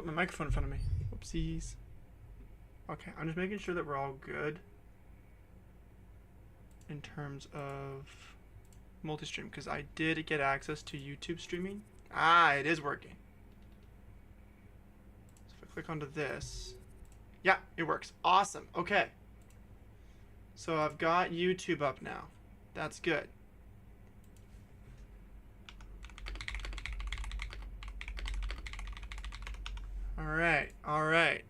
my microphone in front of me. Whoopsies. Okay, I'm just making sure that we're all good in terms of multi-stream, because I did get access to YouTube streaming. Ah, it is working. So if I click onto this, yeah, it works. Awesome. Okay. So I've got YouTube up now. That's good. All right.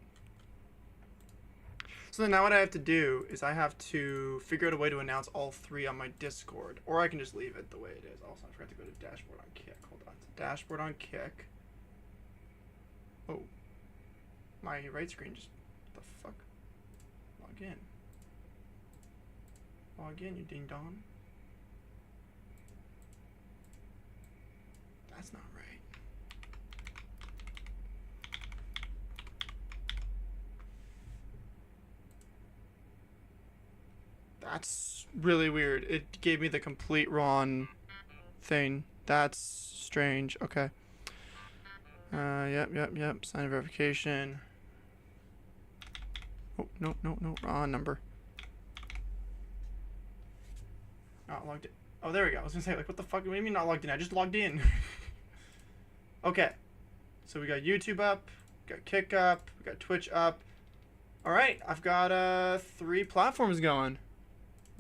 So then now what I have to do is I have to figure out a way to announce all three on my Discord, or I can just leave it the way it is. Also, I forgot to go to dashboard on Kick. Hold on. So dashboard on Kick. Oh, my right screen just, what the fuck? Log in. Log in, you ding dong. That's not right. That's really weird. It gave me the complete wrong thing. That's strange. Okay. Yep. Sign of verification. Oh, no. Wrong number. Not logged in. Oh, there we go. I was gonna say, like, what the fuck? What do you mean not logged in? I just logged in. Okay. So we got YouTube up, we got Kick up, we got Twitch up. Alright, I've got 3 platforms going.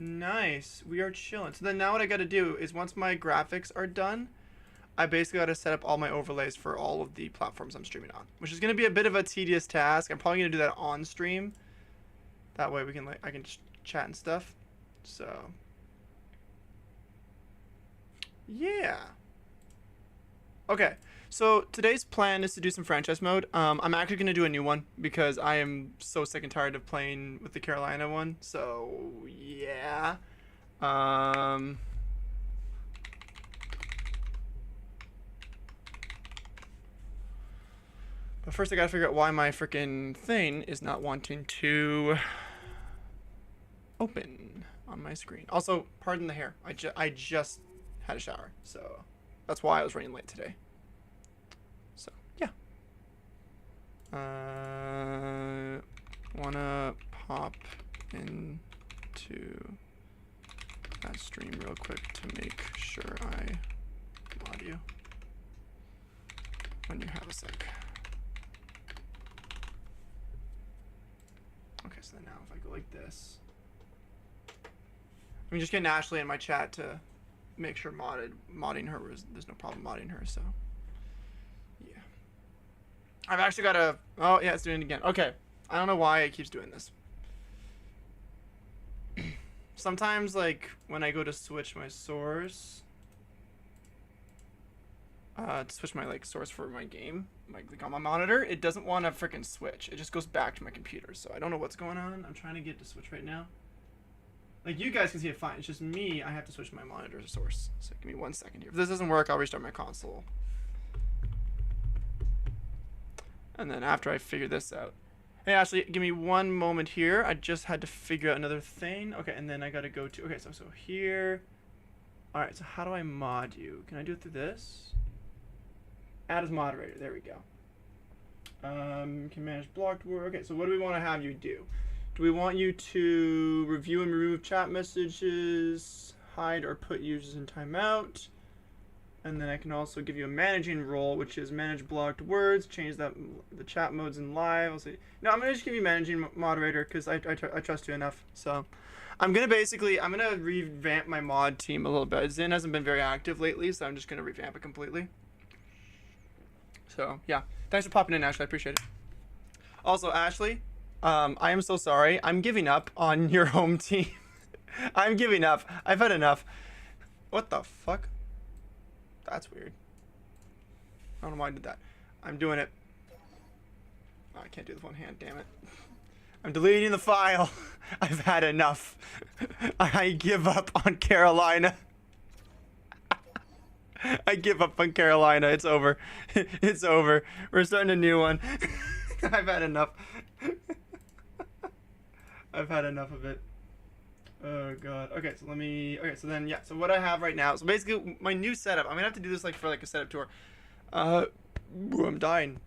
Nice. We are chilling. So then now what I gotta do is once my graphics are done, I basically gotta set up all my overlays for all of the platforms I'm streaming on, which is gonna be a bit of a tedious task. I'm probably gonna do that on stream. That way we can I can just chat and stuff. So yeah. Okay. So today's plan is to do some franchise mode. I'm actually going to do a new one because I am so sick and tired of playing with the Carolina one. So, yeah. But first I got to figure out why my freaking thing is not wanting to open on my screen. Also, pardon the hair. I just had a shower. So, that's why I was running late today. Wanna pop into that stream real quick to make sure I mod you when you have a sec. Okay, so then now if I go like this, I mean, just getting Ashley in my chat to make sure modding her there's no problem modding her, so. I've actually got a... Oh, yeah, it's doing it again. Okay. I don't know why it keeps doing this. Sometimes, like, when I go to switch my source... to switch my, like, source for my game, like on my monitor, it doesn't want to freaking switch. It just goes back to my computer. So I don't know what's going on. I'm trying to get it to switch right now. Like, you guys can see it fine. It's just me. I have to switch my monitor source. So give me 1 second here. If this doesn't work, I'll restart my console. And then after I figure this out. Hey, Ashley, give me 1 moment here. I just had to figure out another thing. Okay, and then I got to go to... Okay, so here... Alright, so how do I mod you? Can I do it through this? Add as moderator. There we go. Can manage blocked work. Okay, so what do we want to have you do? Do we want you to review and remove chat messages, hide or put users in timeout? And then I can also give you a managing role, which is manage blocked words, change the chat modes in live. I'll say, no, I'm going to just give you managing moderator because I trust you enough. So I'm going to revamp my mod team a little bit. Zin hasn't been very active lately, so I'm just going to revamp it completely. So, yeah. Thanks for popping in, Ashley. I appreciate it. Also, Ashley, I am so sorry. I'm giving up on your home team. I'm giving up. I've had enough. What the fuck? That's weird. I don't know why I did that. I'm doing it. Oh, I can't do this one hand, damn it. I'm deleting the file. I've had enough. I give up on Carolina. I give up on Carolina. It's over. It's over. We're starting a new one. I've had enough. I've had enough of it. Oh god. Okay, so so then so what I have right now, so basically my new setup, I'm gonna have to do this like for like a setup tour. Ooh, I'm dying.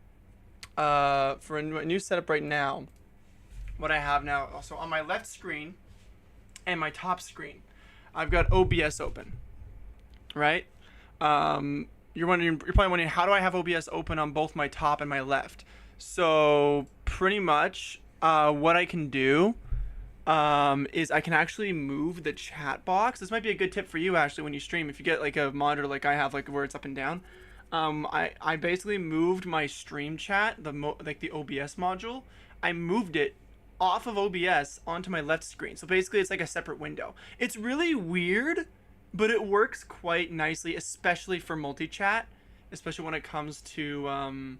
for a new setup right now, what I have now, so on my left screen and my top screen, I've got OBS open, right? You're probably wondering, how do I have OBS open on both my top and my left? So pretty much, what I can do, is I can actually move the chat box. This might be a good tip for you, Ashley, when you stream. If you get like a monitor like I have, like where it's up and down, I basically moved my stream chat, like the OBS module. I moved it off of OBS onto my left screen. So basically, it's like a separate window. It's really weird, but it works quite nicely, especially for multi-chat, especially when it comes to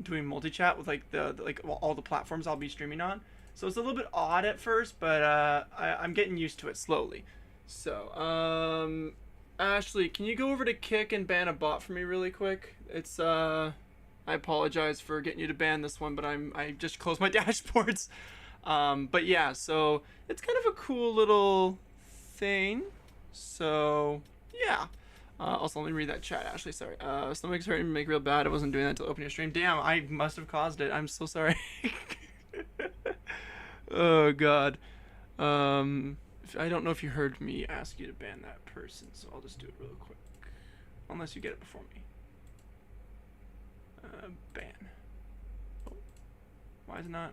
doing multi-chat with like all the platforms I'll be streaming on. So it's a little bit odd at first, but I'm getting used to it slowly. So, Ashley, can you go over to Kick and ban a bot for me really quick? It's I apologize for getting you to ban this one, but I just closed my dashboards. But yeah, so it's kind of a cool little thing. So yeah. Also, let me read that chat, Ashley. Sorry. Stomach's hurting me, make real bad. I wasn't doing that until opening your stream. Damn, I must have caused it. I'm so sorry. Oh God. I don't know if you heard me ask you to ban that person, so I'll just do it real quick. Unless you get it before me. Ban. Oh. Why is it not?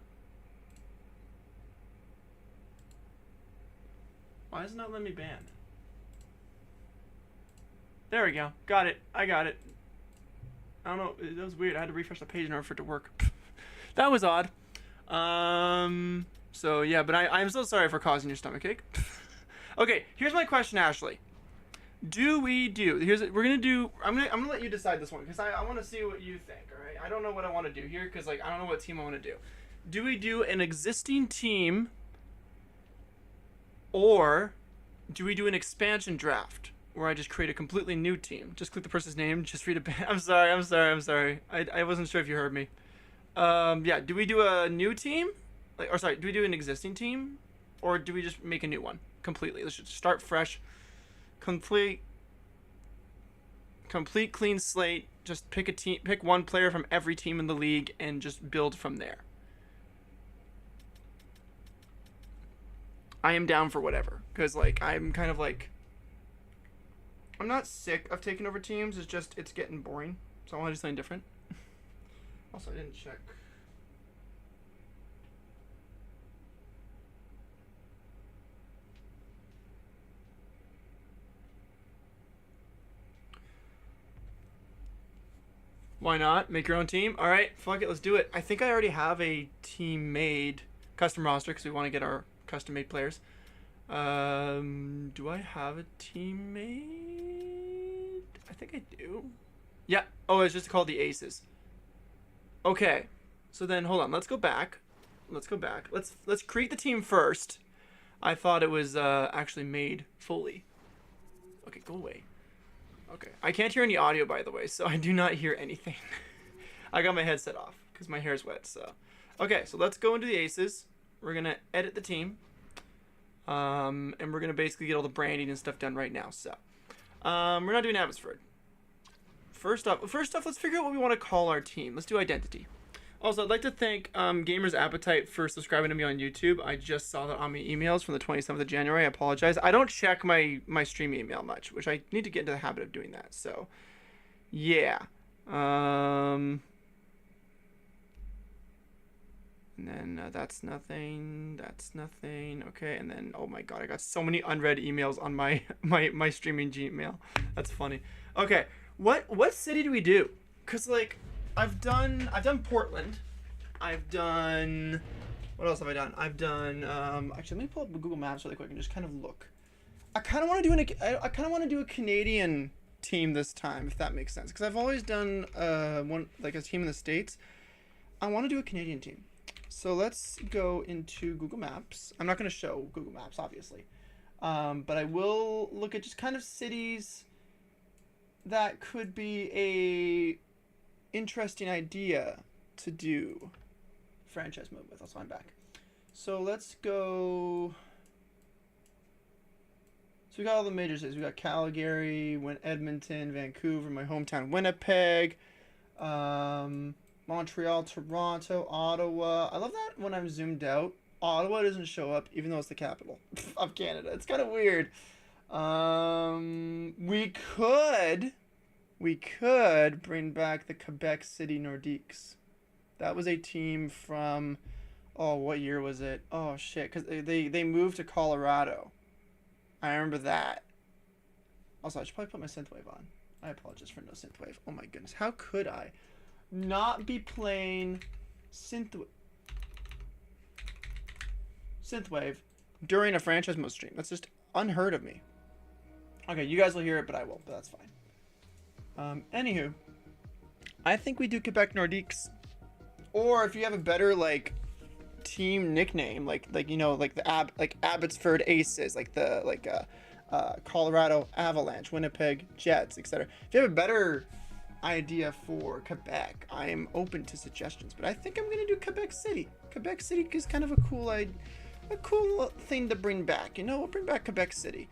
Why is it not letting me ban? There we go. Got it. I got it. I don't know. That was weird. I had to refresh the page in order for it to work. That was odd. So yeah, but I'm so sorry for causing your stomach ache. Okay, here's my question, Ashley. We're gonna do. I'm gonna let you decide this one because I want to see what you think. All right. I don't know what I want to do here because like I don't know what team I want to do. Do we do an existing team, or do we do an expansion draft where I just create a completely new team? Just click the person's name, just read a ban. I'm sorry. I wasn't sure if you heard me. Yeah. Do we do a new team? Do we do an existing team, or do we just make a new one completely? Let's just start fresh, complete clean slate. Just pick a team, pick one player from every team in the league, and just build from there. I am down for whatever, because like I'm kind of like, I'm not sick of taking over teams. It's just it's getting boring, so I want to do something different. Also, I didn't check. Why not? Make your own team? Alright, fuck it, let's do it. I think I already have a team made, custom roster, because we want to get our custom made players. Do I have a team made? I think I do. Yeah. Oh, it's just called the Aces. Okay. So then, hold on. Let's go back. Let's create the team first. I thought it was actually made fully. Okay, go away. Okay. I can't hear any audio, by the way, so I do not hear anything. I got my headset off because my hair's wet, so. Okay, so let's go into the Aces. We're going to edit the team. And we're going to basically get all the branding and stuff done right now, so. We're not doing Abbotsford. First off, let's figure out what we want to call our team. Let's do identity. Also, I'd like to thank Gamer's Appetite for subscribing to me on YouTube. I just saw that on my emails from the 27th of January. I apologize. I don't check my stream email much, which I need to get into the habit of doing that. So, yeah. And then that's nothing. That's nothing. Okay, and then, oh my god, I got so many unread emails on my streaming Gmail. That's funny. Okay, what city do we do? Because, like, I've done Portland. I've done, what else have I done? I've done actually let me pull up Google Maps really quick and just kind of look. I kind of want to do a Canadian team this time, if that makes sense, because I've always done a team in the States. I want to do a Canadian team. So let's go into Google Maps. I'm not going to show Google Maps, obviously, but I will look at just kind of cities that could be a interesting idea to do franchise mode with. Also, I'm back. So let's go. So we got all the major cities. We got Calgary, Edmonton, Vancouver, my hometown, Winnipeg. Montreal, Toronto, Ottawa. I love that when I'm zoomed out, Ottawa doesn't show up even though it's the capital of Canada. It's kind of weird. We could bring back the Quebec City Nordiques. That was a team from, oh, what year was it? Oh shit, because they moved to Colorado. I remember that. Also, I should probably put my synthwave on. I apologize for no synthwave. Oh my goodness, how could I not be playing synthwave during a franchise mode stream? That's just unheard of me. Okay, you guys will hear it, but I won't. But that's fine. Anywho, I think we do Quebec Nordiques, or if you have a better like team nickname, like you know, like the Abbotsford Aces, like the Colorado Avalanche, Winnipeg Jets, etc. If you have a better idea for Quebec, I'm open to suggestions. But I think I'm gonna do Quebec City. Quebec City is kind of a cool thing to bring back. You know, we'll bring back Quebec City.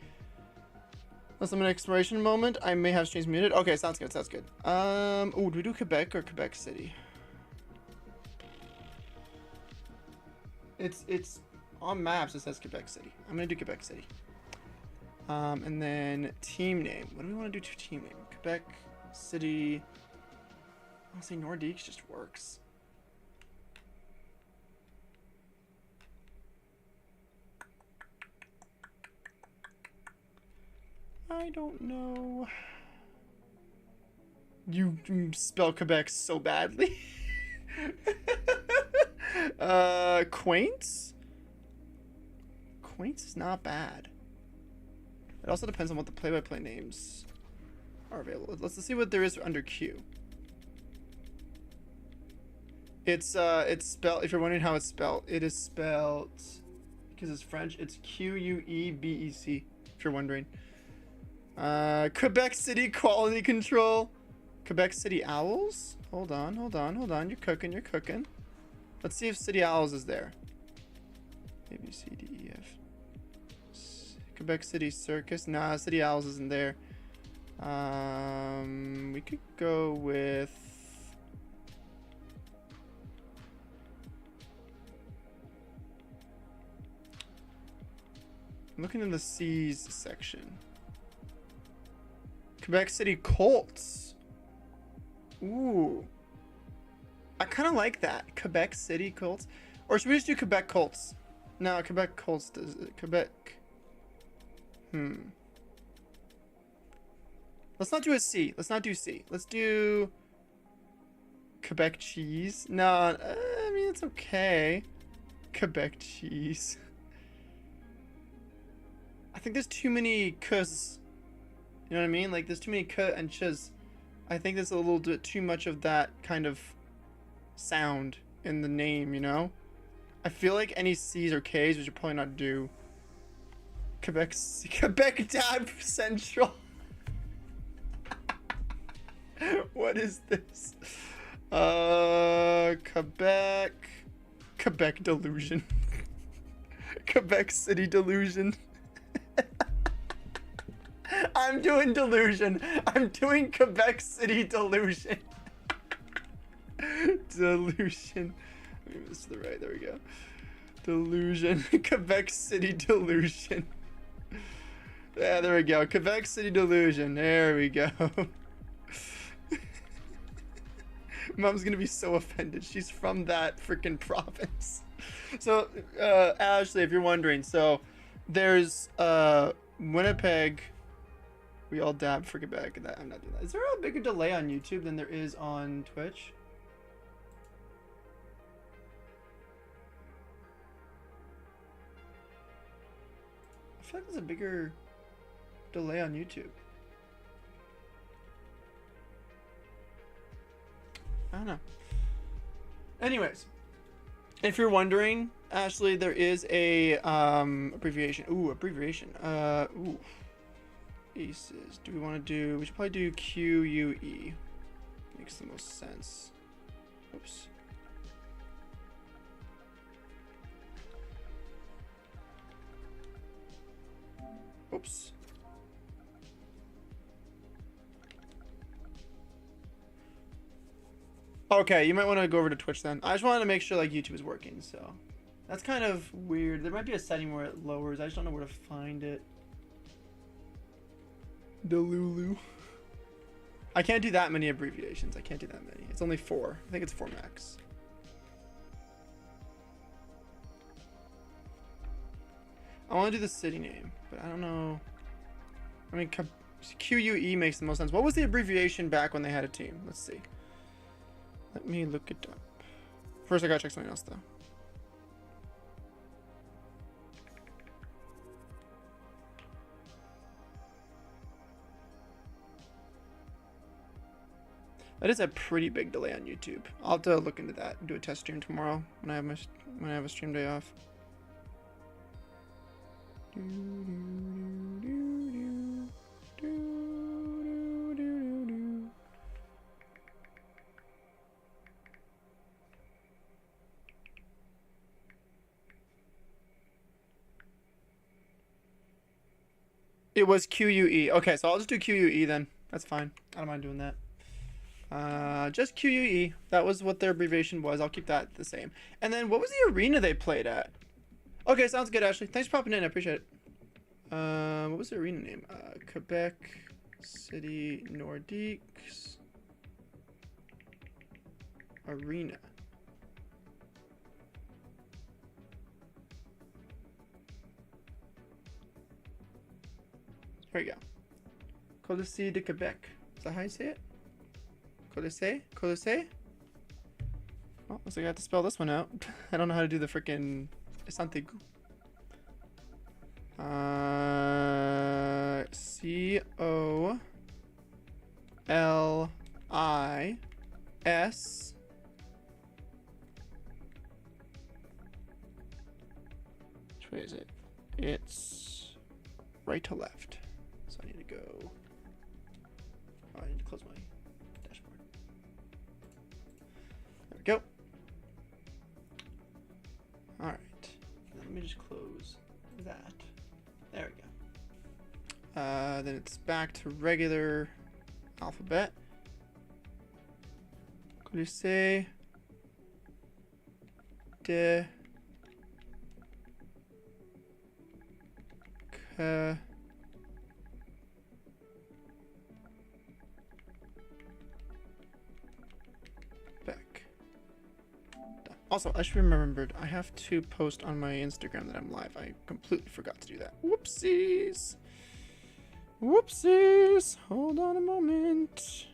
Let's have an exploration moment. I may have streams muted. Okay, sounds good. Sounds good. Oh, do we do Quebec or Quebec City? It's on maps. It says Quebec City. I'm gonna do Quebec City. And then team name. What do we want to do to team name? Quebec City. I'll say Nordiques just works. I don't know. You spell Quebec so badly. Quaints? Quaints is not bad. It also depends on what the play-by-play names are available. Let's see what there is under Q. It's spelled, if you're wondering how it's spelled, it is spelled, because it's French, it's Quebec, if you're wondering. Quebec City Quality Control. Quebec City Owls? Hold on. You're cooking. Let's see if City Owls is there. A, B, C, D, E, F. Quebec City Circus. Nah, City Owls isn't there. We could go with... I'm looking in the C's section. Quebec City Colts. Ooh. I kind of like that. Quebec City Colts. Or should we just do Quebec Colts? No, Quebec Colts does it. Quebec. Let's not do a C. Let's not do C. Let's do Quebec Cheese. No, I mean, it's okay. Quebec Cheese. I think there's too many Q's. You know what I mean? Like, there's too many K and Ch's. I think there's a little bit too much of that kind of sound in the name, you know? I feel like any C's or K's we should probably not do. Quebec Dab Central. What is this? Quebec Delusion. Quebec City Delusion. I'm doing Delusion. I'm doing Quebec City Delusion. Delusion. Let me move this to the right. There we go. Delusion. Quebec City Delusion. Yeah, there we go. Quebec City Delusion. There we go. Mom's gonna be so offended. She's from that freaking province. So, Ashley, if you're wondering, so there's Winnipeg. We all dab for Quebec. I'm not doing that. Is there a bigger delay on YouTube than there is on Twitch? I feel like there's a bigger delay on YouTube. I don't know. Anyways, if you're wondering, Ashley, there is a abbreviation. Ooh, abbreviation. Ooh. Aces. Do we want to do... We should probably do QUE. Makes the most sense. Oops. Oops. Okay, you might want to go over to Twitch then. I just wanted to make sure like YouTube is working, so. That's kind of weird. There might be a setting where it lowers. I just don't know where to find it. Delulu. I can't do that many abbreviations. I can't do that many. It's only 4. I think it's 4 max. I want to do the city name, but I don't know. I mean, QUE makes the most sense. What was the abbreviation back when they had a team? Let's see. Let me look it up. First, I gotta check something else, though. That is a pretty big delay on YouTube. I'll have to look into that and do a test stream tomorrow when I have a stream day off. It was QUE. Okay, so I'll just do QUE then. That's fine. I don't mind doing that. Just QUE. That was what their abbreviation was. I'll keep that the same. And then what was the arena they played at? Okay, sounds good, Ashley. Thanks for popping in. I appreciate it. What was the arena name? Quebec City Nordiques Arena. There you go. Colisée de Quebec. Is that how you say it? Colisée? Colisée? Well, looks like I have to spell this one out. I don't know how to do the frickin' Santiago. C-O-L-I-S. Which way is it? It's right to left. So I need to go. Oh, I need to close my dashboard. There we go. All right. Let me just close that. There we go. Then it's back to regular alphabet. Colisée de Quebec. Also, I should have remembered, I have to post on my Instagram that I'm live. I completely forgot to do that. Whoopsies. Whoopsies. Hold on a moment.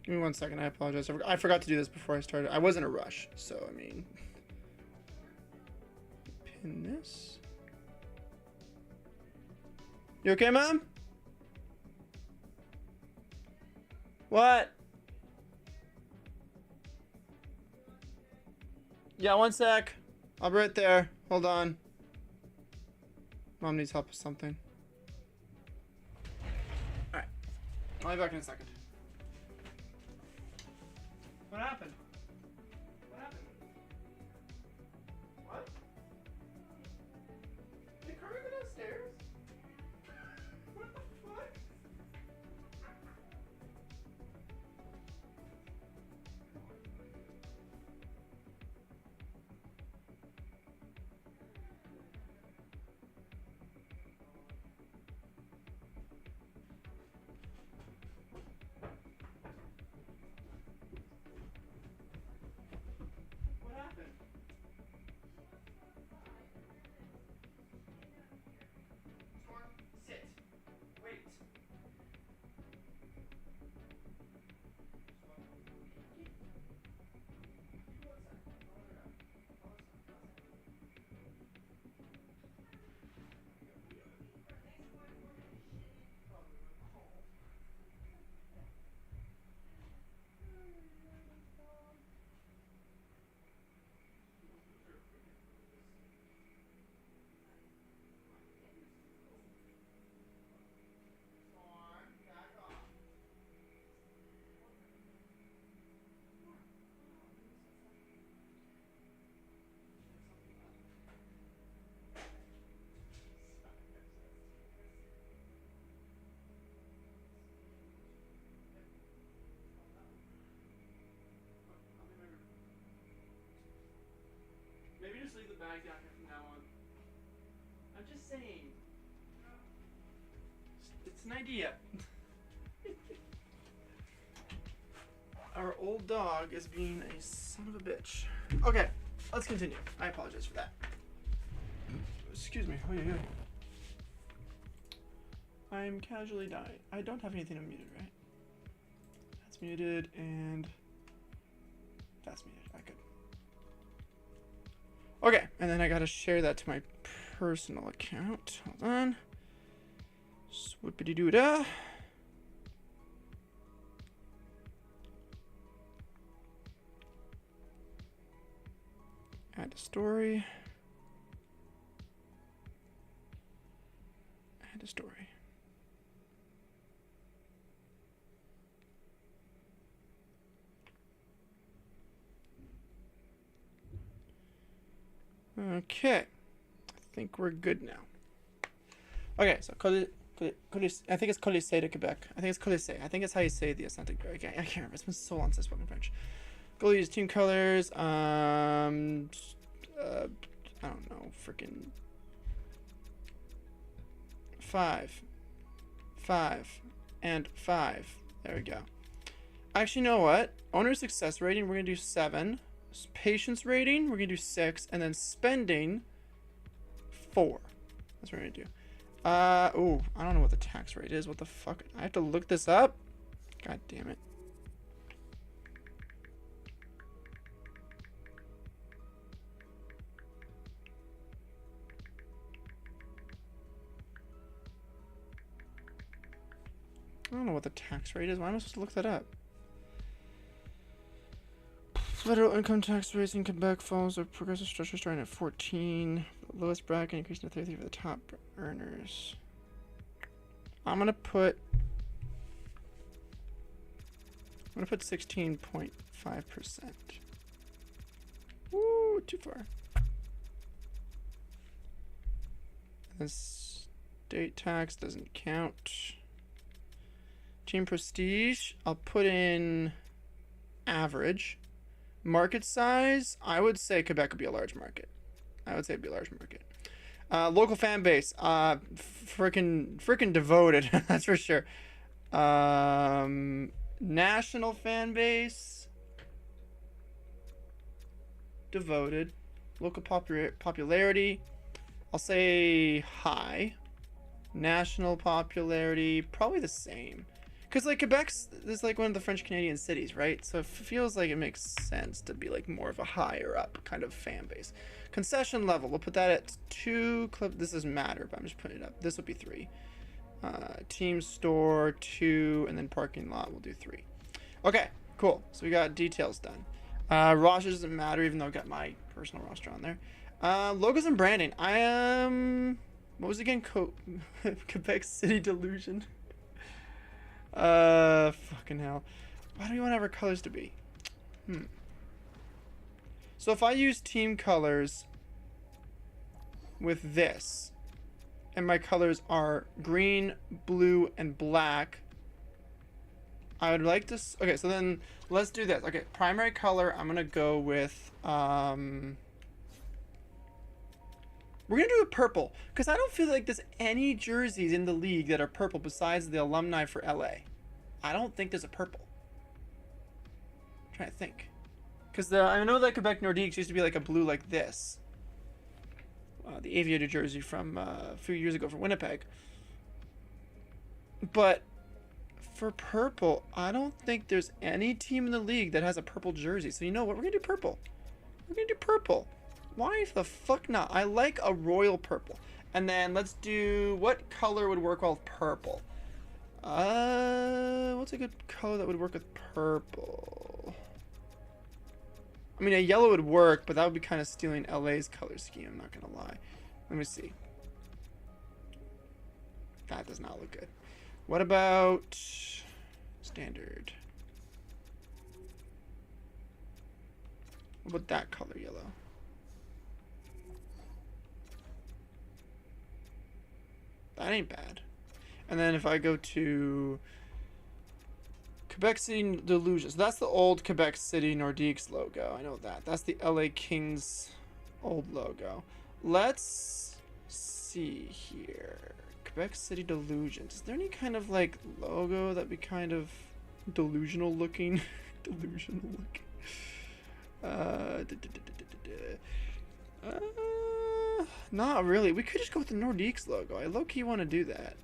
Give me 1 second. I apologize. I forgot to do this before I started. I was in a rush, so I mean, pin this. You okay, Mom? What? Yeah, 1 sec. I'll be right there. Hold on. Mom needs help with something. Alright. I'll be back in a second. What happened? What happened? What? Did Carmen go downstairs? What the fuck? bags down here from now on. I'm just saying. It's an idea. Our old dog is being a son of a bitch. Okay, let's continue. I apologize for that. Excuse me. Oh, yeah. I'm casually dying. I don't have anything unmuted, right? That's muted and that's muted. I could. Okay, and then I gotta share that to my personal account. Hold on. Swoopity doo da. Add a story. Add a story. Okay. I think we're good now. Okay, so I think it's Colisée de Quebec. I think it's Colisée. I think it's how you say the Atlantic. Okay, I can't remember. It's been so long since I've spoken French. Goalie use team colors. I don't know. Freaking 5, 5, and 5. There we go. Actually, you know what? Owner success rating, we're gonna do 7. Patience rating, we're gonna do 6, and then spending 4. That's what we're gonna do. Oh, I don't know what the tax rate is. What the fuck? I have to look this up. God damn it. I don't know what the tax rate is. Why am I supposed to look that up? Federal income tax rates in Quebec follows a progressive structure starting at 14. The lowest bracket increasing to 33 for the top earners. I'm gonna put 16.5%. Woo, too far. The state tax doesn't count. Team prestige, I'll put in average. Market size, I would say Quebec would be a large market. I would say it'd be a large market. Local fan base, freaking devoted, that's for sure. National fan base, devoted. Local popularity, I'll say high. National popularity, probably the same. Because, like, Quebec's is, like, one of the French-Canadian cities, right? So it feels like it makes sense to be, like, more of a higher-up kind of fan base. Concession level, we'll put that at 2. This doesn't matter, but I'm just putting it up. This will be 3. Team store, 2. And then parking lot, we'll do 3. Okay, cool. So we got details done. Roster doesn't matter, even though I got my personal roster on there. Logos and branding. I am... What was it again? Quebec City Delusion. Fucking hell. Why do we want our colors to be? So if I use team colors with this, and my colors are green, blue, and black, I would like to... Okay, so then let's do this. Okay, primary color, I'm gonna go with... We're going to do a purple, because I don't feel like there's any jerseys in the league that are purple besides the alumni for LA. I don't think there's a purple. I'm trying to think. Because I know that Quebec Nordiques used to be like a blue like this. The aviator jersey from a few years ago for Winnipeg. But for purple, I don't think there's any team in the league that has a purple jersey. So you know what? We're going to do purple. We're going to do purple. Why the fuck not? I like a royal purple. And then let's do... What color would work well with purple? What's a good color that would work with purple? I mean, a yellow would work, but that would be kind of stealing LA's color scheme. I'm not going to lie. Let me see. That does not look good. What about... standard? What about that color yellow? That ain't bad. And then if I go to Quebec City Delusion, so that's the old Quebec City Nordiques logo. I know that. That's the LA Kings Old logo. Let's see here. Quebec City Delusions. Is there any kind of like logo that'd be kind of delusional looking? Delusional looking. Not really. We could just go with the Nordiques logo. I low-key want to do that.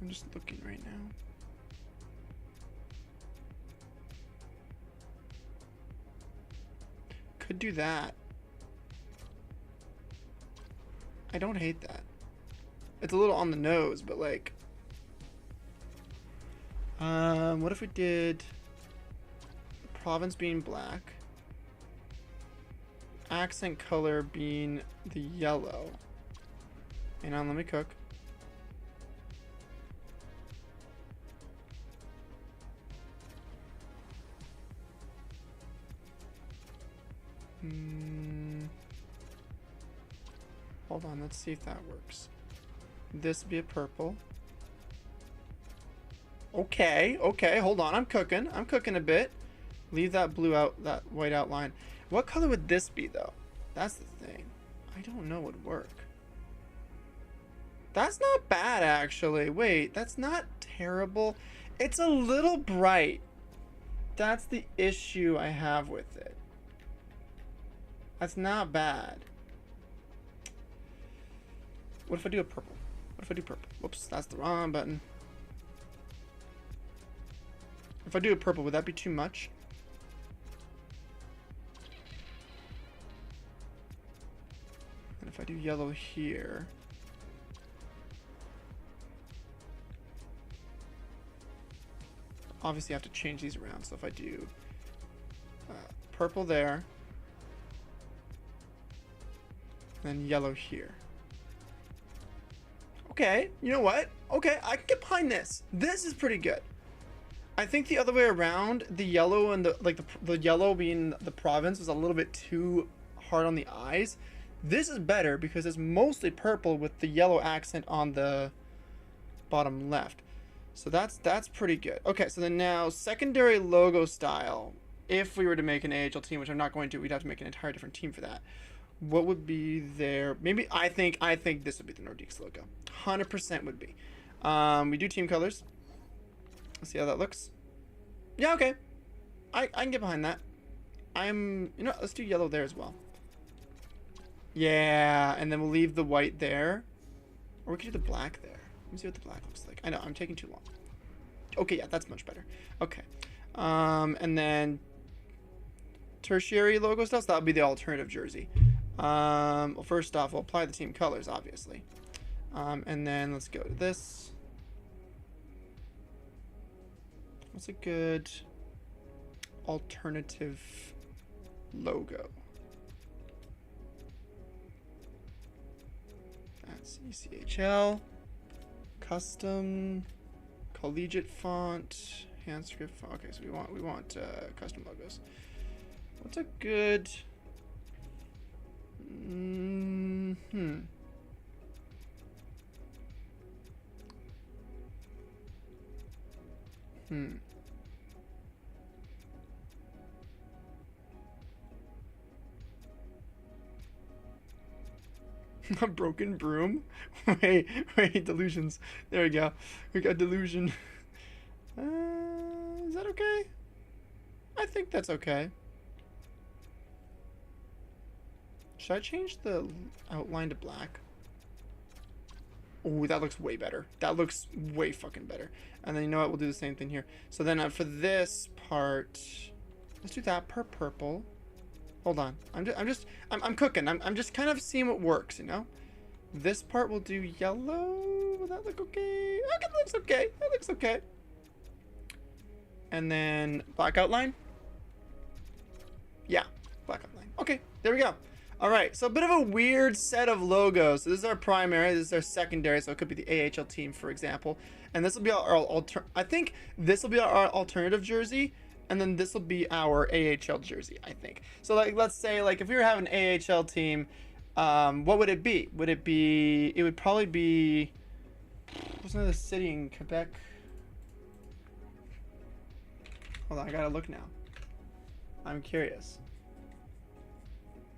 I'm just looking right now. Could do that. I don't hate that. It's a little on the nose, but like... what if we did... the province being black. Accent color being the yellow. Hang on, let me cook. Hold on, let's see if that works. This be a purple. Okay, okay, hold on, I'm cooking a bit. Leave that blue out, that white outline. What color would this be though? That's the thing. I don't know what would work. That's not bad actually. Wait, that's not terrible. It's a little bright. That's the issue I have with it. That's not bad. What if I do a purple? What if I do purple? Whoops, that's the wrong button. If I do a purple, would that be too much? And if I do yellow here... obviously I have to change these around, so if I do purple there, then yellow here. Okay, you know what? Okay, I can get behind this. This is pretty good. I think the other way around, the yellow and the yellow being the province was a little bit too hard on the eyes. This is better because it's mostly purple with the yellow accent on the bottom left. So that's pretty good. Okay, so then now secondary logo style. If we were to make an AHL team, which I'm not going to, we'd have to make an entire different team for that. What would be there? Maybe I think this would be the Nordiques logo. 100% would be. We do team colors. Let's see how that looks. Yeah, okay. I can get behind that. You know, let's do yellow there as well. Yeah, and then we'll leave the white there. Or we could do the black there. Let me see what the black looks like. I know, I'm taking too long. Okay, yeah, that's much better. Okay. And then tertiary logo stuff, so that would be the alternative jersey. Well, first off, we'll apply the team colors, obviously. And then let's go to this. What's a good alternative logo? That's ECHL. Custom. Collegiate font. Hand script font. Okay, so we want custom logos. What's a good... A broken broom? wait, delusions. There we go. We got delusion. Is that okay? I think that's okay. Should I change the outline to black? Oh, that looks way better. That looks way fucking better. And then you know what? We'll do the same thing here. So then for this part, let's do that per purple. Hold on. I'm cooking. I'm just kind of seeing what works, you know? This part we'll do yellow. Will that look okay? Oh, that looks okay. That looks okay. And then black outline. Yeah, black outline. Okay, there we go. All right, so a bit of a weird set of logos. So this is our primary, this is our secondary, so it could be the AHL team, for example. And this will be our I think this will be our alternative jersey, and then this will be our AHL jersey, I think. So like, let's say like if we were having an AHL team, what would it be? It would probably be, what's another city in Quebec? Hold on, I gotta look now. I'm curious.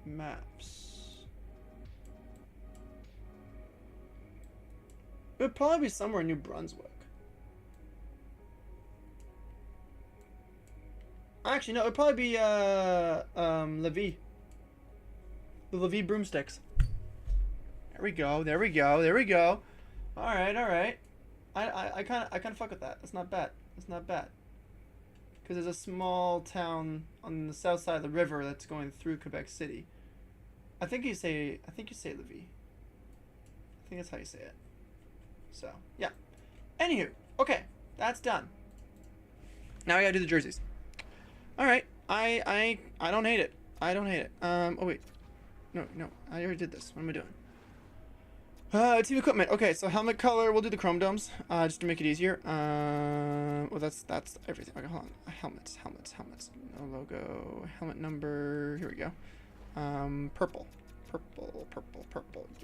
Maps. It would probably be somewhere in New Brunswick. Actually, no, it would probably be Levy. The Levy broomsticks. There we go. There we go. There we go. All right. All right. I kind of fuck with that. That's not bad. That's not bad. Because there's a small town on the south side of the river that's going through Quebec City. I think you say Levy. I think that's how you say it. So yeah. Anywho, okay, that's done. Now I gotta do the jerseys. All right. I don't hate it. I don't hate it. Oh wait. No. I already did this. What am I doing? Team equipment. Okay, so helmet color. We'll do the chrome domes, just to make it easier. Well, that's everything. Okay, hold on. Helmets. No logo. Helmet number. Here we go. Purple.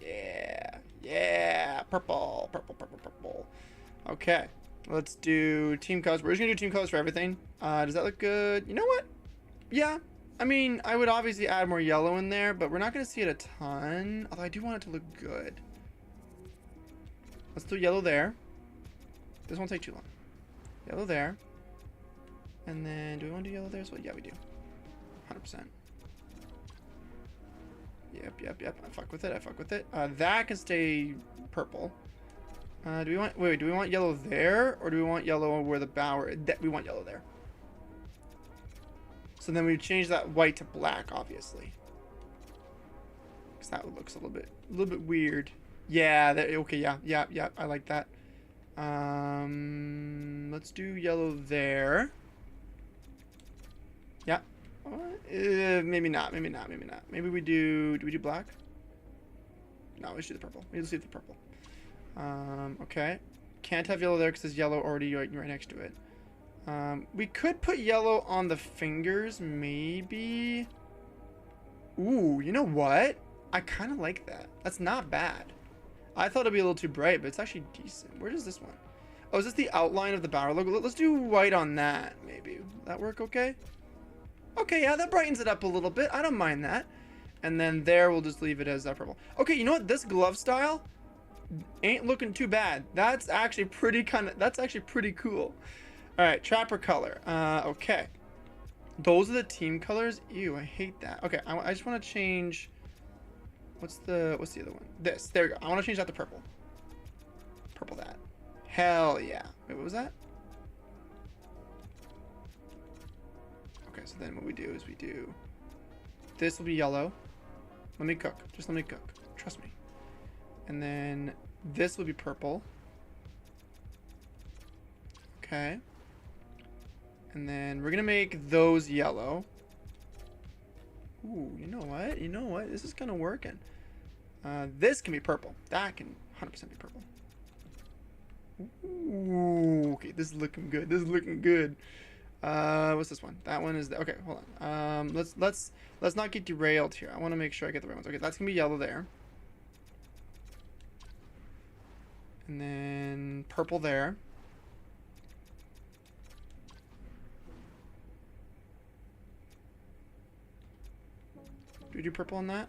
Yeah. Purple. Okay, let's do team colors. We're just gonna do team colors for everything. Does that look good? You know what? Yeah. I mean, I would obviously add more yellow in there, but we're not gonna see it a ton. Although I do want it to look good. Let's do yellow there. This won't take too long. Yellow there. And then, do we want to do yellow there as well? Yeah, we do. 100%. Yep. I fuck with it. That can stay purple. Do we want yellow there? Or do we want yellow where the bower? We want yellow there. So then we change that white to black, obviously. Because that looks a little bit weird. Yeah, okay, yeah, I like that. Let's do yellow there. Yeah. Maybe not. Maybe we do we do black? No, we should do the purple. Let's do the purple. Okay. Can't have yellow there because there's yellow already right next to it. We could put yellow on the fingers, maybe. Ooh, you know what? I kind of like that. That's not bad. I thought it'd be a little too bright, but it's actually decent. Where is this one? Oh, is this the outline of the Bauer logo? Let's do white on that, maybe. Will that work okay? Okay, yeah, that brightens it up a little bit. I don't mind that. And then there, we'll just leave it as that purple. Okay, you know what? This glove style ain't looking too bad. That's actually pretty cool. All right, trapper color. Okay. Those are the team colors. Ew, I hate that. Okay, I just want to change. What's the other one? This. There we go. I want to change that to purple. Purple that. Hell yeah. Wait, what was that? Okay, so then what we do is we do. This will be yellow. Let me cook. Just let me cook. Trust me. And then this will be purple. Okay. And then we're gonna make those yellow. Ooh, you know what? This is kind of working. This can be purple. That can 100% be purple. Ooh, okay, this is looking good. What's this one? That one is okay. Hold on. Let's not get derailed here. I want to make sure I get the right ones. Okay, that's gonna be yellow there. And then purple there. Do we do purple on that?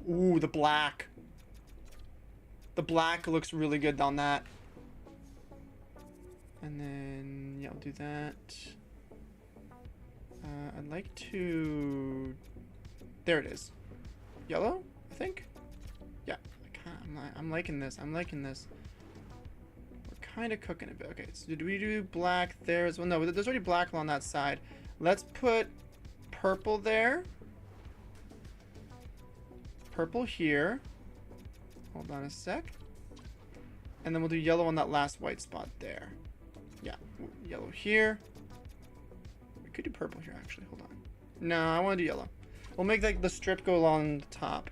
Ooh, the black. The black looks really good on that. And then, yeah, I'll do that. I'd like to... There it is. Yellow, I think? Yeah, I'm liking this. We're kind of cooking a bit. Okay, so do we do black there as well? No, there's already black on that side. Let's put purple there. Purple here. Hold on a sec. And then we'll do yellow on that last white spot there. Yeah, yellow here. We could do purple here, actually. Hold on. No, I want to do yellow. We'll make like the strip go along the top.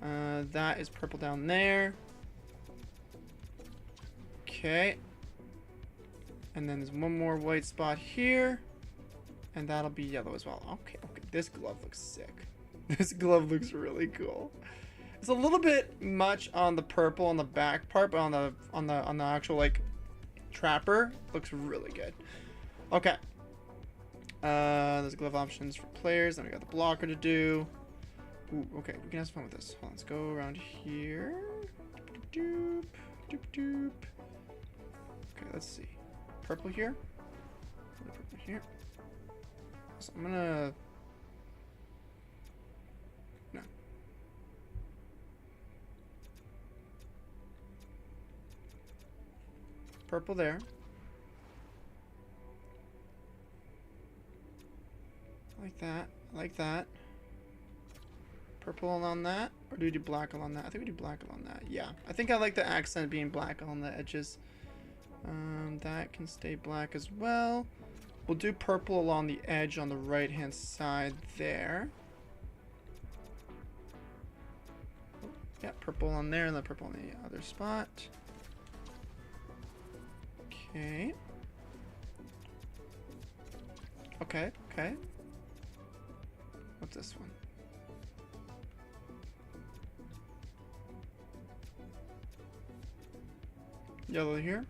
That is purple down there. Okay. And then there's one more white spot here. And that'll be yellow as well. Okay. This glove looks sick. This glove looks really cool. It's a little bit much on the purple on the back part, but on the actual like Trapper looks really good. Okay. There's glove options for players. Then we got the blocker to do. Ooh, okay, we can have some fun with this. Hold on, let's go around here. Doop, doop, doop. Okay, let's see. Purple here. Purple here. So I'm gonna... No. Purple there. I like that. I like that. Purple on that, or do we do black on that? I think we do black on that. Yeah, I think I like the accent being black on the edges. That can stay black as well. We'll do purple along the edge on the right hand side there. Yeah, purple on there and then purple on the other spot. Okay. Okay, okay. What's this one? Yellow here.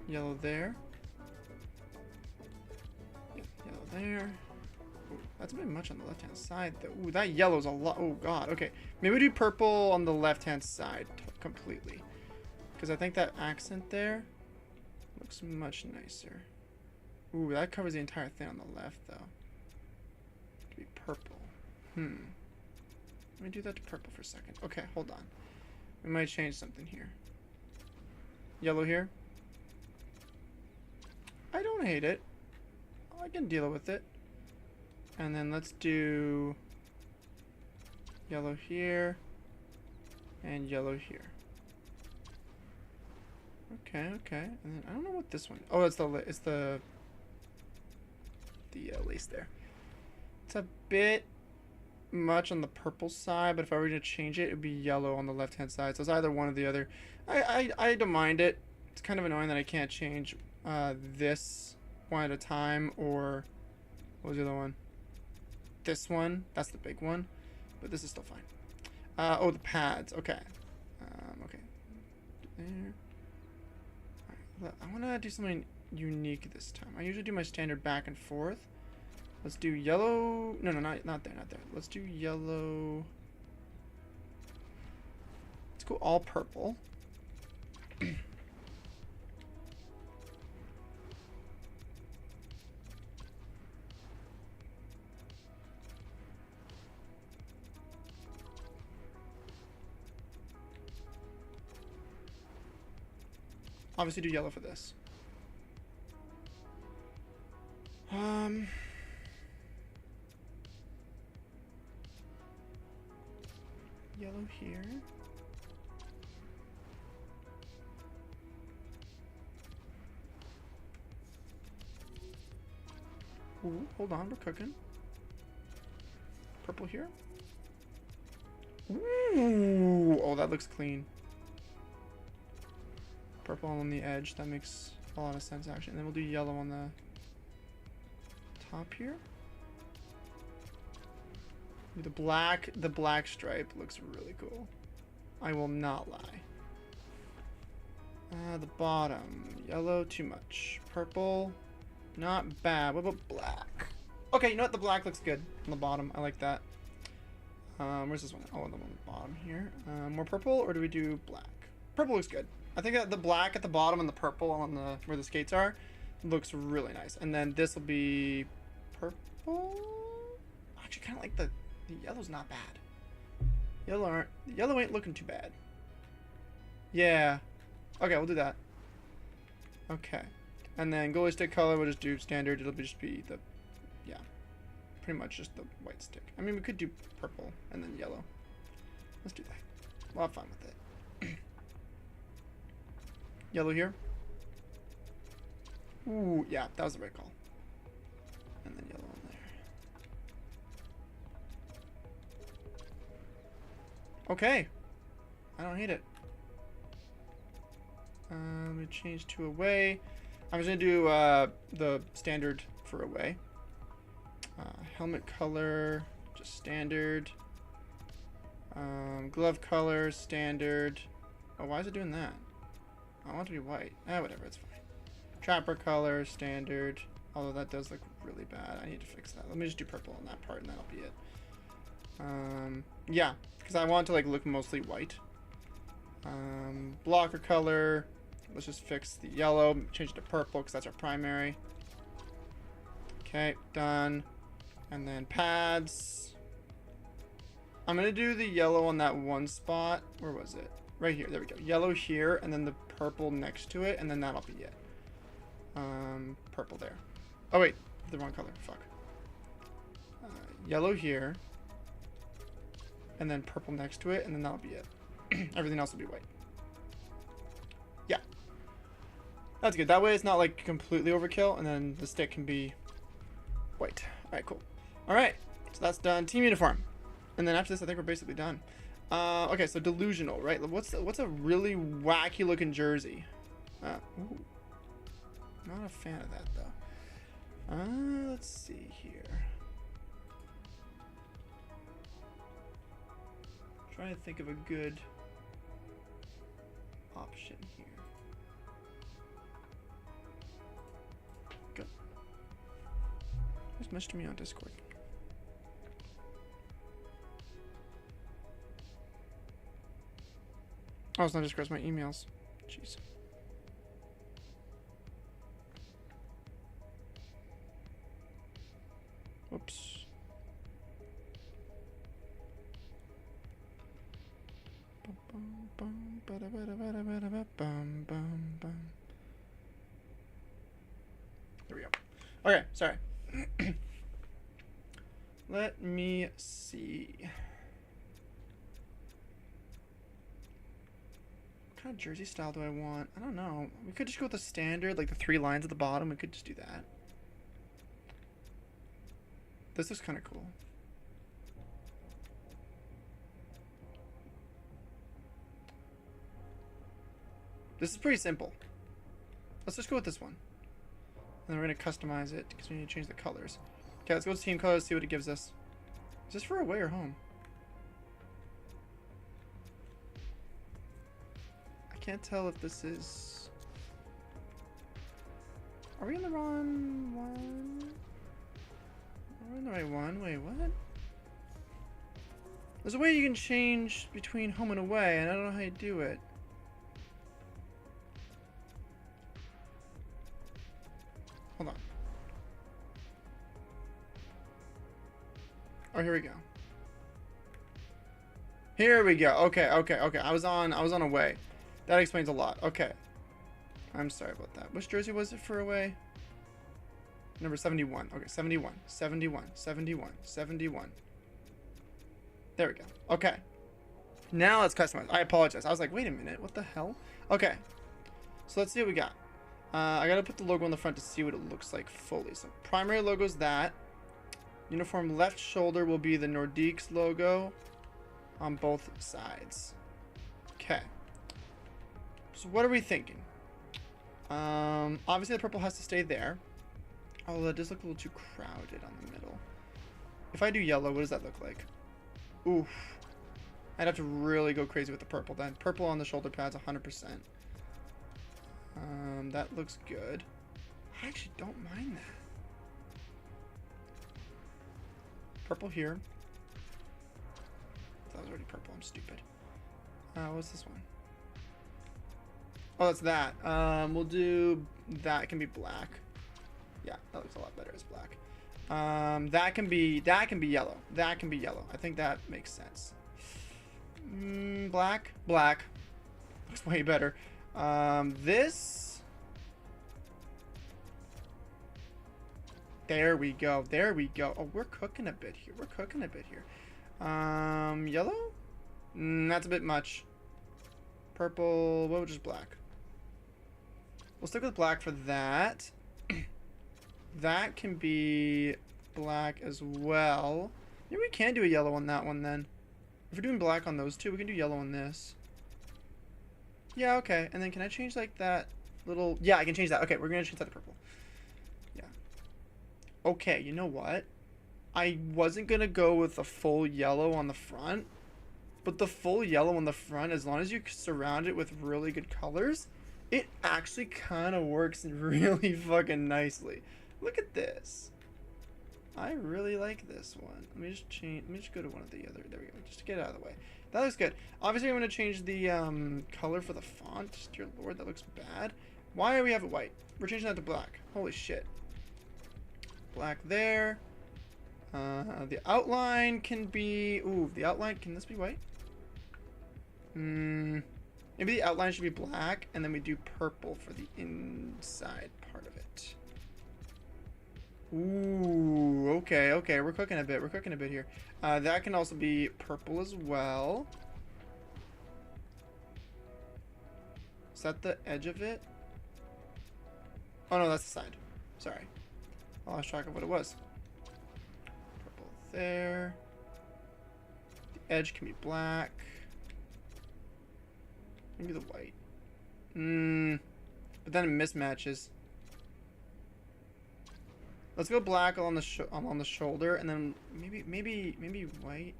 Yellow there. Yellow there. Ooh, that's a bit much on the left-hand side, though. Ooh, that yellow's a lot. Oh, God. Okay. Maybe we do purple on the left-hand side completely. Because I think that accent there looks much nicer. Ooh, that covers the entire thing on the left, though. To be purple. Let me do that to purple for a second. Okay, hold on. We might change something here. Yellow here. I don't hate it. I can deal with it. And then let's do yellow here and yellow here. Okay, okay. And then I don't know what this one. Oh, it's the lace there. It's a bit much on the purple side, but if I were to change it, it would be yellow on the left-hand side. So it's either one or the other. I don't mind it. It's kind of annoying that I can't change this one at a time, or what was the other one? This one. That's the big one, but this is still fine. Oh, the pads. Okay. Okay. There. All right. I want to do something unique this time. I usually do my standard back and forth. Let's do yellow. No, not there, not there. Let's do yellow. Let's go all purple. Obviously do yellow for this. Yellow here. Ooh, hold on, we're cooking. Purple here. Ooh, oh, that looks clean. Purple on the edge, that makes a lot of sense actually. And then we'll do yellow on the top here. The black stripe looks really cool. I will not lie. The bottom, yellow too much. Purple, not bad. What about black? Okay, you know what? The black looks good on the bottom. I like that. Where's this one? Oh, the one on the bottom here. More purple, or do we do black? Purple looks good. I think that the black at the bottom and the purple on the where the skates are looks really nice. And then this will be purple. I actually kind of like the yellow's not bad. Yellow ain't looking too bad. Yeah. Okay, we'll do that. Okay. And then goalie stick color, we'll just do standard. It'll just be the, yeah, pretty much just the white stick. I mean, we could do purple and then yellow. Let's do that. We'll have fun with it. Yellow here. Ooh, yeah, that was the right call. And then yellow on there. Okay. I don't hate it. Let me change to away. I'm just gonna do the standard for away. Helmet color, just standard. Glove color, standard. Oh, why is it doing that? I want it to be white. Whatever, it's fine. Trapper color, standard. Although that does look really bad. I need to fix that. Let me just do purple on that part and that'll be it. Yeah, because I want it to like look mostly white. Blocker color. Let's just fix the yellow. Change it to purple because that's our primary. Okay, done. And then pads. I'm going to do the yellow on that one spot. Where was it? Right here. There we go. Yellow here, and then the purple next to it, and then that'll be it. Purple there. Oh, wait. The wrong color. Fuck. Yellow here, and then purple next to it, and then that'll be it. Everything else will be white. Yeah. That's good. That way it's not, like, completely overkill, and then the stick can be white. Alright, cool. Alright. So that's done. Team uniform. And then after this, I think we're basically done. Okay, so delusional, right? What's a really wacky looking jersey? Ooh. Not a fan of that though. Let's see here. Trying to think of a good option here. Good. Just messaged me on Discord. Oh, it's not just my emails. Jeez. Whoops. There we go. Okay, sorry. Let me see. What kind of jersey style do I want? I don't know. We could just go with the standard, like the 3 lines at the bottom. We could just do that. This is kind of cool. This is pretty simple. Let's just go with this one. And then we're going to customize it because we need to change the colors. Okay, let's go to team colors, see what it gives us. Is this for away or home? I can't tell if this is... Are we in the wrong one? Are we in the right one? Wait, what? There's a way you can change between home and away, and I don't know how you do it. Hold on. Oh, here we go. Here we go. Okay. I was on away. That explains a lot. Okay. I'm sorry about that. Which jersey was it for away? Number 71. Okay, 71. 71. 71. 71. There we go. Okay. Now let's customize. I apologize. I was like, wait a minute. What the hell? Okay. So let's see what we got. I gotta put the logo on the front to see what it looks like fully. So primary logo is that. Uniform left shoulder will be the Nordiques logo on both sides. Okay. So what are we thinking? Obviously the purple has to stay there. Although it does look a little too crowded on the middle. If I do yellow, what does that look like? Oof. I'd have to really go crazy with the purple then. Purple on the shoulder pads, 100%. That looks good. I actually don't mind that. Purple here. That was already purple. I'm stupid. What's this one? Oh, that's that. We'll do that. It can be black. Yeah, that looks a lot better as black. That can be yellow. That can be yellow. I think that makes sense. Black. Looks way better. This. There we go. Oh, we're cooking a bit here. Yellow? That's a bit much. Purple. What was just black? We'll stick with black for that. That can be black as well. Maybe we can do a yellow on that one then. If we're doing black on those two, we can do yellow on this. Yeah, okay. And then can I change like that little... Yeah, I can change that. Okay, we're going to change that to purple. Yeah. Okay, you know what? I wasn't gonna go with a full yellow on the front, but the full yellow on the front, as long as you surround it with really good colors, it actually kind of works really fucking nicely. Look at this. I really like this one. Let me just change. Let me just go to one of the other. There we go. Just to get it out of the way. That looks good. Obviously, I'm going to change the color for the font. Dear Lord, that looks bad. Why do we have it white? We're changing that to black. Holy shit. Black there. The outline can be... Ooh, the outline... Can this be white? Maybe the outline should be black, and then we do purple for the inside part of it. Ooh, okay, okay. We're cooking a bit. We're cooking a bit here. That can also be purple as well. Is that the edge of it? Oh, no, that's the side. Sorry. I lost track of what it was. Purple there. The edge can be black. Maybe the white. But then it mismatches. Let's go black on the shoulder, and then maybe white.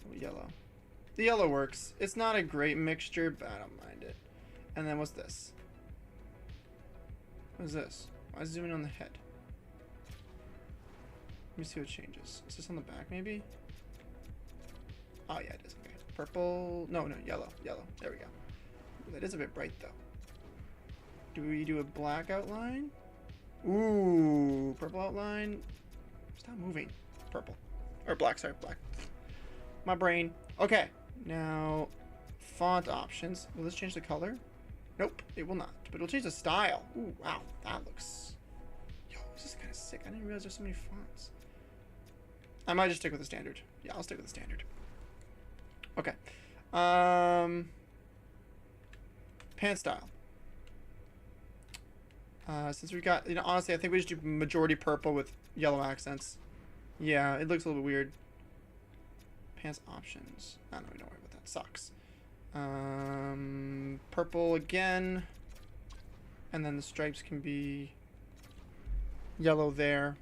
Oh, yellow. The yellow works. It's not a great mixture, but I don't mind it. And then what's this? What is this? Why is it zooming on the head? Let me see what changes. Is this on the back, maybe? Oh, yeah, it is. Okay. Purple. No, yellow. Yellow. There we go. Ooh, that is a bit bright, though. Do we do a black outline? Ooh, purple outline. Stop moving. Purple. Or black, sorry, black. My brain. Okay, now font options. Will this change the color? Nope, it will not. But it'll change the style. Ooh, wow, that looks... Yo, this is kind of sick. I didn't realize there's so many fonts. I might just stick with the standard. Yeah, I'll stick with the standard. Okay. Pant style. Since we got, honestly, I think we just do majority purple with yellow accents. Yeah, it looks a little bit weird. Pants options. I don't worry about that. Socks. Purple again. And then the stripes can be yellow there.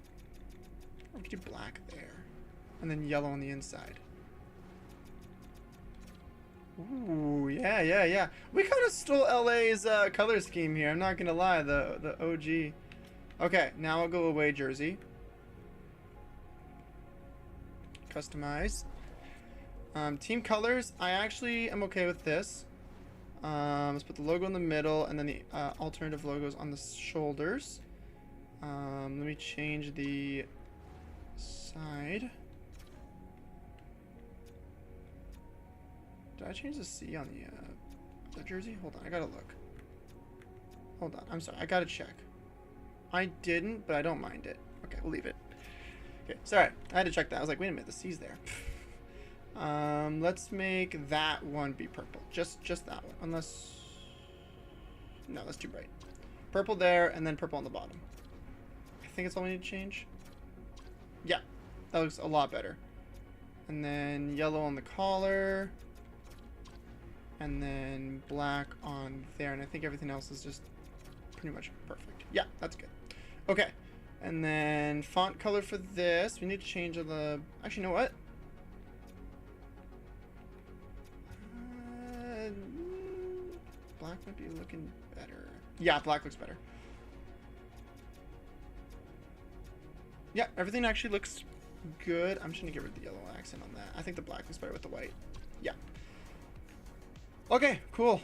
Or we could do black there. And then yellow on the inside. Ooh, yeah. We kind of stole LA's color scheme here. I'm not gonna lie, the OG. Okay, now I'll go away jersey. Customize. Team colors. I actually am okay with this. Let's put the logo in the middle, and then the alternative logos on the shoulders. Let me change the side. Did I change the C on the jersey? Hold on, I gotta look. Hold on, I'm sorry, I gotta check. I didn't, but I don't mind it. Okay, we'll leave it. Okay, sorry, I had to check that. I was like, wait a minute, the C's there. Let's make that one be purple. Just that one, unless... No, that's too bright. Purple there, and then purple on the bottom. I think it's all we need to change. Yeah, that looks a lot better. And then yellow on the collar. And then black on there, and I think everything else is just pretty much perfect. Yeah, that's good. Okay, and then font color for this. We need to change the... Actually, you know what? Black might be looking better. Yeah, black looks better. Yeah, everything actually looks good. I'm just gonna get rid of the yellow accent on that. I think the black looks better with the white. Yeah. Okay, cool.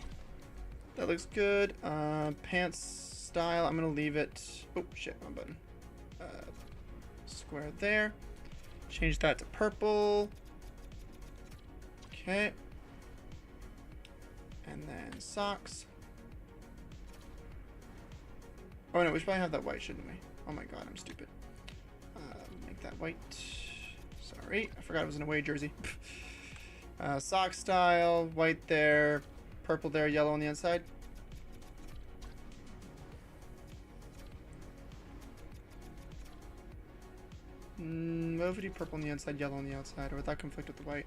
That looks good. Pants style, I'm gonna leave it. Oh shit, wrong button. Square there. Change that to purple. Okay. And then socks. Oh no, we should probably have that white, shouldn't we? Oh my god, I'm stupid. Make that white. Sorry, I forgot it was an away jersey. Sock style, white there, purple there, yellow on the inside. What if we do purple on the inside, yellow on the outside, or would that conflict with the white?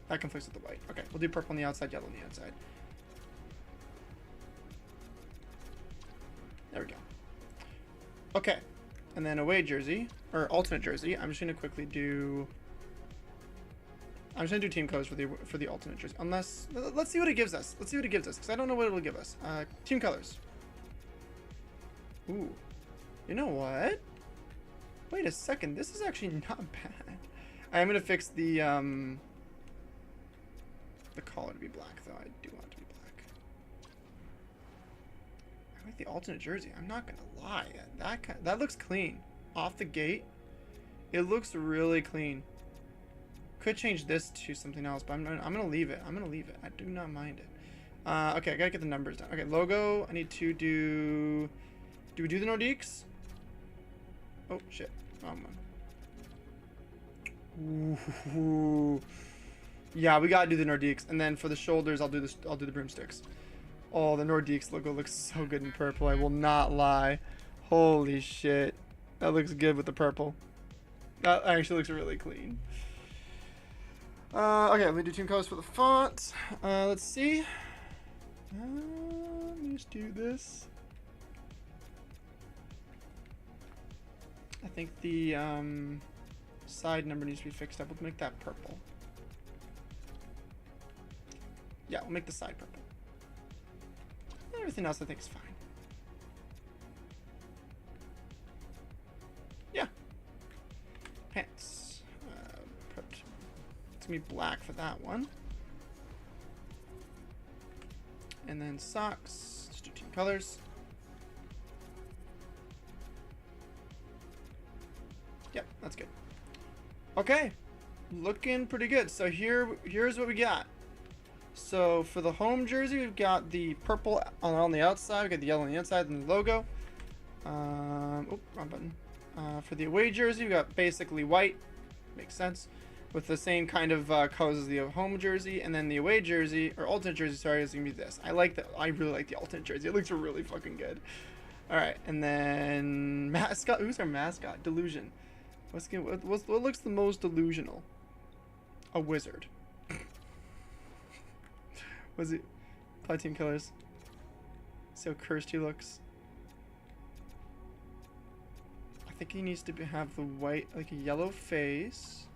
That conflicts with the white. Okay, we'll do purple on the outside, yellow on the inside. There we go. Okay. And then away jersey, or alternate jersey. I'm just gonna quickly do. I'm just gonna do team colors for the alternate jersey. Unless, let's see what it gives us. Let's see what it gives us, because I don't know what it will give us. Team colors. Ooh. You know what? Wait a second. This is actually not bad. I am gonna fix the collar to be black, though. I do want it to be black. I like the alternate jersey. I'm not gonna lie. That looks clean. Off the gate, it looks really clean. Could change this to something else, but I'm gonna leave it. I'm gonna leave it. I do not mind it. Okay, I gotta get the numbers down. Okay, logo. I need to do. Do we do the Nordiques? Oh shit! Wrong one. Ooh. Yeah, we gotta do the Nordiques, and then for the shoulders, I'll do the broomsticks. Oh, the Nordiques logo looks so good in purple. I will not lie. Holy shit, that looks good with the purple. That actually looks really clean. Okay, let me do team colors for the font. Let's see. Let me just do this. I think the side number needs to be fixed up. We'll make that purple. Yeah, we'll make the side purple. Everything else I think is fine. Yeah. Pants. It's gonna be black for that one. And then socks. Let's do team colors. Yep, that's good. Okay, looking pretty good. So here's what we got. So for the home jersey, we've got the purple on the outside, we've got the yellow on the inside, and the logo. Oh, wrong button. For the away jersey, we've got basically white, makes sense, with the same kind of colors as the home jersey, and then the away jersey, or alternate jersey, sorry, is gonna be this. I really like the alternate jersey. It looks really fucking good. All right, and then mascot. Who's our mascot? Delusion. What looks the most delusional? A wizard. Was it? Apply team colors. See how cursed he looks. I think he needs to have the white, like a yellow face,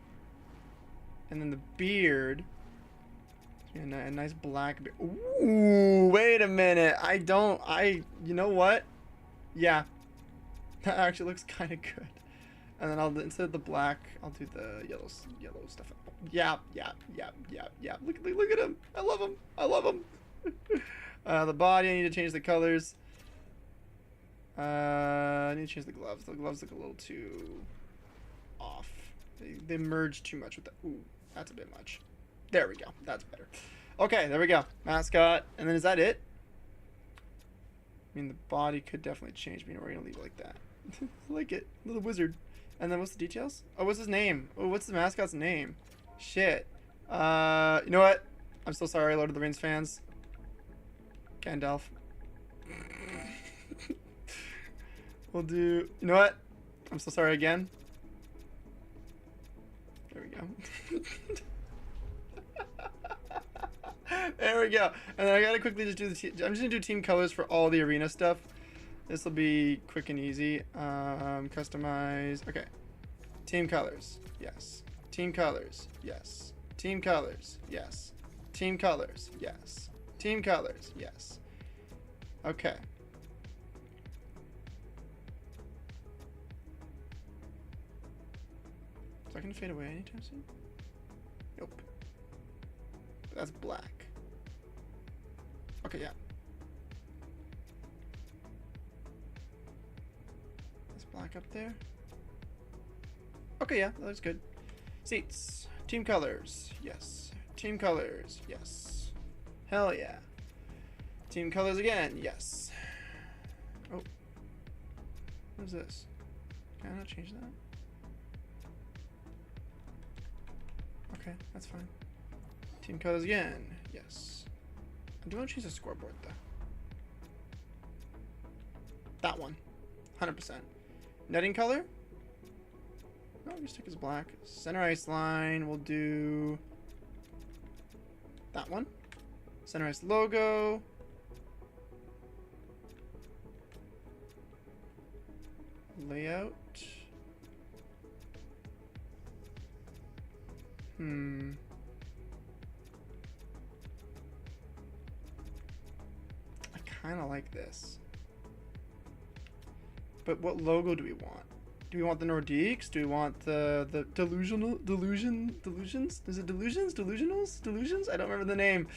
and then the beard. A nice black beard. Ooh, wait a minute. You know what? Yeah, that actually looks kind of good. And then instead of the black, I'll do the yellow stuff. Yeah. Look at him. I love him. The body, I need to change the colors. I need to change the gloves. The gloves look a little too off. They merge too much with that. Ooh, that's a bit much. There we go. That's better. Okay, there we go. Mascot. And then is that it? I mean, the body could definitely change. But we're going to leave it like that. I like it. Little wizard. And then what's the details? Oh, what's his name? Oh, what's the mascot's name? Shit. You know what? I'm so sorry, Lord of the Rings fans. Gandalf. We'll do... You know what? I'm so sorry again. There we go. There we go. And then I gotta quickly just do I'm just gonna do team colors for all the arena stuff. This will be quick and easy. Customize. Okay. Team colors. Yes. Team colors. Yes. Team colors. Yes. Team colors. Yes. Team colors. Yes. Okay. Is that gonna fade away anytime soon? Nope. That's black. Okay, yeah. Black up there. Okay, yeah, that looks good. Seats. Team colors. Yes. Team colors. Yes. Hell yeah. Team colors again. Yes. Oh. What is this? Can I not change that? Okay, that's fine. Team colors again. Yes. I do want to choose a scoreboard though. That one. 100%. Netting color? No, we stick as black. Center ice line, we'll do that one. Center ice logo. layout. I kind of like this. But what logo do we want? Do we want the Nordiques? Do we want the delusions? Is it delusions? I don't remember the name.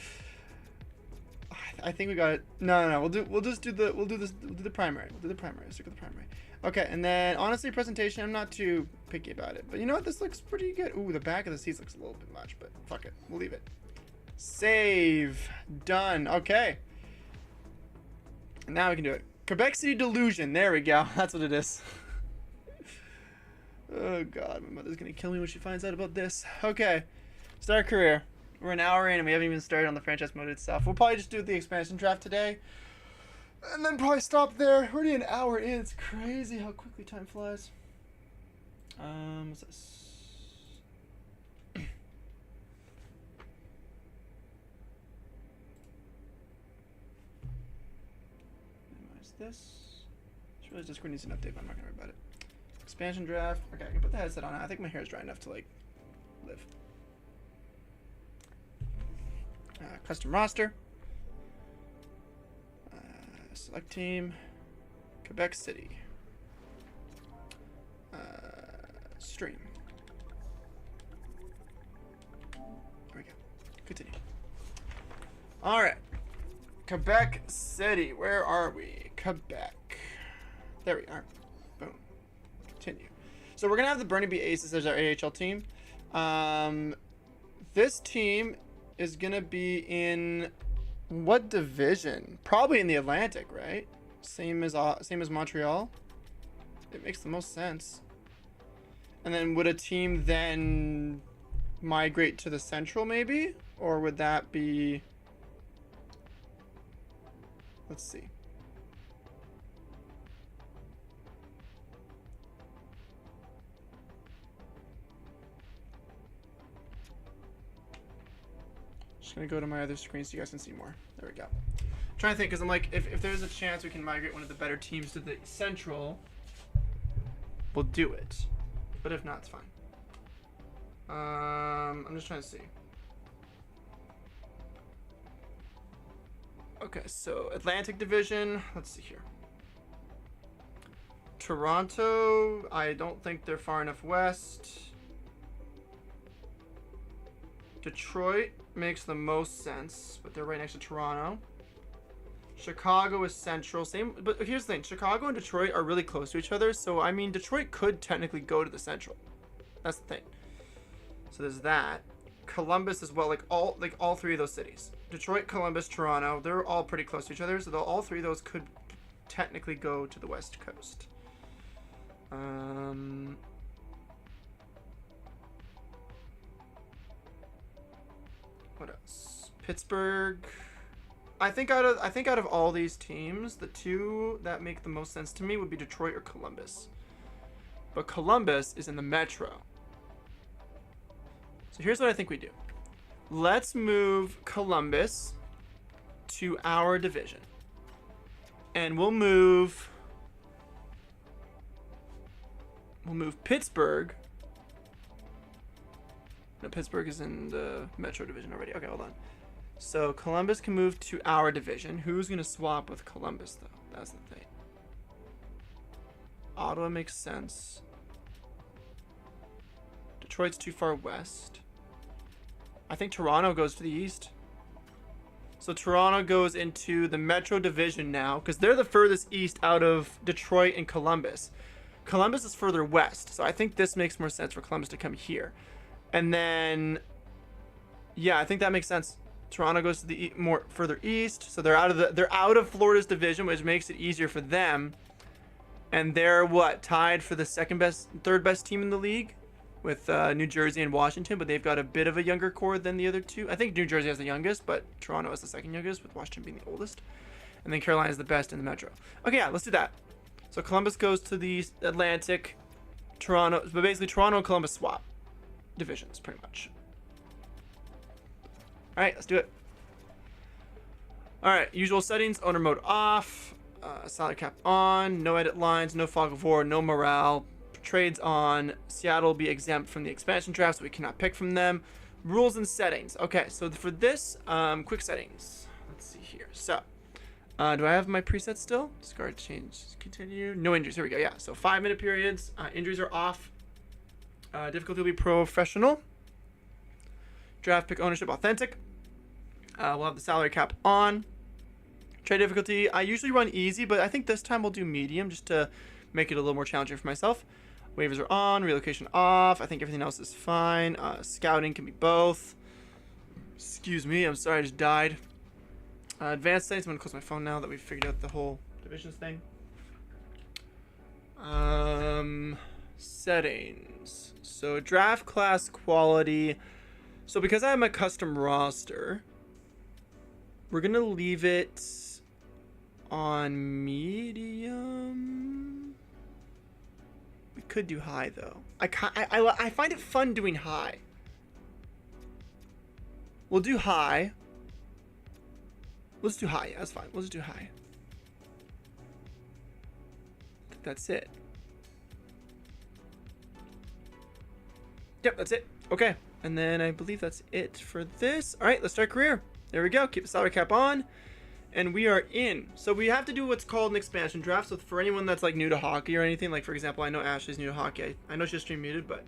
I think we got it. No. We'll do the primary. We'll do the primary. Stick with the primary. Okay, and then honestly, presentation, I'm not too picky about it. But you know what? This looks pretty good. Ooh, the back of the seats looks a little bit much, but fuck it. We'll leave it. Save. Done. Okay. Now we can do it. Quebec City Delusion. There we go. That's what it is. Oh god, my mother's gonna kill me when she finds out about this. Okay. Start career. We're an hour in and we haven't even started on the franchise mode itself. We'll probably just do the expansion draft today. And then probably stop there. We're already an hour in. It's crazy how quickly time flies. What's this? Minimize this. Just realized Discord needs an update, but I'm not gonna worry about it. Expansion draft. Okay, I can put the headset on. I think my hair is dry enough to, like, live. Custom roster. Select team. Quebec City. Stream. There we go. Continue. Alright. Quebec City. Where are we? Quebec. There we are. Boom. Continue. So we're going to have the Burnaby Aces as our AHL team. This team is going to be in what division? Probably in the Atlantic, right? Same as Montreal. It makes the most sense. And then would a team then migrate to the Central maybe? Or would that be... Let's see. Just gonna go to my other screen so you guys can see more. There we go. I'm trying to think, because I'm like, if there's a chance we can migrate one of the better teams to the Central, we'll do it. But if not, it's fine. I'm just trying to see. Okay, so Atlantic Division, let's see here. Toronto, I don't think they're far enough west. Detroit makes the most sense, but they're right next to Toronto. Chicago is central, same, but here's the thing, Chicago and Detroit are really close to each other, so I mean Detroit could technically go to the Central. That's the thing. So there's that. Columbus as well, like all three of those cities. Detroit, Columbus, Toronto, they're all pretty close to each other, so all three of those could technically go to the West Coast. What else? Pittsburgh. I think out of all these teams, the two that make the most sense to me would be Detroit or Columbus. But Columbus is in the Metro. So here's what I think we do. Let's move Columbus to our division. And we'll move Pittsburgh. No, Pittsburgh is in the Metro division already. Okay, hold on. So Columbus can move to our division. Who's going to swap with Columbus, though? That's the thing. Ottawa makes sense. Detroit's too far west. I think Toronto goes to the east. So Toronto goes into the Metro division now, because they're the furthest east out of Detroit and Columbus. Columbus is further west, so I think this makes more sense for Columbus to come here. And then, yeah, I think that makes sense. Toronto goes to the further east, so they're out of Florida's division, which makes it easier for them. And they're what, tied for the third best team in the league, with New Jersey and Washington, but they've got a bit of a younger core than the other two. I think New Jersey has the youngest, but Toronto has the second youngest, with Washington being the oldest. And then Carolina is the best in the Metro. Okay, yeah, let's do that. So Columbus goes to the Atlantic, Toronto, but basically Toronto and Columbus swap divisions, pretty much. All right, let's do it. All right, usual settings, owner mode off. salary cap on, no edit lines, no fog of war, no morale. Trades on. Seattle will be exempt from the expansion draft, so we cannot pick from them. Rules and settings. Okay, so for this, quick settings. Let's see here. So, do I have my presets still? Discard, change, continue. No injuries. Here we go. Yeah, so 5-minute periods. Injuries are off. Difficulty will be professional. Draft pick ownership authentic. We'll have the salary cap on. Trade difficulty, I usually run easy, but I think this time we'll do medium just to make it a little more challenging for myself. Waivers are on, relocation off. I think everything else is fine. Scouting can be both. Excuse me, I'm sorry, I just died. Advanced settings, I'm going to close my phone now that we've figured out the whole divisions thing. Settings. So draft class quality. So because I have my custom roster, we're going to leave it on medium. We could do high though. I find it fun doing high. We'll do high. Let's do high. Yeah, that's fine. Let's do high. I think that's it. Yep, that's it. Okay. And then I believe that's it for this. All right, let's start career. There we go. Keep the salary cap on. And we are in. So we have to do what's called an expansion draft. So for anyone that's like new to hockey or anything, like for example, I know Ashley's new to hockey. I know she's stream muted, but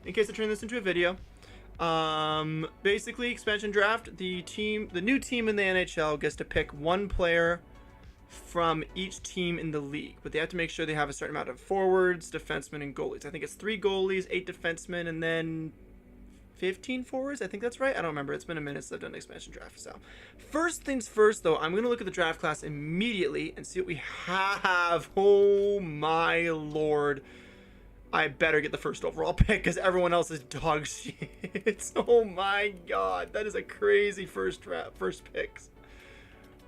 in case I turn this into a video, basically expansion draft, the new team in the NHL gets to pick one player from each team in the league, but they have to make sure they have a certain amount of forwards, defensemen, and goalies. I think it's 3 goalies, 8 defensemen, and then 15 forwards. I think that's right. I don't remember. It's been a minute since I've done an expansion draft. So first things first, though, I'm going to look at the draft class immediately and see what we have. Oh my lord. I better get the first overall pick because everyone else is dog shit. Oh my god. That is a crazy first picks.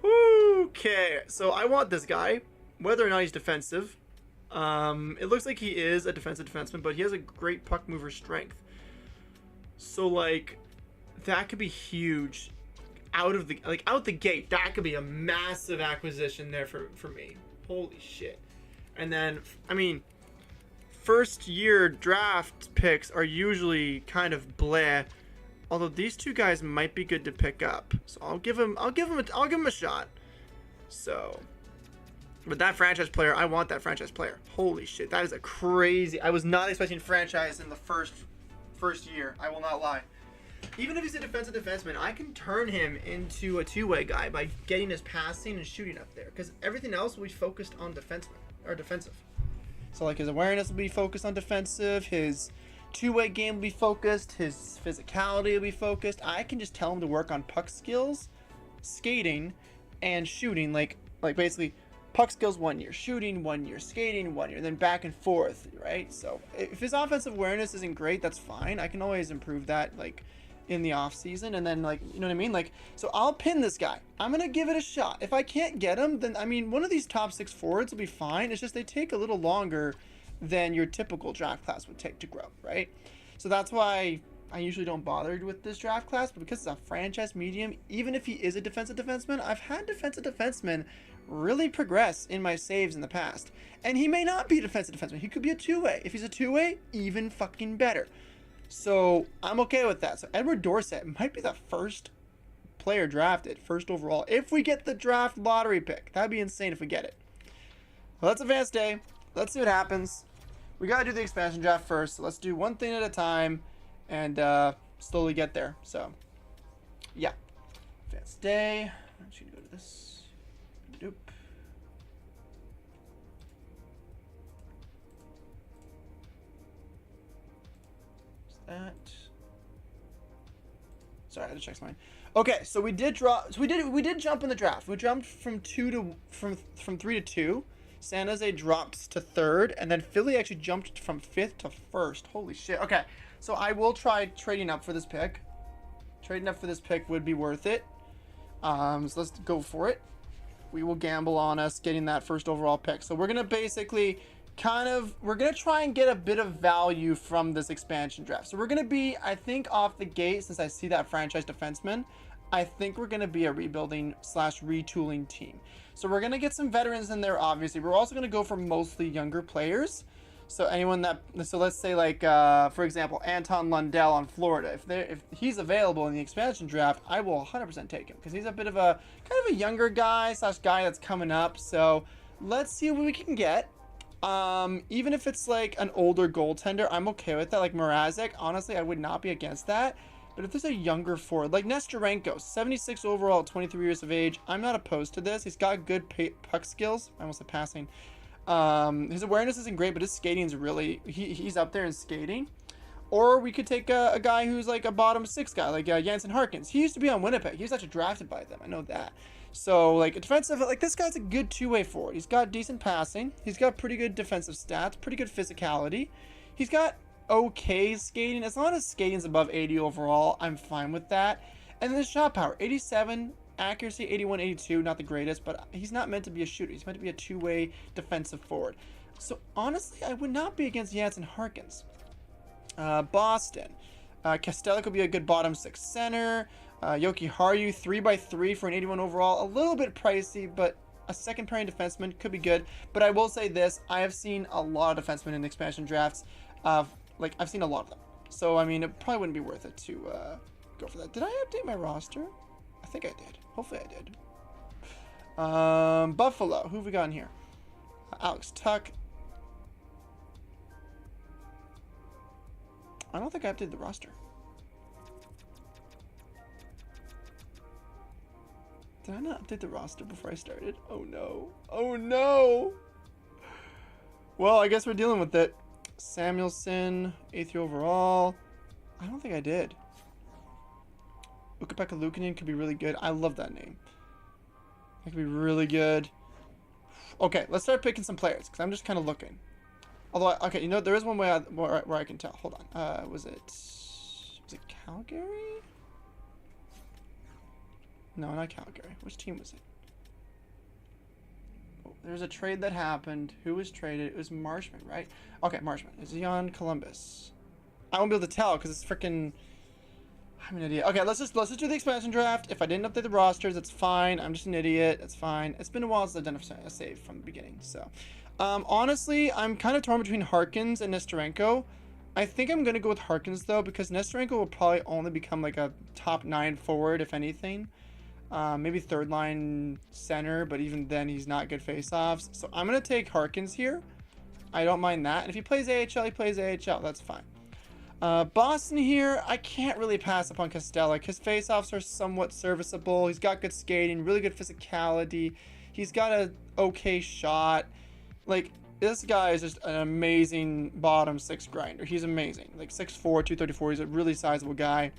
Okay. So I want this guy, whether or not he's defensive. It looks like he is a defensive defenseman, but he has a great puck mover strength. So like that could be huge out the gate. That could be a massive acquisition there for me. Holy shit. And then I mean, first year draft picks are usually kind of bleh, although these two guys might be good to pick up. So I'll give him a shot. So but that franchise player, I want that franchise player. Holy shit, that is a crazy. I was not expecting franchise in the first year. I will not lie. Even if he's a defensive defenseman, I can turn him into a two-way guy by getting his passing and shooting up there. Because everything else will be focused on defenseman or defensive. So like his awareness will be focused on defensive, his two-way game will be focused, his physicality will be focused. I can just tell him to work on puck skills, skating, and shooting. Like basically puck skills 1 year, shooting 1 year, skating 1 year, then back and forth, right? So if his offensive awareness isn't great, that's fine. I can always improve that, like in the off season, and then like, you know what I mean? Like, so I'll pin this guy. I'm gonna give it a shot. If I can't get him, then I mean, one of these top 6 forwards will be fine. It's just they take a little longer than your typical draft class would take to grow, right? So that's why I usually don't bother with this draft class, but because it's a franchise medium, even if he is a defensive defenseman, I've had defensive defensemen really progress in my saves in the past. And he may not be a defensive defenseman. He could be a two-way. If he's a two-way, even fucking better. So I'm okay with that. So Edward Dorsett might be the first player drafted, first overall, if we get the draft lottery pick. That'd be insane if we get it. Well, that's advanced day. Let's see what happens. We gotta do the expansion draft first. So let's do one thing at a time and slowly get there. So yeah, advanced day. I'm just gonna go to this. Doop. That. Sorry, I had to check mine. Okay, so we did drop. So we did jump in the draft. We jumped from 3 to 2. San Jose dropped to 3rd, and then Philly actually jumped from 5th to 1st. Holy shit. Okay, so I will try trading up for this pick. Trading up for this pick would be worth it. So let's go for it. We will gamble on us getting that first overall pick. So we're gonna basically we're gonna try and get a bit of value from this expansion draft. So we're gonna be, I think, off the gate, since I see that franchise defenseman, I think we're going to be a rebuilding slash retooling team. So we're going to get some veterans in there, obviously. We're also going to go for mostly younger players. So anyone that, so let's say like, for example, Anton Lundell on Florida. If he's available in the expansion draft, I will 100% take him because he's a bit of a, kind of a younger guy slash guy that's coming up. So let's see what we can get. Even if it's like an older goaltender, I'm okay with that. Like Mrazek, honestly, I would not be against that. But if there's a younger forward, like Nestorenko, 76 overall, 23 years of age, I'm not opposed to this. He's got good puck skills. I almost said passing. His awareness isn't great, but his skating is really, he's up there in skating. Or we could take a guy who's like a bottom six guy, like Jansen Harkins. He used to be on Winnipeg. He was actually drafted by them. I know that. So, like, a defensive, like, this guy's a good two-way forward. He's got decent passing. He's got pretty good defensive stats, pretty good physicality. He's got okay skating. As long as skating's above 80 overall, I'm fine with that. And then the shot power, 87, accuracy, 81, 82, not the greatest, but he's not meant to be a shooter. He's meant to be a two-way defensive forward. So, honestly, I would not be against Jansen Harkins. Boston. Castellic will be a good bottom six center. Yoki Haru, 3x3 for an 81 overall. A little bit pricey, but a second pairing defenseman could be good. But I will say this, I have seen a lot of defensemen in expansion drafts. Like, I've seen a lot of them. So, I mean, it probably wouldn't be worth it to go for that. Did I update my roster? I think I did. Hopefully I did. Buffalo. Who have we got in here? Alex Tuck. I don't think I updated the roster. Did I not update the roster before I started? Oh no. Oh no! Well, I guess we're dealing with it. Samuelson, 8th year overall. I don't think I did. Ukko-Pekka Luukkonen could be really good. I love that name. That could be really good. Okay, let's start picking some players, because I'm just kind of looking. Although, okay, you know, there is one way where I can tell. Hold on. Was it Calgary? No, not Calgary. Which team was it? Oh, there's a trade that happened. Who was traded? It was Marshman, right? Okay, Marshman. Is he on Columbus? I won't be able to tell because it's freaking. I'm an idiot. Okay, let's just do the expansion draft. If I didn't update the rosters, it's fine. I'm just an idiot. It's fine. It's been a while since I've done a save from the beginning. So, honestly, I'm kind of torn between Harkins and Nestorenko. I think I'm gonna go with Harkins though because Nestorenko will probably only become like a top 9 forward if anything. Maybe third line center, but even then he's not good faceoffs. So I'm gonna take Harkins here. I don't mind that. And if he plays AHL, he plays AHL. That's fine. Boston here, I can't really pass up on Castellic. His faceoffs are somewhat serviceable. He's got good skating, really good physicality. He's got a okay shot. Like, this guy is just an amazing bottom six grinder. He's amazing. Like 6'4", 234. He's a really sizable guy.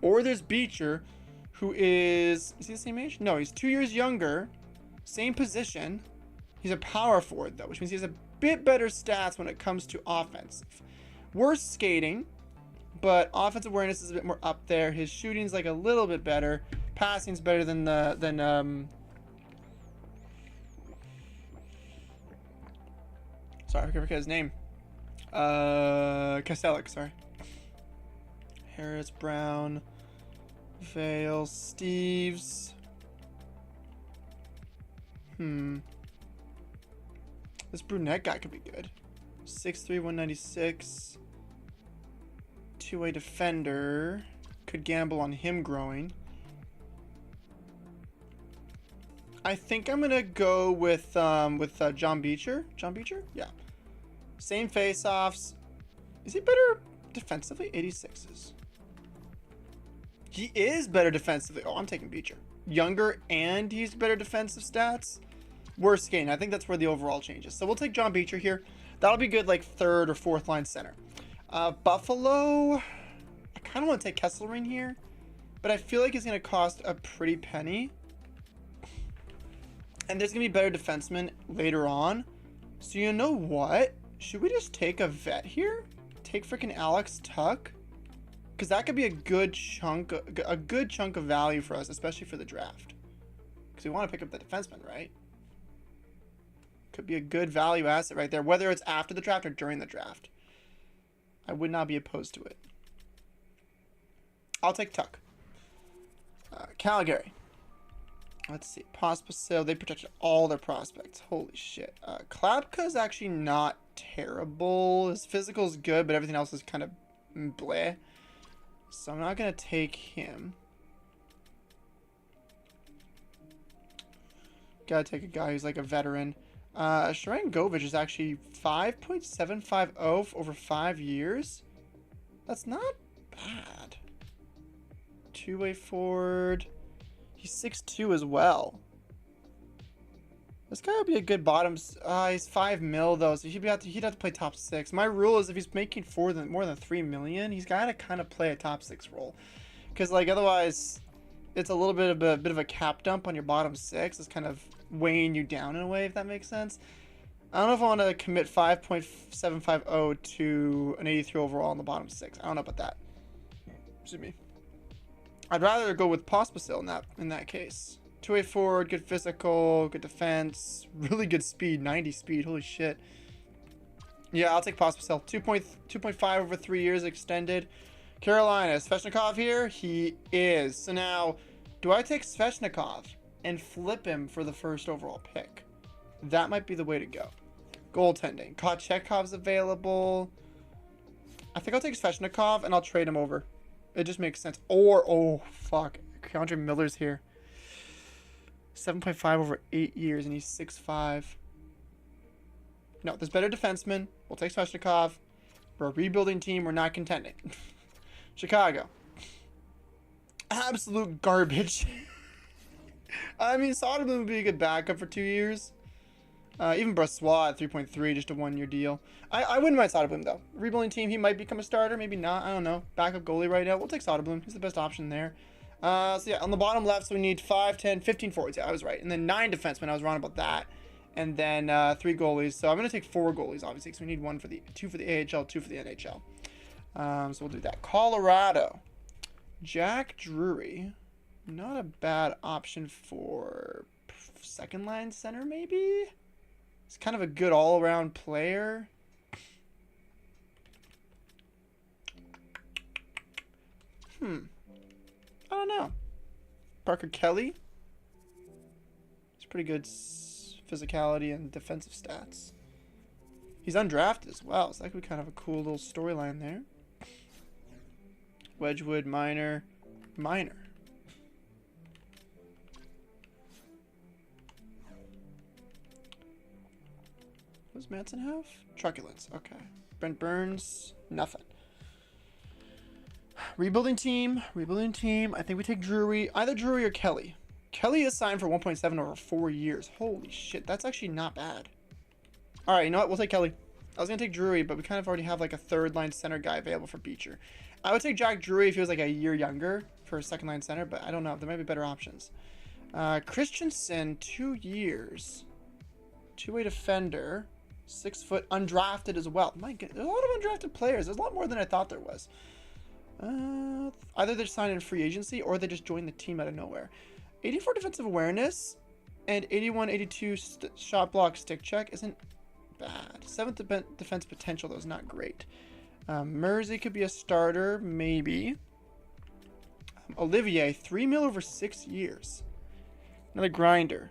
Or there's Beecher, who is he the same age? No, he's 2 years younger. Same position. He's a power forward, though, which means he has a bit better stats when it comes to offensive. Worse skating, but offensive awareness is a bit more up there. His shooting's like a little bit better. Passing's better than sorry, I forget his name. Castellic, sorry. Harris, Brown, Vale, Steves. This brunette guy could be good. 6'3", 196. Two-way defender. Could gamble on him growing. I think I'm gonna go with John Beecher. John Beecher? Yeah. Same face-offs. Is he better defensively? 86s. He is better defensively. Oh, I'm taking Beecher. Younger and he's better defensive stats. Worse skating. I think that's where the overall changes. So we'll take John Beecher here. That'll be good, like third or fourth line center. Buffalo. I kind of want to take Kesselring here, but I feel like he's going to cost a pretty penny. And there's going to be better defensemen later on. So you know what? Should we just take a vet here? Take freaking Alex Tuck? Because that could be a good chunk of value for us, especially for the draft. Because we want to pick up the defenseman, right? Could be a good value asset right there, whether it's after the draft or during the draft. I would not be opposed to it. I'll take Tuck. Calgary. Let's see. Pospisil, they protected all their prospects. Holy shit. Klapka's actually not terrible. His physical's good, but everything else is kind of bleh. So I'm not going to take him. Gotta take a guy who's like a veteran. Sharangovich is actually 5.750 over 5 years. That's not bad. Two-way forward. He's 6'2" as well. This guy would be a good bottom. He's 5 mil though, so he'd have to play top 6. My rule is if he's making more than 3 million, he's got to kind of play a top 6 role, because like otherwise, it's a little bit of a cap dump on your bottom 6. It's kind of weighing you down in a way, if that makes sense. I don't know if I want to commit 5.750 to an 83 overall in the bottom 6. I don't know about that. Excuse me. I'd rather go with Pospisil in that case. Two-way forward, good physical, good defense, really good speed, 90 speed. Holy shit. Yeah, I'll take Pospisil. 2.5 over 3 years extended. Carolina, Svechnikov here? He is. So now, do I take Svechnikov and flip him for the first overall pick? That might be the way to go. Goaltending. Kochekov's available. I think I'll take Svechnikov and I'll trade him over. It just makes sense. Or, oh, fuck. Keandre Miller's here. 7.5 over 8 years, and he's 6'5". No, there's better defensemen. We'll take Svechnikov. We're a rebuilding team. We're not contending. Chicago. Absolute garbage. I mean, Soderblom would be a good backup for 2 years. Even Brossoit at 3.3, just a 1-year deal. I wouldn't mind Soderblom, though. Rebuilding team, he might become a starter, maybe not. I don't know. Backup goalie right now. We'll take Soderblom. He's the best option there. So yeah, on the bottom left, so we need 5, 10, 15 forwards. Yeah, I was right. And then 9 defensemen. I was wrong about that. And then 3 goalies. So I'm going to take 4 goalies, obviously, because we need 2 for the AHL, 2 for the NHL. So we'll do that. Colorado. Jack Drury. Not a bad option for second line center, maybe? He's kind of a good all-around player. I don't know. Parker Kelly. He's pretty good physicality and defensive stats. He's undrafted as well, so that could be kind of a cool little storyline there. Wedgwood, Minor. What does Manson have? Truculence. Okay. Brent Burns. Nothing. Rebuilding team. I think we take Drury. Either Drury or Kelly. Kelly is signed for 1.7 over 4 years. Holy shit. That's actually not bad. Alright, you know what? We'll take Kelly. I was going to take Drury, but we kind of already have like a third line center guy available for Beecher. I would take Jack Drury if he was like a year younger for a second line center, but I don't know. There might be better options. Christensen, 2 years. Two-way defender. 6 foot, undrafted as well. My goodness, there's a lot of undrafted players. There's a lot more than I thought there was. Either they're signed in free agency or they just joined the team out of nowhere. 84 defensive awareness and 81, 82 shot block stick check isn't bad. 7th defense potential though is not great. Mersey could be a starter, maybe. Olivier, 3 mil over 6 years. Another grinder.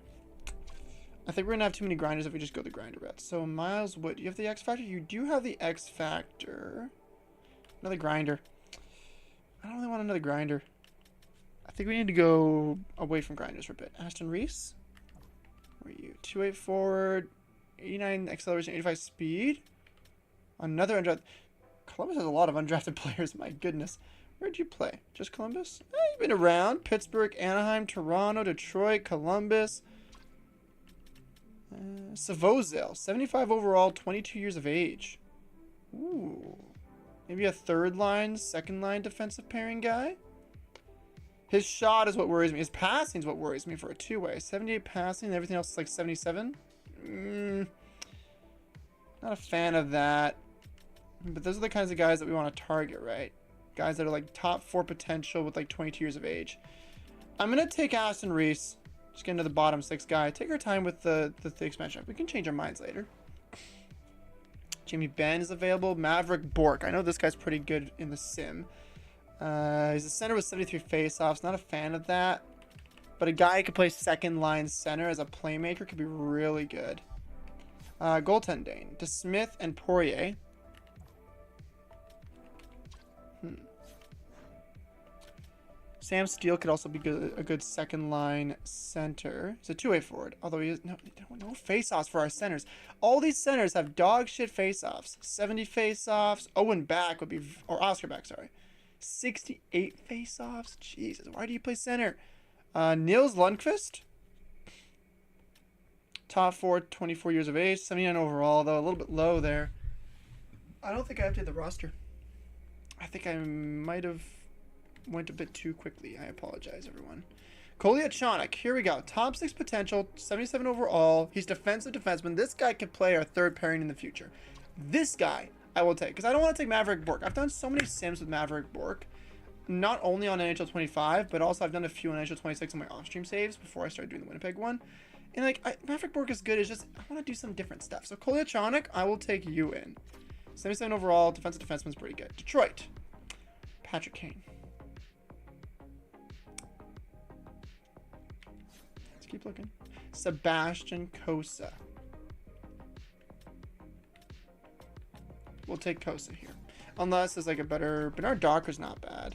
I think we're going to have too many grinders if we just go the grinder route. So, Miles Wood, do you have the X Factor? You do have the X Factor. Another grinder. I don't really want another grinder. I think we need to go away from grinders for a bit. Ashton Reese? Where are you? 2.8 forward, 89 acceleration, 85 speed. Another undrafted. Columbus has a lot of undrafted players, my goodness. Where'd you play? Just Columbus? You've been around. Pittsburgh, Anaheim, Toronto, Detroit, Columbus. Savozil, 75 overall, 22 years of age. Ooh. Maybe a third line, second line defensive pairing guy? His shot is what worries me. His passing is what worries me for a two-way. 78 passing and everything else is like 77. Not a fan of that. But those are the kinds of guys that we want to target, right? Guys that are like top 4 potential with like 22 years of age. I'm going to take Aston Reese. Just get into the bottom 6 guy. Take our time with the expansion. We can change our minds later. Jamie Benn is available. Maverick Bork. I know this guy's pretty good in the sim. He's a center with 73 faceoffs. Not a fan of that. But a guy who could play second line center as a playmaker could be really good. Goaltending. DeSmith and Poirier. Sam Steele could also be a good second line center. He's a two-way forward. Although he has no face-offs for our centers. All these centers have dog shit face-offs. 70 face-offs. Owen Back would be, or Oscar Back, sorry. 68 face-offs. Jesus, why do you play center? Nils Lundqvist. Top 4, 24 years of age. 79 overall, though. A little bit low there. I don't think I updated the roster. I think I might have went a bit too quickly. I apologize, everyone. Kolyachonok. Here we go. Top 6 potential. 77 overall. He's defensive defenseman. This guy could play our third pairing in the future. This guy I will take. Because I don't want to take Maverick Bork. I've done so many sims with Maverick Bork. Not only on NHL25, but also I've done a few on NHL26 on my off-stream saves before I started doing the Winnipeg one. And like, Maverick Bork is good. It's just, I want to do some different stuff. So Kolyachonok, I will take you in. 77 overall. Defensive defenseman's pretty good. Detroit. Patrick Kane. Let's keep looking. Sebastian Cossa. We'll take Cossa here. Unless there's like a better... Bernard Docker's not bad.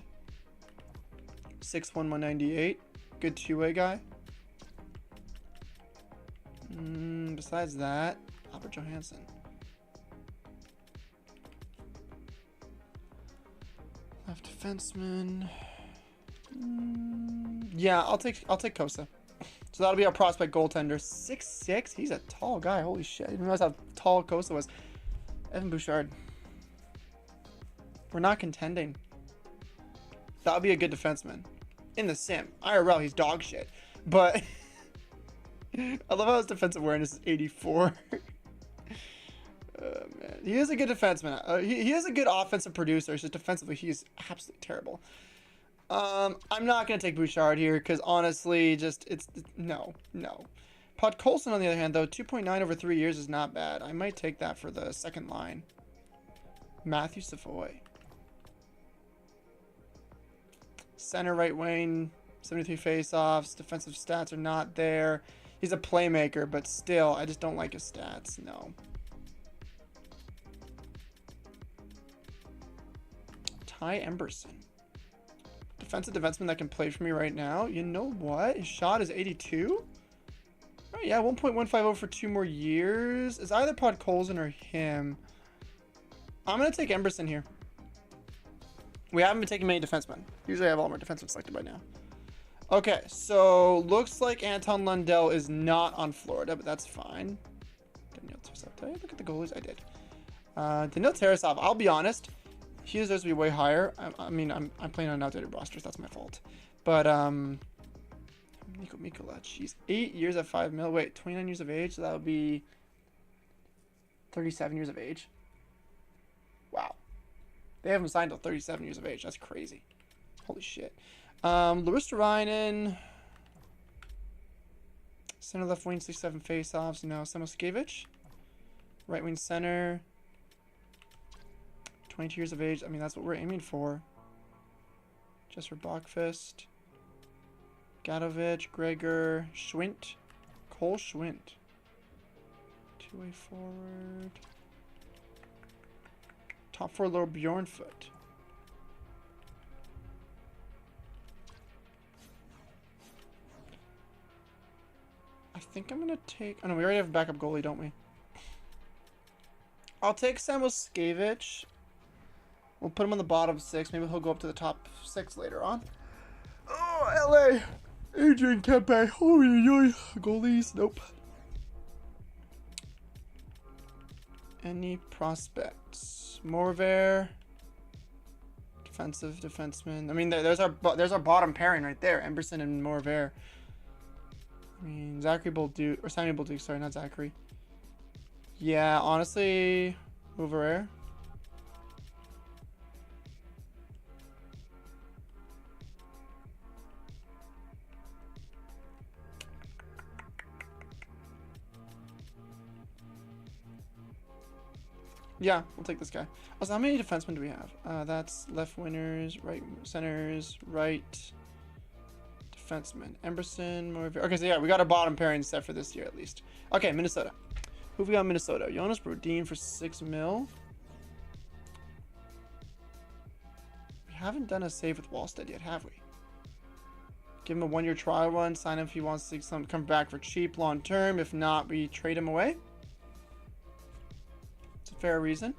6'1", 198. Good two-way guy. Besides that, Albert Johansson. Left defenseman. Yeah, I'll take Cossa. So that'll be our prospect goaltender. 6'6". He's a tall guy. Holy shit! I didn't realize how tall Cossa was. Evan Bouchard. We're not contending. That would be a good defenseman. In the sim. IRL, he's dog shit. But I love how his defensive awareness is 84. Oh, man. He is a good defenseman. He is a good offensive producer. It's just defensively, he's absolutely terrible. I'm not going to take Bouchard here because honestly, no. Podkolzin, on the other hand, though, 2.9 over 3 years is not bad. I might take that for the second line. Matthew Savoy. Center, right wing, 73 faceoffs. Defensive stats are not there. He's a playmaker, but still, I just don't like his stats. No. Ty Emberson. Defensive defenseman that can play for me right now. You know what? His shot is 82? Oh, yeah, 1.150 for 2 more years. It's either Podkolzin or him. I'm going to take Emberson here. We haven't been taking many defensemen. Usually I have all my defensemen selected by now. Okay, so looks like Anton Lundell is not on Florida, but that's fine. Daniil Tarasov. Did I look at the goalies? I did. Daniil Tarasov, I'll be honest. He deserves to be way higher. I mean, I'm playing on an outdated roster, so that's my fault. But, Nico Mikola, jeez. 8 years at 5 mil. Wait, 29 years of age, so that would be 37 years of age. Wow. They haven't signed till 37 years of age. That's crazy. Holy shit. Larissa Ryan. Center, left wing, 6-7 face-offs. No, Samoskevich. Right wing center. 22 years of age. I mean, that's what we're aiming for. Jesper Bachfist. Gadovich. Gregor. Schwint. Cole Schwint. Two-way forward. Top 4 lower Bjornfoot. I think I'm going to take... Oh, no, we already have a backup goalie, don't we? I'll take Samoskevich. We'll put him on the bottom 6. Maybe he'll go up to the top 6 later on. Oh, LA. Adrian Kempe. Oh, goalies. Nope. Any prospects? Morvair. Defensive defenseman. I mean, there's our bottom pairing right there. Emberson and Morvair. I mean, Zachary Bolduc, or Samuel Bolduc, sorry, not Zachary. Yeah, honestly, Morvair. Yeah, we'll take this guy. Also, how many defensemen do we have? That's left wingers, right centers, right defenseman. Emberson, more. Okay, so yeah, we got our bottom pairing set for this year at least. Okay, Minnesota. Who have we got in Minnesota? Jonas Brodin for 6 mil. We haven't done a save with Wallstead yet, have we? Give him a 1-year trial run. Sign him if he wants to come back for cheap long term. If not, we trade him away. It's a fair reason.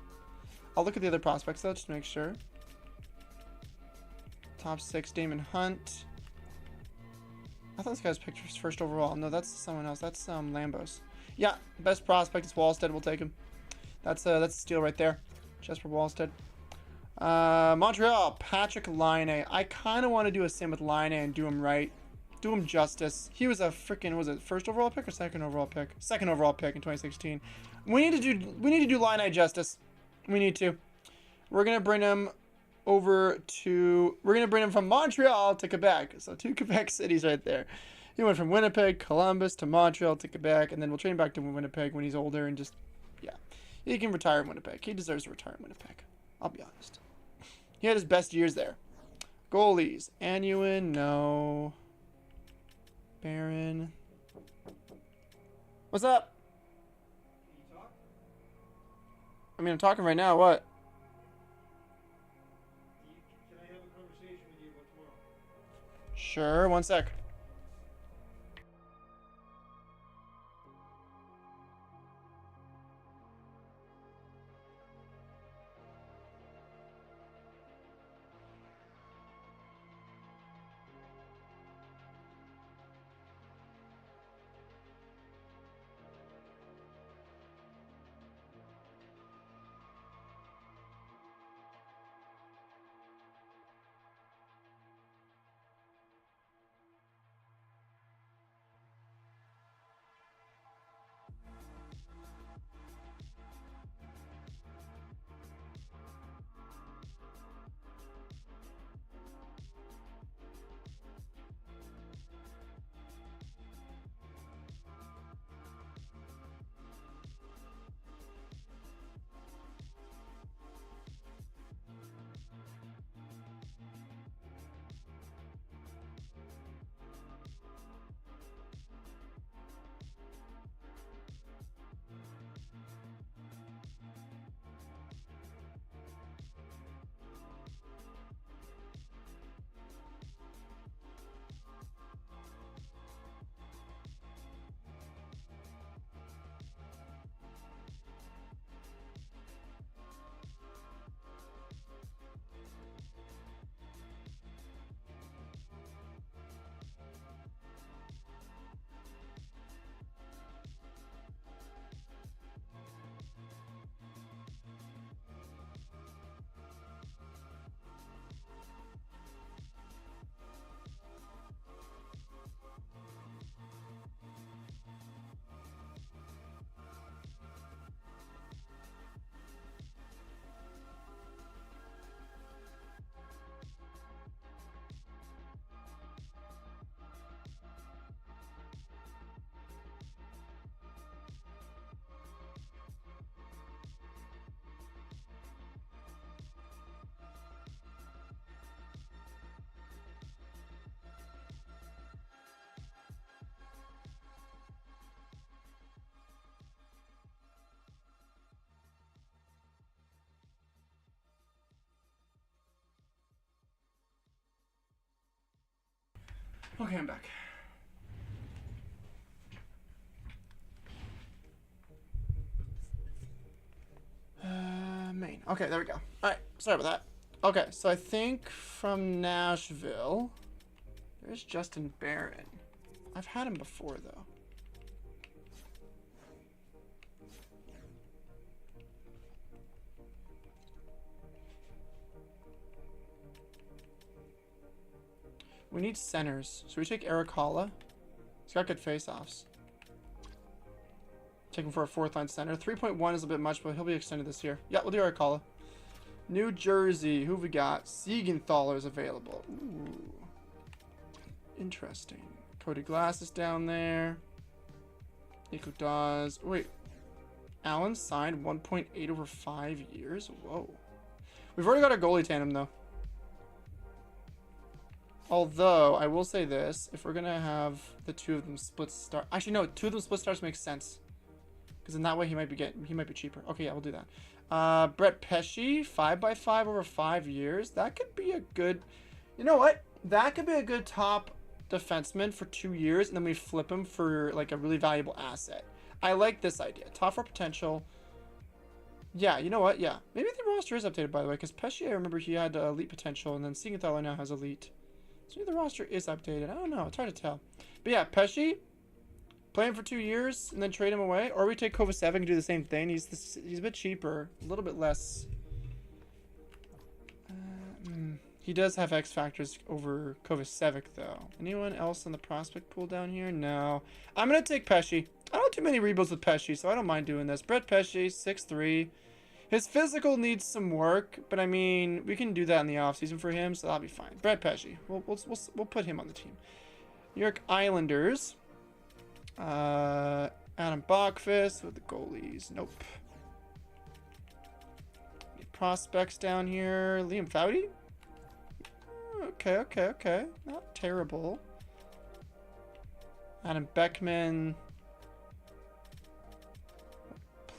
I'll look at the other prospects though, just to make sure. Top 6, Damon Hunt. I thought this guy was picked first overall. No, that's someone else. That's Lambos. Yeah, best prospect is Wallstead. We'll take him. That's a steal right there. Jesper Wallstead. Montreal, Patrick Laine. I kind of want to do a sim with Laine and do him right. Do him justice. He was a freaking, was it first overall pick or second overall pick? Second overall pick in 2016. We need to do Laine justice. We need to. We're going to bring him over to, we're going to bring him from Montreal to Quebec. So 2 Quebec cities right there. He went from Winnipeg, Columbus to Montreal to Quebec, and then we'll train back to Winnipeg when he's older and just, yeah. He can retire in Winnipeg. He deserves to retire in Winnipeg. I'll be honest. He had his best years there. Goalies. Anuin, no. Barron. What's up? Can you talk? I mean, I'm talking right now. What? Can I have a conversation with you about tomorrow? Sure. One sec. Okay, I'm back. Maine. Okay, there we go. All right, sorry about that. Okay, so I think from Nashville, there's Justin Barron. I've had him before, though. We need centers. So we take Eric Holla. He's got good face-offs. Take him for a 4th line center. 3.1 is a bit much, but he'll be extended this year. Yeah, we'll do Eric Holla. New Jersey. Who have we got? Siegenthaler is available. Ooh. Interesting. Cody Glass is down there. Nico Dawes. Wait. Allen signed 1.8 over 5 years. Whoa. We've already got a goalie tandem, though. Although, I will say this. If we're going to have the two of them split start... Actually, no. Two of them split starts makes sense. Because in that way, he might be cheaper. Okay, yeah, we'll do that. Brett Pesce, 5x5 over 5 years. That could be a good... You know what? That could be a good top defenseman for 2 years, and then we flip him for like a really valuable asset. I like this idea. Top 4 potential. Yeah, you know what? Yeah. Maybe the roster is updated, by the way, because Pesce, I remember he had elite potential, and then Siegenthaler now has elite. So maybe the roster is updated. I don't know. It's hard to tell. But yeah, Pesce, play him for 2 years, and then trade him away. Or we take Kovacevic and do the same thing. He's a bit cheaper. A little bit less... He does have X factors over Kovacevic, though. Anyone else in the prospect pool down here? No. I'm going to take Pesce. I don't do many rebuilds with Pesce, so I don't mind doing this. Brett Pesce, 6'3". His physical needs some work, but I mean, we can do that in the offseason for him, so that'll be fine. Brett Pesce. We'll put him on the team. New York Islanders. Adam Bachfist with the goalies. Nope. Any prospects down here? Liam Foudy? Okay. Not terrible. Adam Beckman.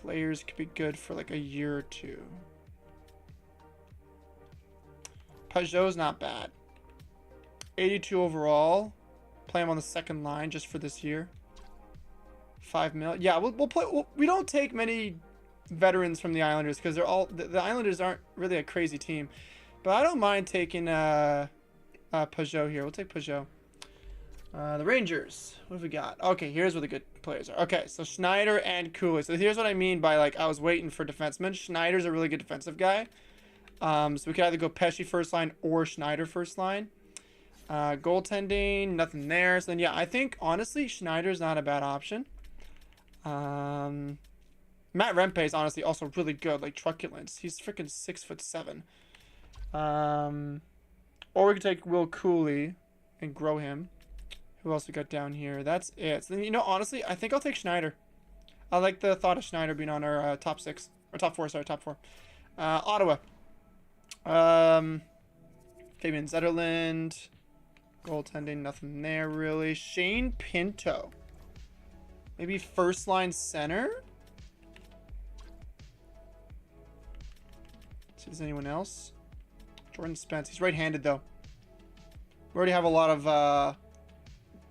Players could be good for like a year or two. Pajot's not bad. 82 overall. Play him on the second line just for this year. 5 mil. Yeah, we'll play. We don't take many veterans from the Islanders because they're all the Islanders aren't really a crazy team. But I don't mind taking Pajot here. We'll take Pajot. The Rangers. What have we got? Okay, here's where the good players are. Okay, so Schneider and Cooley. So here's what I mean by, like, I was waiting for defensemen. Schneider's a really good defensive guy. So we could either go Pesce first line or Schneider first line. Goaltending, nothing there. So then, yeah, I think, honestly, Schneider's not a bad option. Matt Rempe is honestly also really good, like truculence. He's freaking 6'7". Or we could take Will Cooley and grow him. Who else we got down here? That's it. So then, you know, honestly, I think I'll take Schneider. I like the thought of Schneider being on our top 6. Or top 4, sorry, top 4. Ottawa. Fabian Zetterlund. Goaltending, nothing there, really. Shane Pinto. Maybe first line center? See if there's anyone else. Jordan Spence. He's right-handed, though. We already have a lot of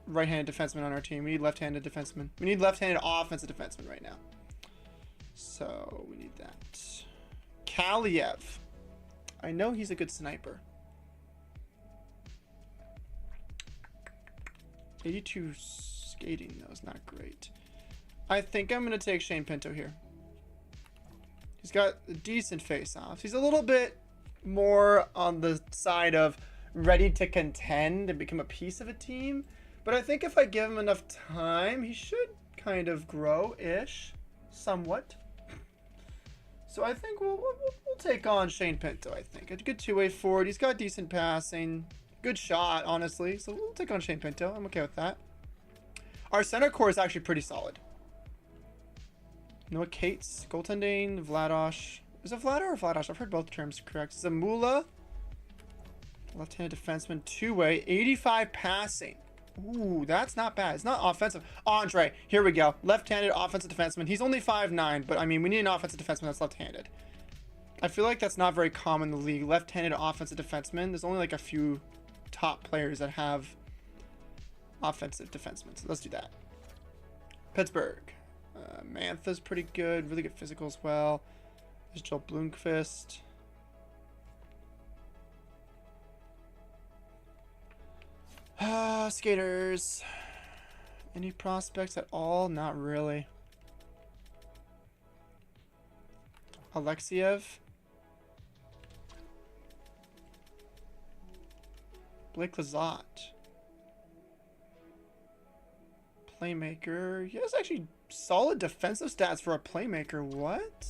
right-handed defensemen on our team. We need left-handed defensemen. We need left-handed offensive defensemen right now. So, we need that. Kaliev. I know he's a good sniper. 82 skating, though, is not great. I think I'm going to take Shane Pinto here. He's got a decent face-offs. He's a little bit more on the side of ready to contend and become a piece of a team. But I think if I give him enough time, he should kind of grow-ish. Somewhat. So I think we'll take on Shane Pinto, I think. A good two-way forward. He's got decent passing. Good shot, honestly. So we'll take on Shane Pinto. I'm okay with that. Our center core is actually pretty solid. Noah Cates, goaltending, Vladosh. Is it Vlado or Vladosh? I've heard both terms correct. Zamula, left-handed defenseman, two-way, 85 passing. Ooh, that's not bad. It's not offensive. Andre, here we go. Left-handed offensive defenseman. He's only 5'9", but I mean, we need an offensive defenseman that's left-handed. I feel like that's not very common in the league. Left-handed offensive defenseman. There's only like a few top players that have offensive defensemen. So let's do that. Pittsburgh. Mantha's pretty good. Really good physical as well. There's Joel Blomqvist. Skaters. Any prospects at all? Not really. Alexiev. Blake Lizotte. Playmaker. He has actually solid defensive stats for a playmaker. What?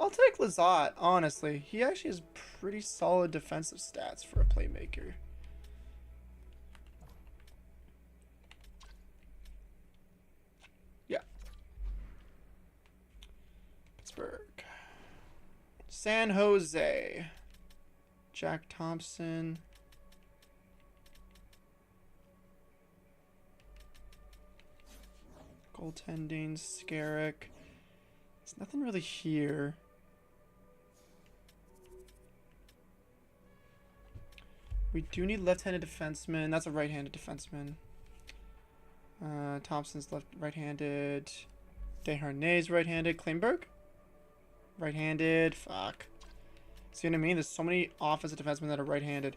I'll take Lizotte, honestly. He actually has pretty solid defensive stats for a playmaker. Yeah. San Jose. Jack Thompson. Goaltending, Skarek. There's nothing really here. We do need left-handed defenseman. That's a right-handed defenseman. Thompson's right-handed. Desharnais right-handed. Klingberg? Right-handed. Fuck. See what I mean? There's so many offensive defensemen that are right-handed.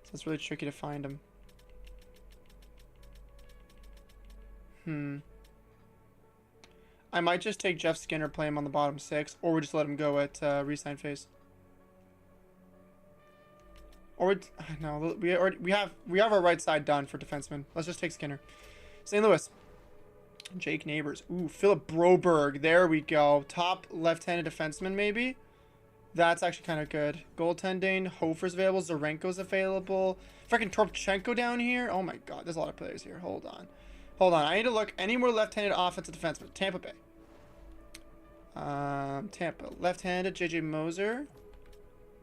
So it's really tricky to find them. I might just take Jeff Skinner, play him on the bottom six, or we just let him go at re-sign phase. Or no, we have our right side done for defensemen. Let's just take Skinner. St. Louis. Jake Neighbors. Ooh, Philip Broberg. There we go. Top left-handed defenseman, maybe. That's actually kind of good. Goaltending. Hofer's available. Zarenko's available. Freaking Torpchenko down here. Oh my god, there's a lot of players here. Hold on. I need to look any more left-handed offensive defensemen. Tampa Bay. Tampa. Left-handed. JJ Moser.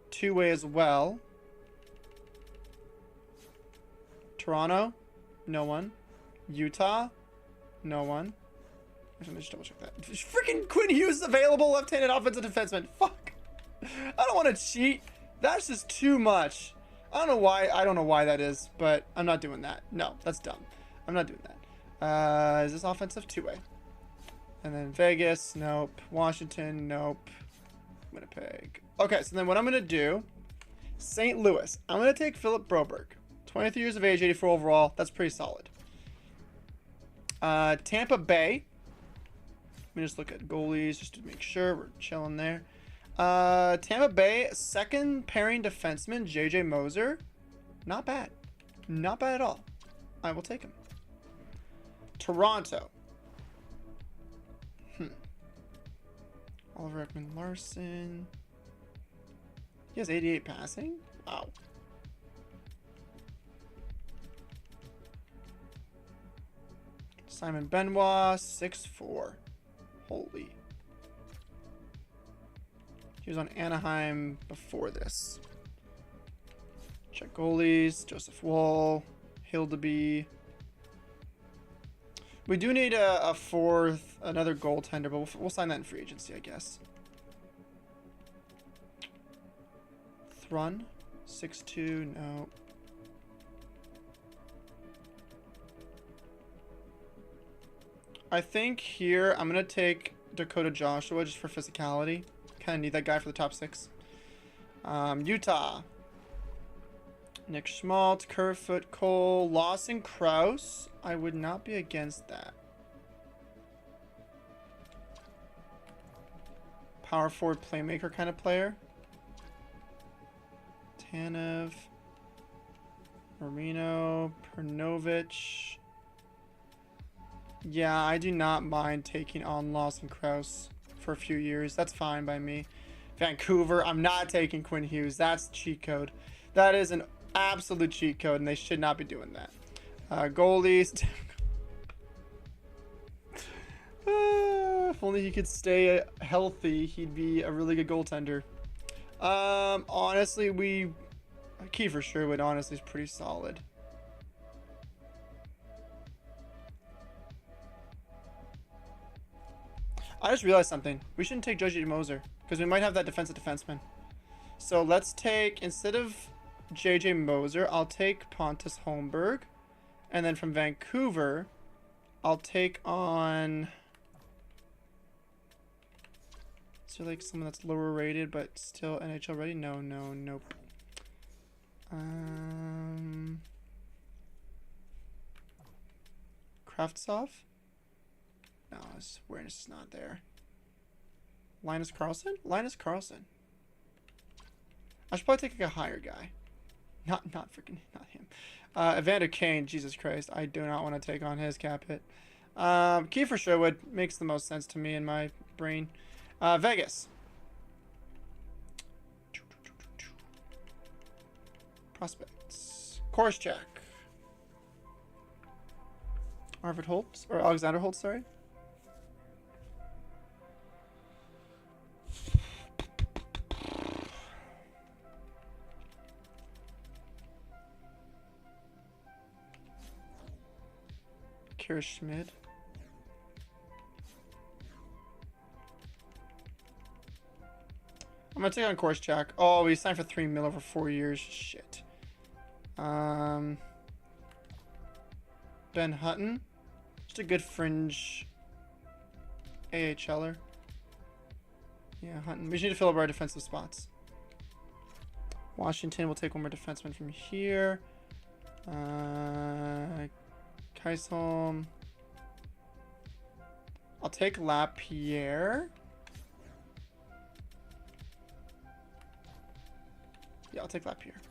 Two-way as well. Toronto. No one. Utah. No one. Let me just double check that. Freaking Quinn Hughes available left-handed offensive defenseman. Fuck. I don't want to cheat. That's just too much. I don't know why that is, but I'm not doing that. No, that's dumb. I'm not doing that. Is this offensive? Two-way. And then Vegas. Nope. Washington. Nope. Winnipeg. Okay, so then what I'm going to do, St. Louis. I'm going to take Philip Broberg. 23 years of age, 84 overall. That's pretty solid. Tampa Bay. Let me just look at goalies just to make sure we're chilling there. Tampa Bay, second pairing defenseman, JJ Moser. Not bad. Not bad at all. I will take him. Toronto. Oliver Ekman-Larsson. He has 88 passing? Wow. Simon Benoit, 6'4". Holy. He was on Anaheim before this. Check goalies. Joseph Woll. Hildeby. We do need a fourth, another goaltender, but we'll sign that in free agency, I guess. Thrun. 6'2". No. I think here I'm going to take Dakota Joshua just for physicality. Kind of need that guy for the top six. Utah. Nick Schmaltz, Kerfoot, Cole, Lawson, Krause. I would not be against that. Power forward playmaker kind of player. Tanev. Marino. Pernovich. Yeah, I do not mind taking on Lawson Krause for a few years. That's fine by me. Vancouver. I'm not taking Quinn Hughes. That's cheat code. That is an absolute cheat code, and they should not be doing that. Goalies. If only he could stay healthy, he'd be a really good goaltender. Honestly, Kiefer Sherwood honestly is pretty solid. I just realized something. We shouldn't take JJ Moser because we might have that defensive defenseman. So let's take, instead of JJ Moser, I'll take Pontus Holmberg. And then from Vancouver, I'll take on... Is there like someone that's lower rated but still NHL ready? No, nope. Kravtsov? No, his awareness is not there. Linus Carlson? Linus Carlson. I should probably take like a higher guy. Not him. Evander Kane, Jesus Christ. I do not want to take on his cap hit. Kiefer Sherwood makes the most sense to me in my brain. Vegas. Prospects. Korschak. Arvid Holtz, or Alexander Holtz, sorry. Kira Schmid. I'm gonna take on Course Jack. Oh, we signed for $3 million over 4 years. Shit. Ben Hutton. Just a good fringe AHLer. Yeah, Hutton. We just need to fill up our defensive spots. Washington will take one more defenseman from here. Kaisholm. I'll take Lapierre. Yeah, I'll take Lapierre.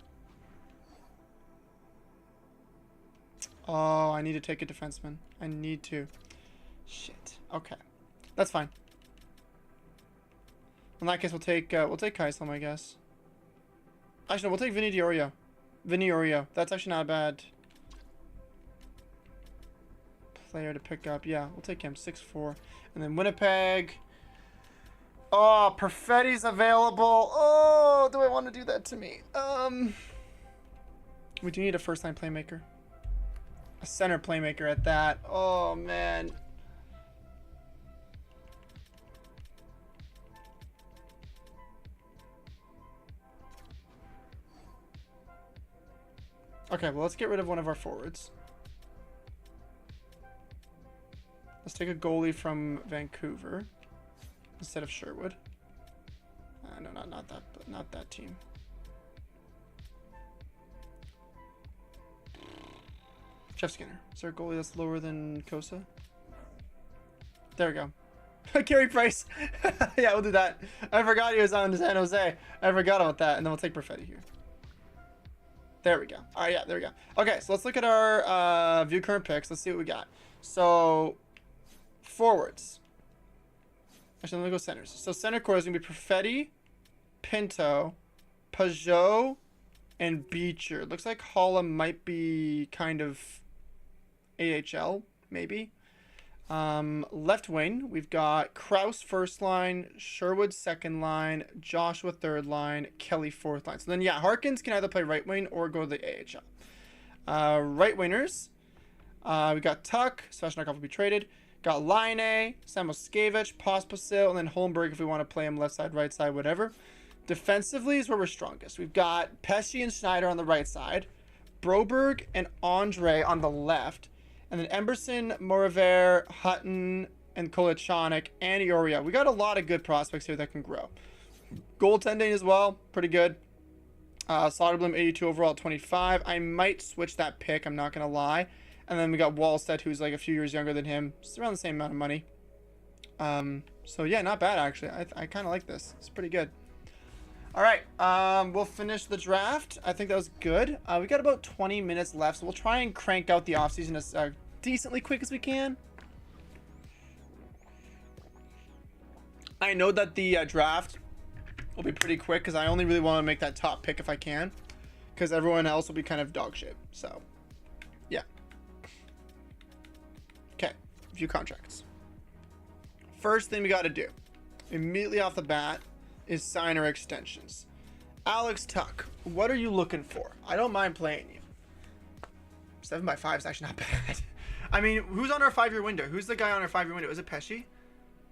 Oh, I need to take a defenseman. I need to. Shit. Okay. That's fine. In that case, we'll take Kaisholm, I guess. Actually, no, we'll take Vinny Diorio. Vinny Orio. That's actually not a bad player to pick up. Yeah, we'll take him. 6'4". And then Winnipeg. Oh, Perfetti's available. Oh, do I want to do that to me? We do need a first-line playmaker. A center playmaker at that. Oh, man. Okay, well, let's get rid of one of our forwards. Let's take a goalie from Vancouver instead of Sherwood. No, not that team. Jeff Skinner. Is there a goalie that's lower than Kosa? There we go. Carey Price. Yeah, we'll do that. I forgot he was on San Jose. I forgot about that. And then we'll take Perfetti here. There we go. All right, yeah, there we go. Okay, so let's look at our view current picks. Let's see what we got. So, forwards. Actually, let me go centers. So, center core is going to be Perfetti, Pinto, Pajot, and Beecher. Looks like Holla might be kind of AHL, maybe. Left wing, we've got Kraus first line, Sherwood second line, Joshua third line, Kelly fourth line. So then, yeah, Harkins can either play right wing or go to the AHL. Right wingers, we got Tuck, Svechnikov will be traded. Got Laine, Samoskevich, Pospisil, and then Holmberg if we want to play him left side, right side, whatever. Defensively is where we're strongest. We've got Pesci and Schneider on the right side, Broberg and Andre on the left. And then Emberson, Moraver, Hutton, and Kolichonic, and Ioria. We got a lot of good prospects here that can grow. Goaltending as well, pretty good. Soderblom, 82 overall, 25. I might switch that pick, I'm not going to lie. And then we got Wallstedt, who's like a few years younger than him. It's around the same amount of money. So yeah, not bad actually. I kind of like this. It's pretty good. All right, we'll finish the draft. I think that was good. We got about 20 minutes left, so we'll try and crank out the offseason as decently quick as we can. I know that the draft will be pretty quick because I only really want to make that top pick if I can, because everyone else will be kind of dog shit. So, yeah. Okay, view contracts. First thing we got to do, immediately off the bat, is sign our extensions. Alex Tuck, what are you looking for? I don't mind playing you. 7x5 is actually not bad. I mean, who's on our 5-year window? Who's the guy on our 5-year window? Is it Pesci?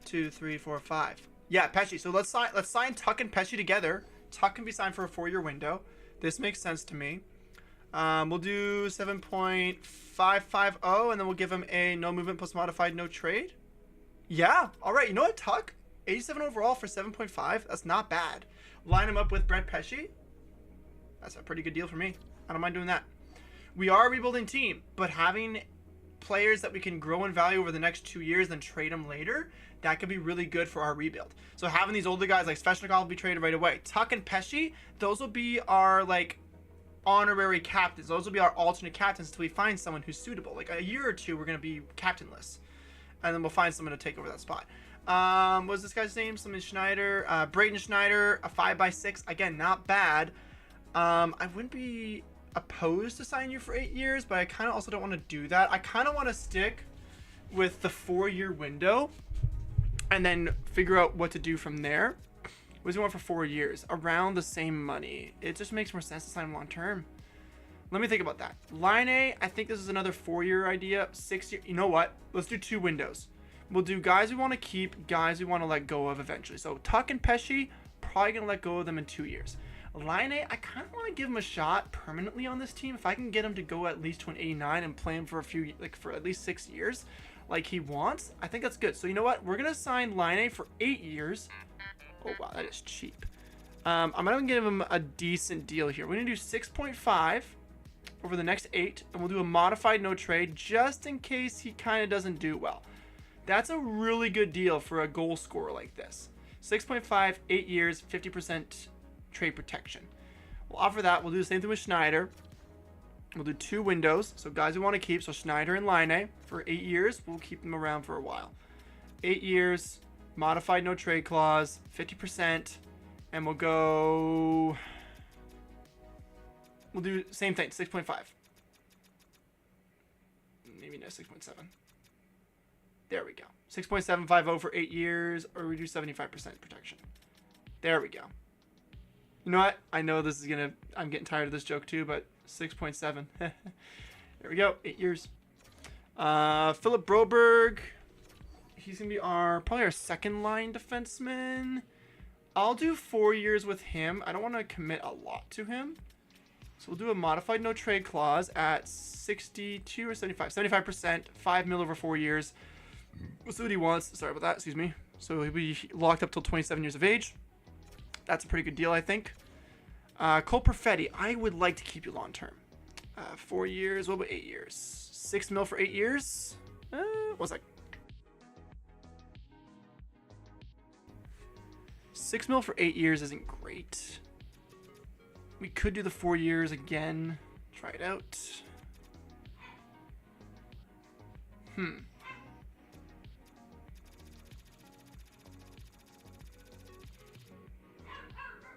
2, 3, 4, 5. Yeah, Pesci. So let's sign Tuck and Pesci together. Tuck can be signed for a 4-year window. This makes sense to me. We'll do 7.550, and then we'll give him a no movement plus modified no trade. Yeah. All right. You know what, Tuck? 87 overall for 7.5. That's not bad. Line him up with Brett Pesci. That's a pretty good deal for me. I don't mind doing that. We are a rebuilding team, but having players that we can grow in value over the next 2 years, then trade them later, that could be really good for our rebuild. So having these older guys like Svechnikov will be traded right away. Tuck and Pesci, those will be our like honorary captains. Those will be our alternate captains until we find someone who's suitable. Like a year or two, we're going to be captainless, and then we'll find someone to take over that spot. What was this guy's name? Something Schneider. Brayden Schneider, a 5x6. Again, not bad. I wouldn't be opposed to signing you for 8 years, but I kind of also don't want to do that. I kind of want to stick with the 4-year window and then figure out what to do from there. What do you want for 4 years? Around the same money. It just makes more sense to sign him long term. Let me think about that. Line A, I think this is another 4-year idea. 6 year. You know what? Let's do 2 windows. We'll do guys we want to keep, guys we want to let go of eventually. So Tuck and Pesci, probably going to let go of them in 2 years. Line A, I kind of want to give him a shot permanently on this team. If I can get him to go at least to an 89 and play him for for at least 6 years, like he wants, I think that's good. So you know what? We're going to sign Line A for 8 years. Oh, wow, that is cheap. I'm going to give him a decent deal here. We're going to do 6.5 over the next 8, and we'll do a modified no trade just in case he kind of doesn't do well. That's a really good deal for a goal scorer like this. 6.5, 8 years, 50% trade protection. We'll offer that. We'll do the same thing with Schneider. We'll do 2 windows, so guys we want to keep. So Schneider and Line for 8 years. We'll keep them around for a while. 8 years, modified no trade clause, 50%, and we'll go. We'll do same thing, 6.5. Maybe no, 6.7. There we go. 6.750 for 8 years, or we do 75% protection. There we go. You know what? I know this is gonna. I'm getting tired of this joke too, but 6.7. There we go. 8 years. Philip Broberg. He's gonna be probably our second line defenseman. I'll do 4 years with him. I don't want to commit a lot to him. So we'll do a modified no trade clause at 62 or 75. 75%, 5 mil over 4 years. We'll see what he wants. Sorry about that, excuse me. So he'll be locked up till 27 years of age. That's a pretty good deal, I think. Cole Perfetti, I would like to keep you long term. 4 years, what about 8 years? 6 mil for 8 years? One sec. 6 mil for 8 years isn't great. We could do the 4 years again. Try it out.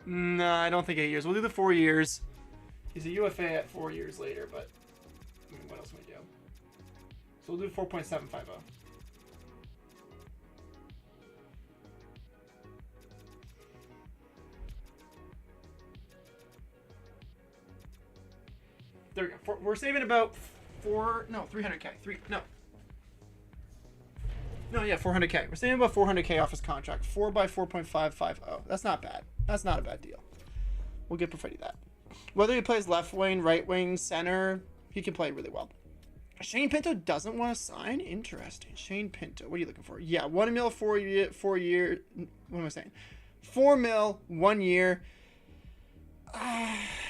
No, I don't think 8 years. We'll do the 4 years. He's a UFA at 4 years later, but I mean, what else can we do? So we'll do 4.750. There we go. We're saving about 300k. Yeah, 400k. We're saving about 400k off his contract. 4 by 4.550. That's not bad. That's not a bad deal. We'll give Perfetti that. Whether he plays left wing, right wing, center, he can play really well. Shane Pinto doesn't want to sign? Interesting. Shane Pinto. What are you looking for? Yeah, 1 mil, 4 year. What am I saying? 4 mil, 1 year.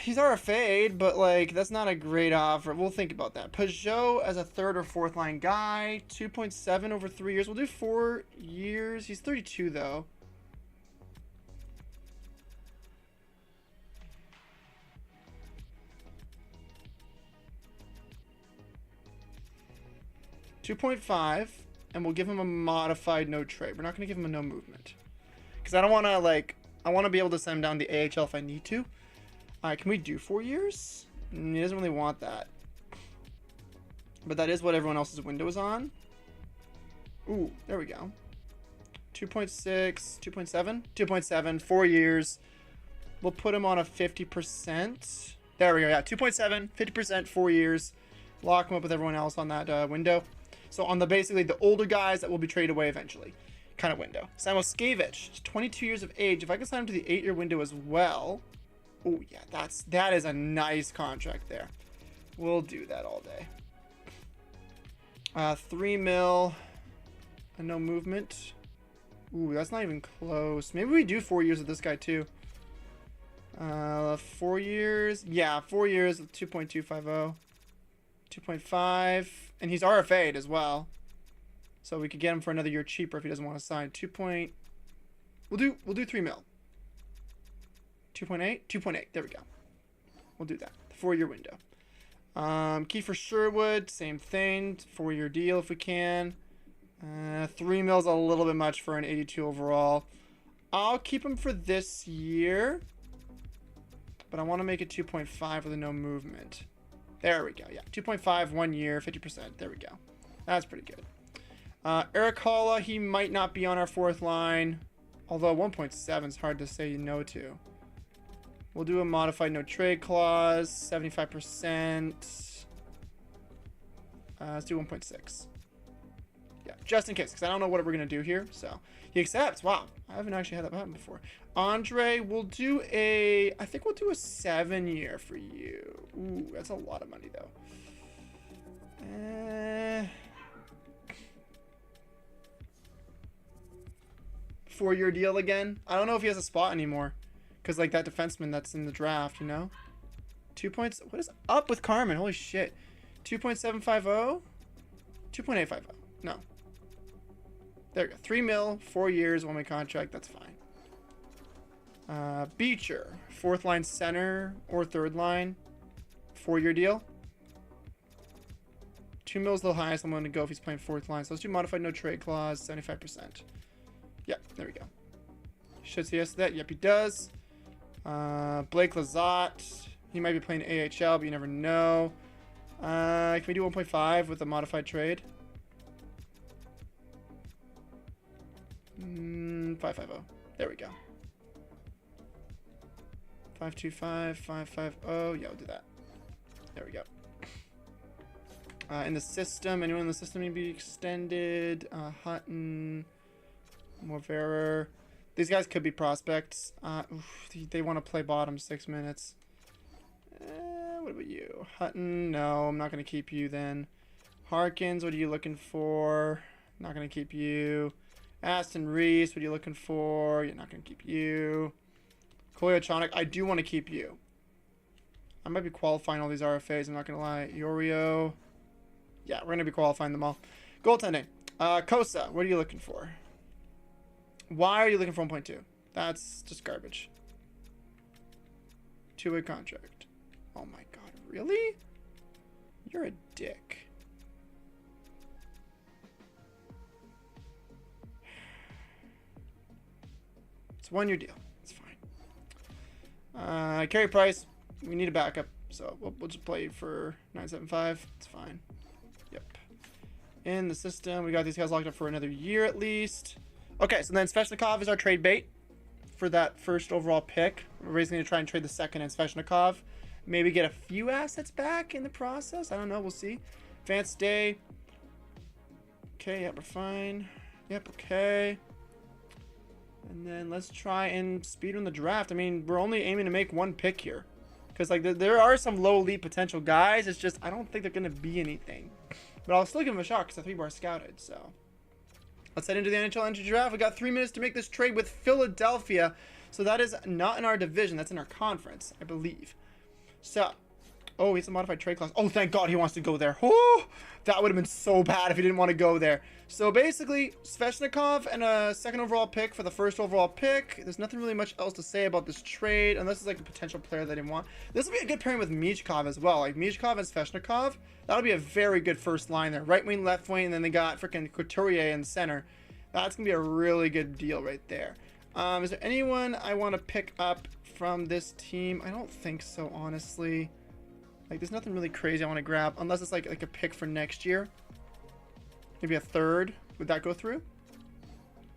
He's RFA'd, but like that's not a great offer. We'll think about that. Peugeot as a 3rd or 4th line guy, 2.7 over 3 years. We'll do 4 years. He's 32 though. $2.5, and we'll give him a modified no trade. We're not gonna give him a no movement because I don't want to I want to be able to send him down the AHL if I need to. Can we do 4 years? He doesn't really want that. But that is what everyone else's window is on. Ooh, there we go. 2.6, 2.7? 2.7, 4 years. We'll put him on a 50%. There we go, yeah. 2.7, 50%, 4 years. Lock him up with everyone else on that window. So on basically the older guys that will be traded away eventually kind of window. Samoskevich, 22 years of age. If I can sign him to the 8-year window as well. Oh yeah, that is a nice contract there. We'll do that all day. 3 mil, and no movement. Ooh, that's not even close. Maybe we do 4 years with this guy too. 4 years, yeah, 4 years with 2.250, 2.5, and he's RFA'd as well. So we could get him for another year cheaper if he doesn't want to sign. We'll do 3 mil. 2.8? 2.8. There we go. We'll do that. The 4-year window. Kiefer Sherwood, same thing. 4-year deal if we can. 3 mil's a little bit much for an 82 overall. I'll keep him for this year. But I want to make it 2.5 with a no movement. There we go. Yeah, 2.5, 1 year, 50%. There we go. That's pretty good. Eric Holla, he might not be on our 4th line. Although 1.7 is hard to say no to. We'll do a modified no trade clause, 75%. Let's do 1.6. Yeah, just in case, because I don't know what we're going to do here. So he accepts. Wow, I haven't actually had that happen before. Andre, we'll do I think we'll do a 7-year for you. Ooh, that's a lot of money, though. 4-year deal again. I don't know if he has a spot anymore. Because, like, that defenseman that's in the draft, you know? 2 points. What is up with Carmen? Holy shit. 2.750? 2.850. No. There we go. 3 mil, 4 years, 1-way contract. That's fine. Beecher. 4th line center or 3rd line. 4-year deal. 2 mil is the highest I'm going to go if he's playing 4th line. So let's do modified no trade clause, 75%. Yep, there we go. Should say yes to that. Yep, he does. Blake Lizotte. He might be playing AHL, but you never know. Can we do 1.5 with a modified trade? 550. There we go. 525, 550. Yeah, we'll do that. There we go. In the system, anyone in the system need to be extended? Hutton, Morverer. These guys could be prospects. They want to play bottom 6 minutes. What about you? Hutton, no, I'm not going to keep you then. Harkins, what are you looking for? Not going to keep you. Aston Reese, what are you looking for? You're not going to keep you. Koyotronic, I do want to keep you. I might be qualifying all these RFAs, I'm not going to lie. Yorio. Yeah, we're going to be qualifying them all. Goaltending. Kosa, what are you looking for? Why are you looking for 1.2? That's just garbage. 2-way contract. Oh my god, really? You're a dick. It's a 1-year deal. It's fine. Carey Price, we need a backup, so we'll just play for 975. It's fine. Yep. In the system, we got these guys locked up for another year at least. Okay, so then Svechnikov is our trade bait for that 1st overall pick. We're basically going to try and trade the 2nd and Svechnikov. Maybe get a few assets back in the process. I don't know. We'll see. Advanced day. Okay, yep, we're fine. Yep, okay. And then let's try and speed on the draft. I mean, we're only aiming to make 1 pick here. Because, like, there are some low elite potential guys. It's just, I don't think they're going to be anything. But I'll still give them a shot because the 3-bar scouted, so. Let's head into the NHL entry draft. We got 3 minutes to make this trade with Philadelphia. So that is not in our division. That's in our conference, I believe. So, oh, he's a modified trade clause. Oh, thank God he wants to go there. Oh, that would have been so bad if he didn't want to go there. So basically, Svechnikov and a 2nd overall pick for the 1st overall pick. There's nothing really much else to say about this trade, unless it's like a potential player that they want. This will be a good pairing with Michkov as well. Like Michkov and Svechnikov. That'll be a very good first line there. Right wing, left wing, and then they got freaking Couturier in the center. That's going to be a really good deal right there. Is there anyone I want to pick up from this team? I don't think so, honestly. Like, there's nothing really crazy I want to grab, unless it's like a pick for next year. Maybe a 3rd. Would that go through?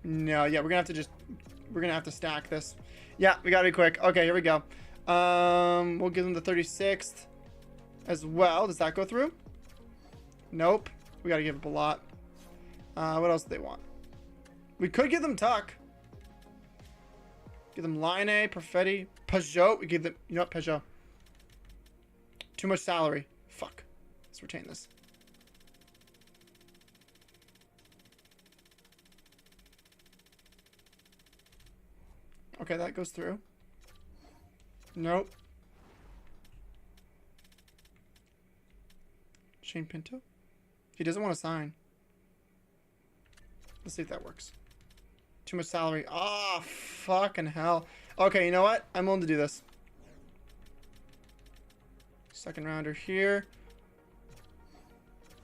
No, yeah, we're going to have to stack this. Yeah, we got to be quick. Okay, here we go. We'll give them the 36th as well. Does that go through? Nope. We got to give up a lot. What else do they want? We could give them Tuck. Give them Line A, Perfetti, Peugeot. We give them, you know what, Peugeot. Too much salary. Fuck. Let's retain this. Okay, that goes through. Nope. Shane Pinto? He doesn't want to sign. Let's see if that works. Too much salary. Ah, fucking hell. Okay, you know what? I'm willing to do this. 2nd rounder here.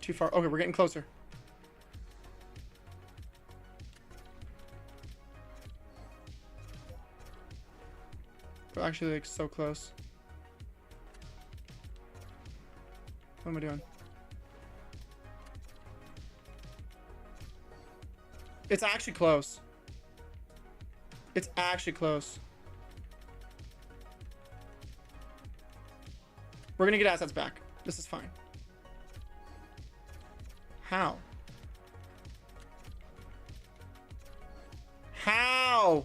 Too far. Okay, we're getting closer. We're actually like so close. What am I doing? It's actually close. It's actually close. We're gonna get assets back. This is fine. How? How?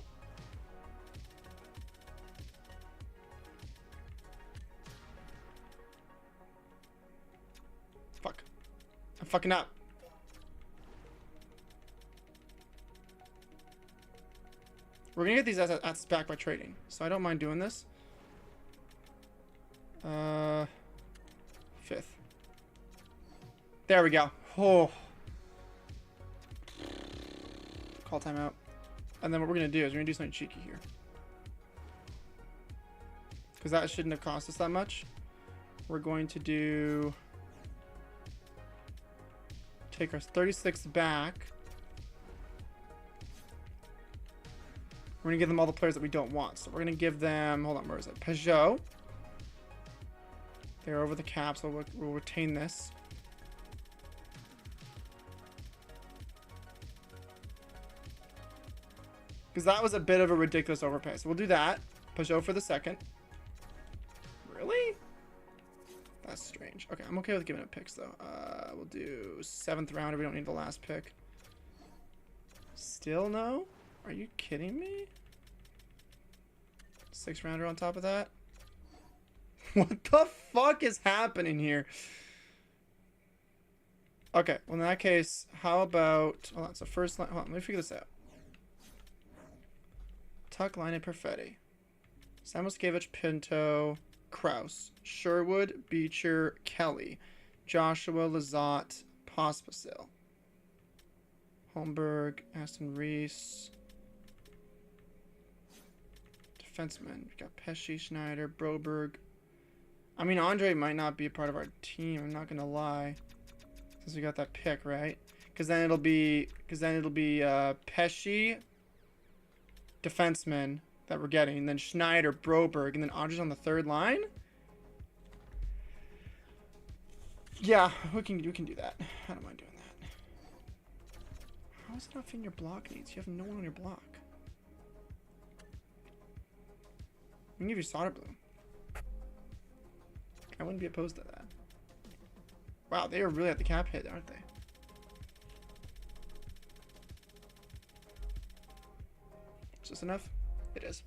Fuck. I'm fucking up. We're gonna get these assets back by trading, so I don't mind doing this. 5th. There we go. Oh. Call timeout. And then what we're gonna do is we're gonna do something cheeky here. Because that shouldn't have cost us that much. We're going to do... take our 36 back. We're gonna give them all the players that we don't want. So we're gonna give them, hold on, where is it? Peugeot. They're over the cap, so we'll retain this. Because that was a bit of a ridiculous overpay. So we'll do that. Peugeot for the second. Really? That's strange. Okay, I'm okay with giving up picks though. We'll do 7th rounder. We don't need the last pick. Still no? Are you kidding me? 6th rounder on top of that? What the fuck is happening here? Okay, well in that case, how about... hold on, so first line... hold on, let me figure this out. Tuck, line, and Perfetti. Samoskevich, Pinto, Kraus, Sherwood, Beecher, Kelly, Joshua, Lizotte, Pospisil, Holmberg, Aston Reese... defensemen. We got Pesci, Schneider, Broberg. I mean, Andre might not be a part of our team. I'm not gonna lie, since we got that pick, right? Because then it'll be Pesci, defenseman that we're getting, and then Schneider, Broberg, and then Andre's on the 3rd line. Yeah, we can do that. I don't mind doing that. How is it not fitting your block needs? You have no one on your block. We can give you solder blue. I wouldn't be opposed to that. Wow, they are really at the cap hit, aren't they? Is this enough? It is.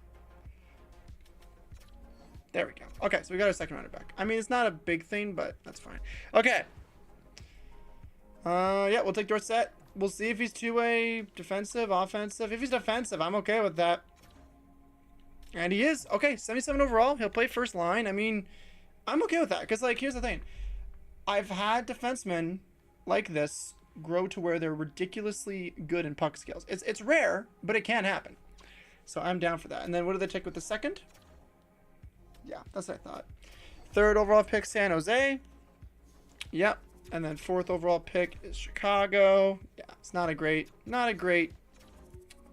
There we go. Okay, so we got our 2nd rounder back. I mean, it's not a big thing, but that's fine. Okay. Yeah, we'll take Dorset. We'll see if he's two-way, defensive, offensive. If he's defensive, I'm okay with that. And he is. Okay, 77 overall. He'll play first line. I mean, I'm okay with that. Because, like, here's the thing. I've had defensemen like this grow to where they're ridiculously good in puck skills. It's rare, but it can happen. So I'm down for that. And then what do they take with the 2nd? Yeah, that's what I thought. 3rd overall pick, San Jose. Yep. And then 4th overall pick is Chicago. Yeah, it's not a great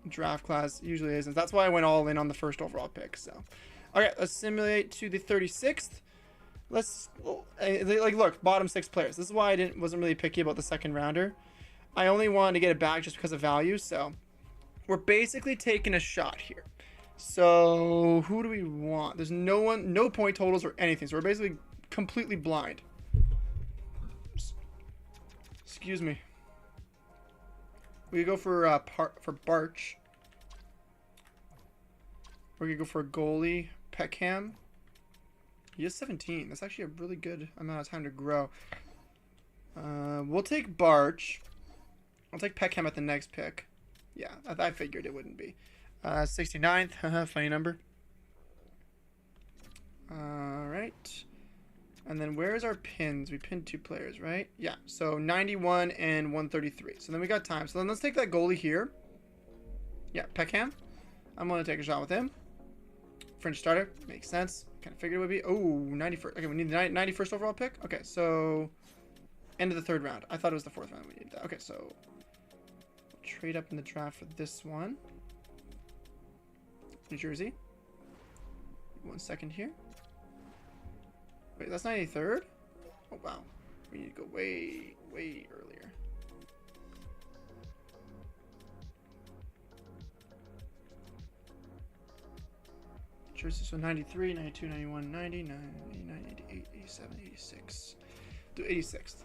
draft class. Usually isn't. That's why I went all in on the 1st overall pick. So, okay, let's simulate to the 36th. Let's like look, bottom 6 players. This is why I wasn't really picky about the 2nd rounder. I only wanted to get it back just because of value. So, we're basically taking a shot here. So, who do we want? There's no point totals or anything. So we're basically completely blind. Excuse me. We go for Barch. We're gonna go for a goalie, Peckham. He is 17. That's actually a really good amount of time to grow. We'll take Barch. I'll take Peckham at the next pick. Yeah, I figured it wouldn't be. 69th, funny number. Alright. And then where's our pins? We pinned 2 players, right? Yeah, so 91 and 133. So then we got time. So then let's take that goalie here. Yeah, Peckham. I'm going to take a shot with him. French starter. Makes sense. Kind of figured it would be. Oh, 91st. Okay, we need the 91st overall pick. Okay, so end of the 3rd round. I thought it was the 4th round we needed that. Okay, so we'll trade up in the draft for this one. New Jersey. 1 second here. Wait, that's 93rd? Oh, wow. We need to go way, way earlier. Jersey, so 93, 92, 91, 90, 90, 90, 87, 86. Do 86th.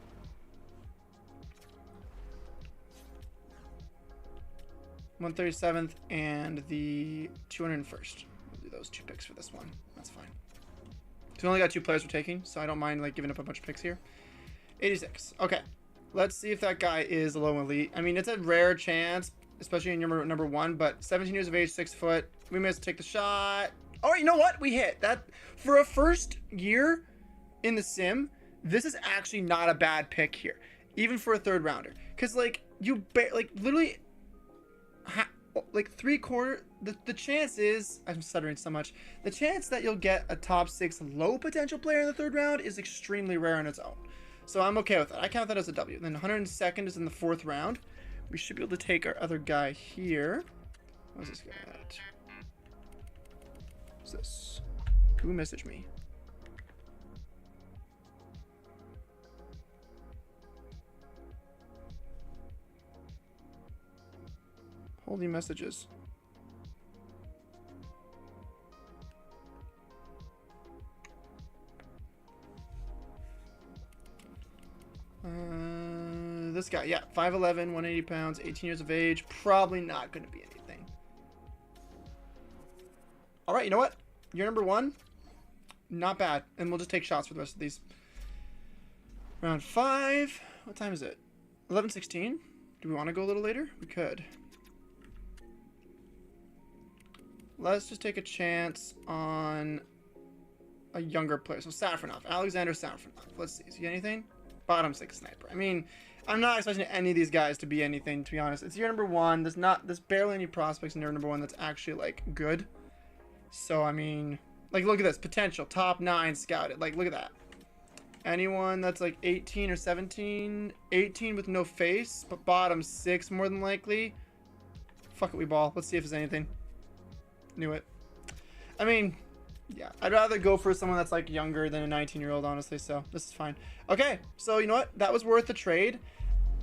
$137th and the 201st. We'll do those 2 picks for this one. That's fine. So we only got 2 players we're taking, so I don't mind like giving up a bunch of picks here. 86. Okay. Let's see if that guy is low elite. I mean, it's a rare chance, especially in number 1, but 17 years of age, 6 foot. We may have to take the shot. Oh, you know what? We hit that for a first year in the sim. This is actually not a bad pick here, even for a 3rd rounder. Cause like literally, like 3/4. The chance is, I'm stuttering so much. The chance that you'll get a top 6 low potential player in the 3rd round is extremely rare on its own. So I'm okay with that. I count that as a W. Then 102nd is in the 4th round. We should be able to take our other guy here. What's this guy at? What's this? Who messaged me? Holding messages. This guy, yeah, 5'11", 180 pounds, 18 years of age. Probably not going to be anything. All right, you know what? You're number 1. Not bad. And we'll just take shots for the rest of these. Round 5. What time is it? 11:16. Do we want to go a little later? We could. Let's just take a chance on a younger player. So Safronov. Alexander Safronov. Let's see. Is he anything? Bottom 6 sniper. I mean, I'm not expecting any of these guys to be anything, to be honest. It's year number 1. There's barely any prospects in year number 1 that's actually, like, good. So, I mean, like, look at this. Potential. Top 9 scouted. Like, look at that. Anyone that's, like, 18 or 17? 18 with no face, but bottom 6 more than likely. Fuck it, we ball. Let's see if there's anything. Knew it. I mean, yeah, I'd rather go for someone that's like younger than a 19-year-old, honestly, so this is fine. Okay, so you know what? That was worth the trade.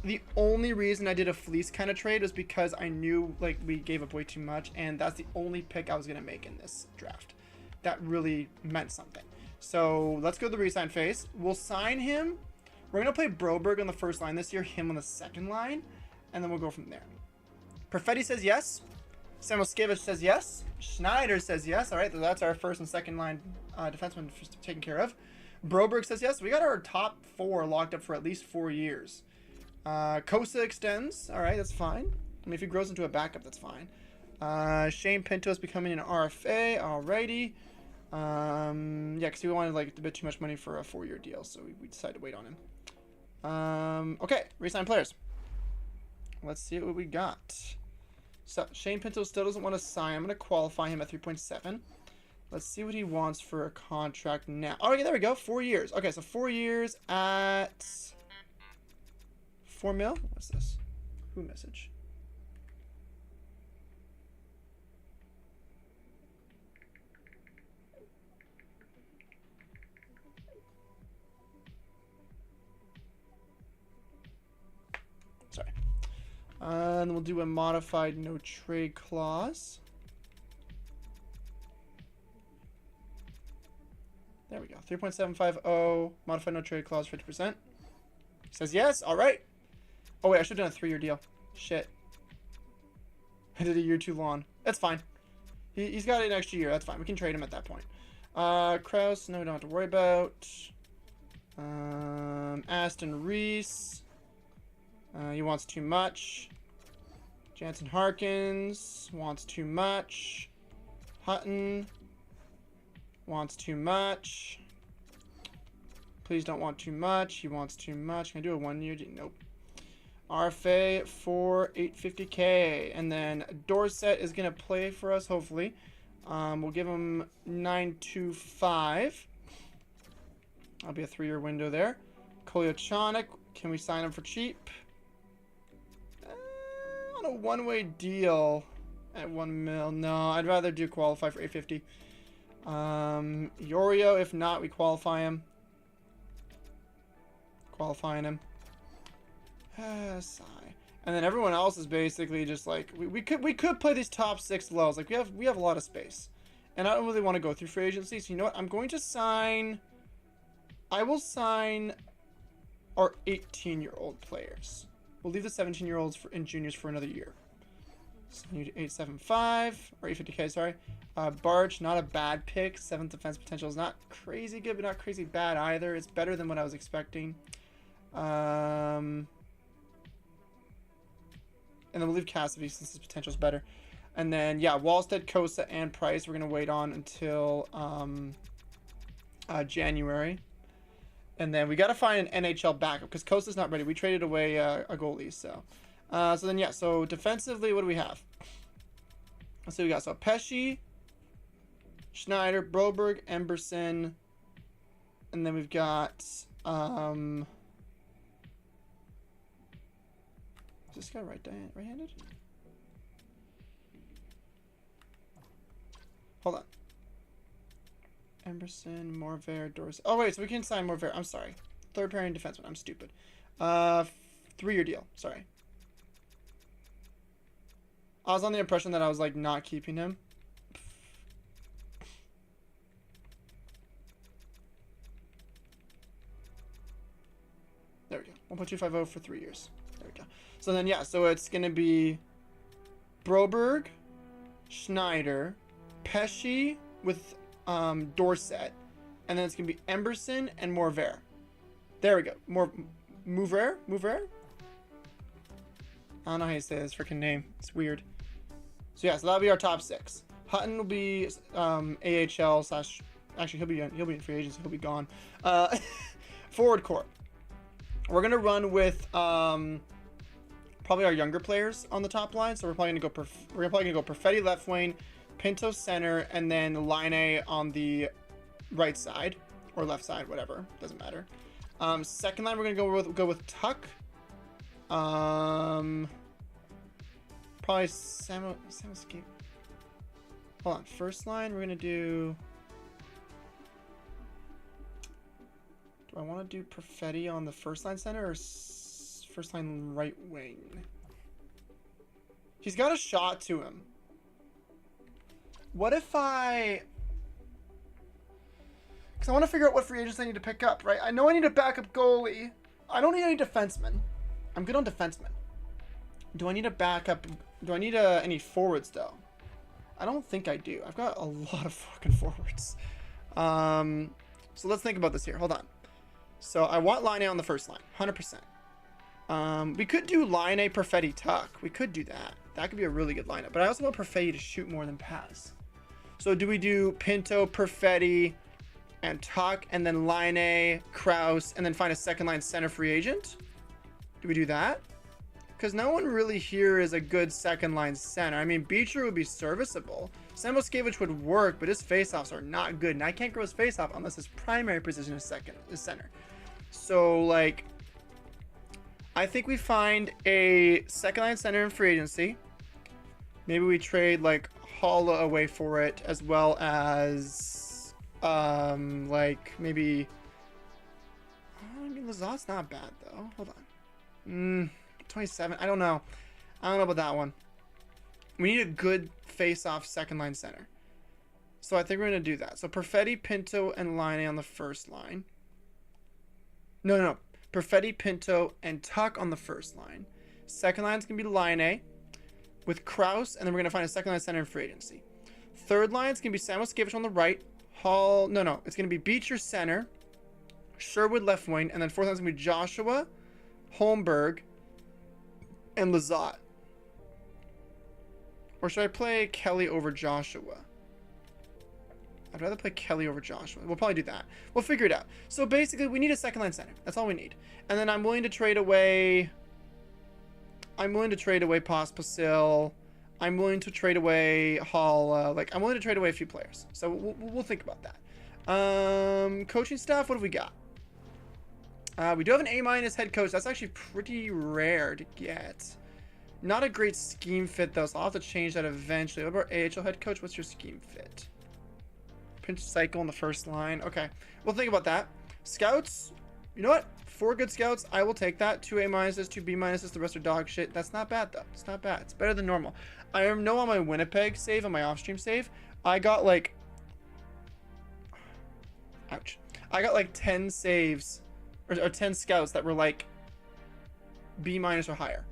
The only reason I did a fleece kind of trade was because I knew like we gave up way too much, and that's the only pick I was going to make in this draft. That really meant something. So let's go to the re-sign phase. We'll sign him. We're going to play Broberg on the 1st line this year, him on the 2nd line, and then we'll go from there. Perfetti says yes. Samoskevich says yes. Schneider says yes. All right, that's our 1st and 2nd line defenseman taken care of. Broberg says yes. We got our top 4 locked up for at least 4 years. Kosa extends. All right, that's fine. I mean, if he grows into a backup, that's fine. Shane Pinto's becoming an RFA. Alrighty. Yeah, because we wanted like a bit too much money for a 4-year deal, so we decided to wait on him. Okay, re-sign players. Let's see what we got. So, Shane Pinto still doesn't want to sign. I'm going to qualify him at 3.7. Let's see what he wants for a contract now. Oh, okay, there we go. 4 years. Okay, so 4 years at 4 mil. What's this? Who message? Sorry. And we'll do a modified no trade clause. There we go. 3.750 modified no trade clause, 50%. Says yes. All right. Oh wait, I should have done a 3-year deal. Shit. I did a year too long. That's fine. He's got an extra year. That's fine. We can trade him at that point. Kraus, no, we don't have to worry about. Aston Reese. He wants too much. Jansen Harkins wants too much. Hutton wants too much. Please don't want too much. He wants too much. Can I do a 1-year? Nope. RFA for 850K. And then Dorset is going to play for us, hopefully. We'll give him 925. That'll be a 3-year window there. Kolyachanik, can we sign him for cheap? On a one-way deal at 1 mil. No, I'd rather do qualify for 850. Yorio, if not, we qualify him. Qualifying him. Sigh. And then everyone else is basically just like we could play these top 6 lows. Like we have a lot of space. And I don't really want to go through free agency, so you know what? I'm going to sign I will sign our 18-year-old players. We'll leave the 17-year-olds and juniors for another year. So you need 875 or 850k, sorry. Barch, not a bad pick. 7th defense potential is not crazy good, but not crazy bad either. It's better than what I was expecting. And then we'll leave Cassidy since his potential is better. And then, yeah, Wallstead, Kosa, and Price we're going to wait on until January. And then we got to find an NHL backup because Kosa's not ready. We traded away a goalie, so. So then, yeah, so defensively, what do we have? Let's see what we got. So Pesci, Schneider, Broberg, Emberson, and then we've got, is this guy right-handed? Hold on. Emberson, Morvair, Dorsey. Oh, wait, so we can sign Morvair. I'm sorry. Third pairing defenseman. I'm stupid. 3-year deal. Sorry. I was on the impression that I was, like, not keeping him. There we go. 1.250 for 3 years. There we go. So then, yeah, so it's going to be Broberg, Schneider, Pesci with Dorset, and then it's going to be Emberson and Morvair. There we go. Morvair? I don't know how you say this freaking name. It's weird. So yeah, so that'll be our top 6. Hutton will be AHL slash. Actually, he'll be in free agency. He'll be gone. Forward core. We're gonna run with probably our younger players on the top line. So we're probably gonna go Perfetti left wing, Pinto center, and then Line on the right side or left side, whatever, doesn't matter. Second line we're gonna go with Tuck. Probably Sam Escape. Hold on. First line, we're gonna do. Do I want to do Perfetti on the first line center or first line right wing? He's got a shot to him. What if I? Because I want to figure out what free agents I need to pick up, right? I know I need a backup goalie. I don't need any defensemen. I'm good on defensemen. Do I need a backup? Do I need any forwards, though? I don't think I do. I've got a lot of fucking forwards. So let's think about this here. Hold on. So I want Line on the first line. 100%. We could do Line Perfetti, Tuck. We could do that. That could be a really good lineup. But I also want Perfetti to shoot more than pass. So do we do Pinto, Perfetti, and Tuck, and then Line Kraus, and then find a second line center free agent? Do we do that? Because no one really here is a good second line center. I mean, Beecher would be serviceable. Samoskevich would work, but his faceoffs are not good. And I can't grow his faceoff unless his primary position is center. So, like, I think we find a second line center in free agency. Maybe we trade, like, Holla away for it, as well as, like, maybe... I mean, Lazat's not bad, though. Hold on. 27. I don't know. I don't know about that one. We need a good face-off second line center. So I think we're going to do that. So Perfetti, Pinto, and Line on the first line. No. Perfetti, Pinto, and Tuck on the first line. Second line's going to be Line with Kraus, and then we're going to find a second line center in free agency. Third line's going to be Samoskevich on the right. Hall. No. It's going to be Beecher center. Sherwood left wing. And then fourth line's going to be Joshua, Holmberg, and Lazat. Or should I play Kelly over Joshua? I'd rather play Kelly over Joshua. We'll probably do that. We'll figure it out. So basically, we need a second line center. That's all we need. And then I'm willing to trade away... Pospisil. I'm willing to trade away Hall. I'm willing to trade away a few players. So we'll think about that. Coaching staff, what have we got? We do have an A- head coach. That's actually pretty rare to get. Not a great scheme fit, though, so I'll have to change that eventually. What about AHL head coach? What's your scheme fit? Pinch cycle on the first line. Okay, we'll think about that. Scouts, you know what? 4 good scouts. I will take that. 2 A-, 2 B-. The rest are dog shit. That's not bad, though. It's not bad. It's better than normal. I know on my Winnipeg save, on my off-stream save, I got, like... Ouch. I got like 10 saves or 10 scouts that were like B minus or higher.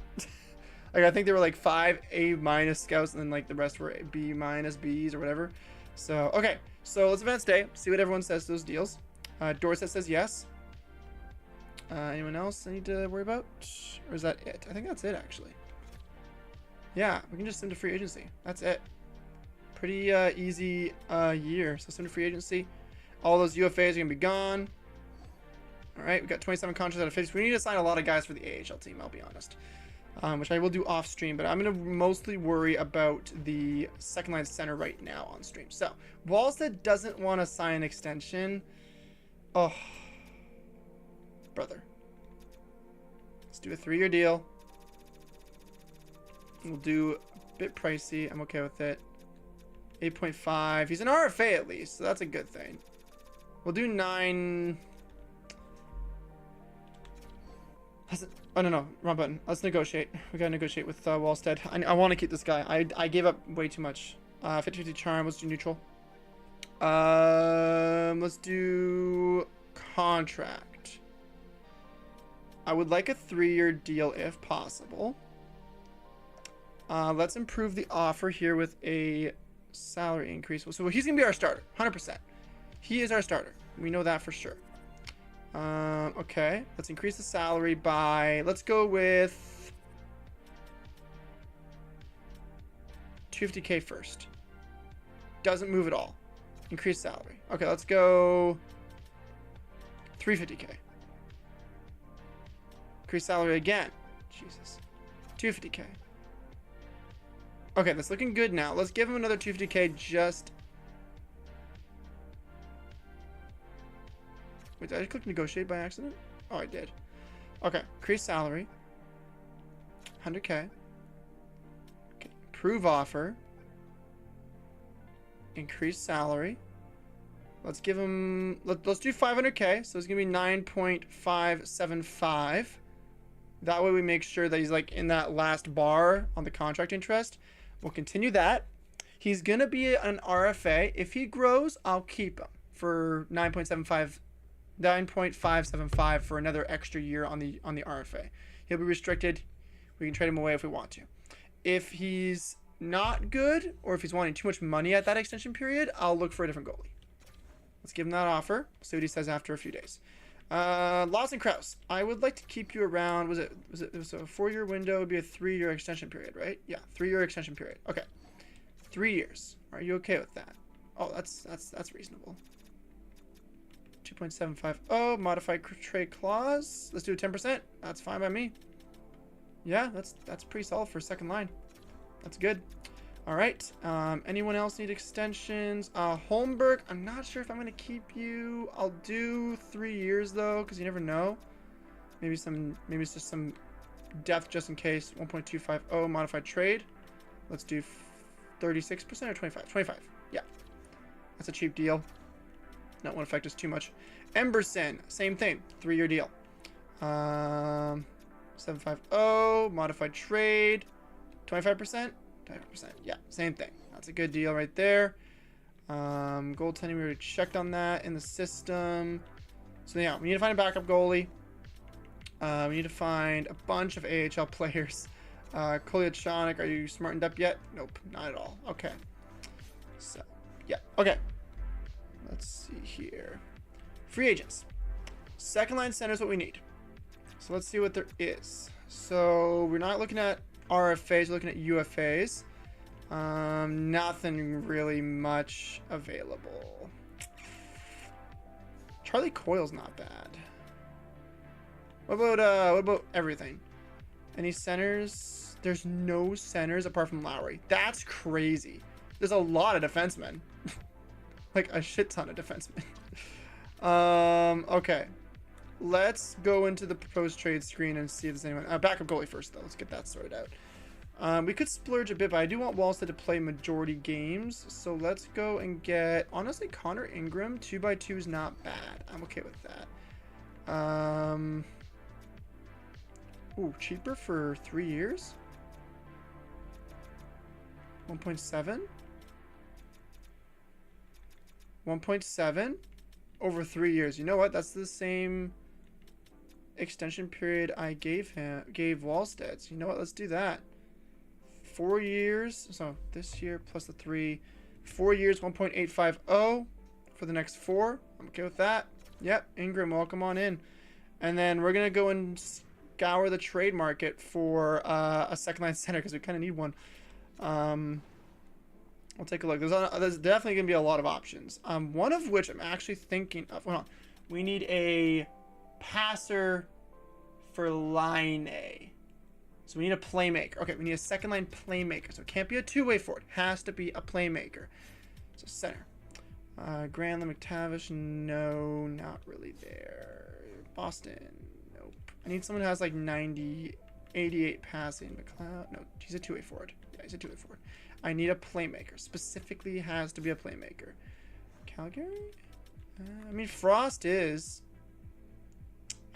Like I think there were like 5 A minus scouts, and then like the rest were B minus Bs or whatever. So okay, so let's advance day. See what everyone says to those deals. Dorset says yes. Anyone else I need to worry about, or is that it? I think that's it actually. Yeah, we can just send to free agency. That's it. Pretty easy year. So send to free agency. All those UFAs are gonna be gone. All right, we got 27 contracts out of 50. So we need to sign a lot of guys for the AHL team. I'll be honest. Which I will do off stream, but I'm going to mostly worry about the second line center right now on stream. So, Wallstead doesn't want to sign an extension. Oh, brother. Let's do a 3-year deal. We'll do a bit pricey. I'm okay with it. 8.5. He's an RFA at least, so that's a good thing. We'll do 9. Oh, no, wrong button. Let's negotiate. We gotta negotiate with Wallstead. I want to keep this guy. I gave up way too much. 50-50 charm. Let's do neutral. Let's do contract. I would like a 3-year deal if possible. Let's improve the offer here with a salary increase. So he's gonna be our starter, 100%. He is our starter. We know that for sure. Okay, let's increase the salary by, let's go with 250K first. Doesn't move at all. Increase salary. Okay, let's go 350K. Increase salary again. Jesus. 250K. Okay, that's looking good now. Let's give him another 250K just... Wait, did I click negotiate by accident? Oh, I did. Okay, increase salary. 100K. Okay, approve offer. Increase salary. Let's give him... Let's do 500K. So it's going to be 9.575. That way we make sure that he's like in that last bar on the contract interest. We'll continue that. He's going to be an RFA. If he grows, I'll keep him for 9.575 for another extra year on the RFA. He'll be restricted. We can trade him away if we want to. If he's not good, or if he's wanting too much money at that extension period, I'll look for a different goalie. Let's give him that offer. See what he says after a few days. Lawson Krause, I would like to keep you around. It was a 4-year window. It would be a 3-year extension period, right? Yeah, 3-year extension period. Okay, 3 years. Are you okay with that? Oh, that's reasonable. 2.750 modified trade clause. Let's do a 10%. That's fine by me. Yeah, that's pretty solid for second line. That's good. All right. Anyone else need extensions? Holmberg, I'm not sure if I'm gonna keep you. I'll do 3 years though, because you never know. Maybe it's just some depth just in case. 1.250 modified trade. Let's do 36% or 25. 25. Yeah, that's a cheap deal. Not want to affect us too much. Emberson, same thing. 3-year deal. 750 modified trade. 25%. 25%. Yeah, same thing. That's a good deal right there. Goaltending, we already checked on that in the system. So yeah, we need to find a backup goalie. We need to find a bunch of AHL players. Kolyachonic, are you smartened up yet? Nope, not at all. Okay. So, yeah. Okay. Let's see here. Free agents. Second line center is what we need. So let's see what there is. So we're not looking at RFAs, we're looking at UFAs. Nothing really much available. Charlie Coyle's not bad. What about everything? Any centers? There's no centers apart from Lowry. That's crazy. There's a lot of defensemen. Like a shit ton of defensemen. Okay. Let's go into the proposed trade screen and see if there's anyone. Backup goalie first, though. Let's get that sorted out. We could splurge a bit, but I do want Wallstead to play majority games. So let's go and get, honestly, Connor Ingram. 2x2 is not bad. I'm okay with that. Ooh, cheaper for 3 years? 1.7? 1.7? over 3 years. You know what? That's the same extension period I gave Wallstead. So you know what? Let's do that. 4 years. So this year plus the 3. 4 years, 1.850 for the next 4. I'm okay with that. Yep, Ingram, welcome on in. And then we're gonna go and scour the trade market for a second line center because we kind of need one. We'll take a look. There's definitely gonna be a lot of options. One of which I'm actually thinking of. Hold on. We need a passer for line A. So we need a playmaker. Okay, we need a second line playmaker. So it can't be a two-way forward. It has to be a playmaker. So center. Granlund, McTavish, no, not really there. Boston, nope. I need someone who has like 90, 88 passing. McLeod, no, he's a two-way forward. Yeah, he's a two-way forward. I need a playmaker. Specifically has to be a playmaker. Calgary? I mean, Frost is.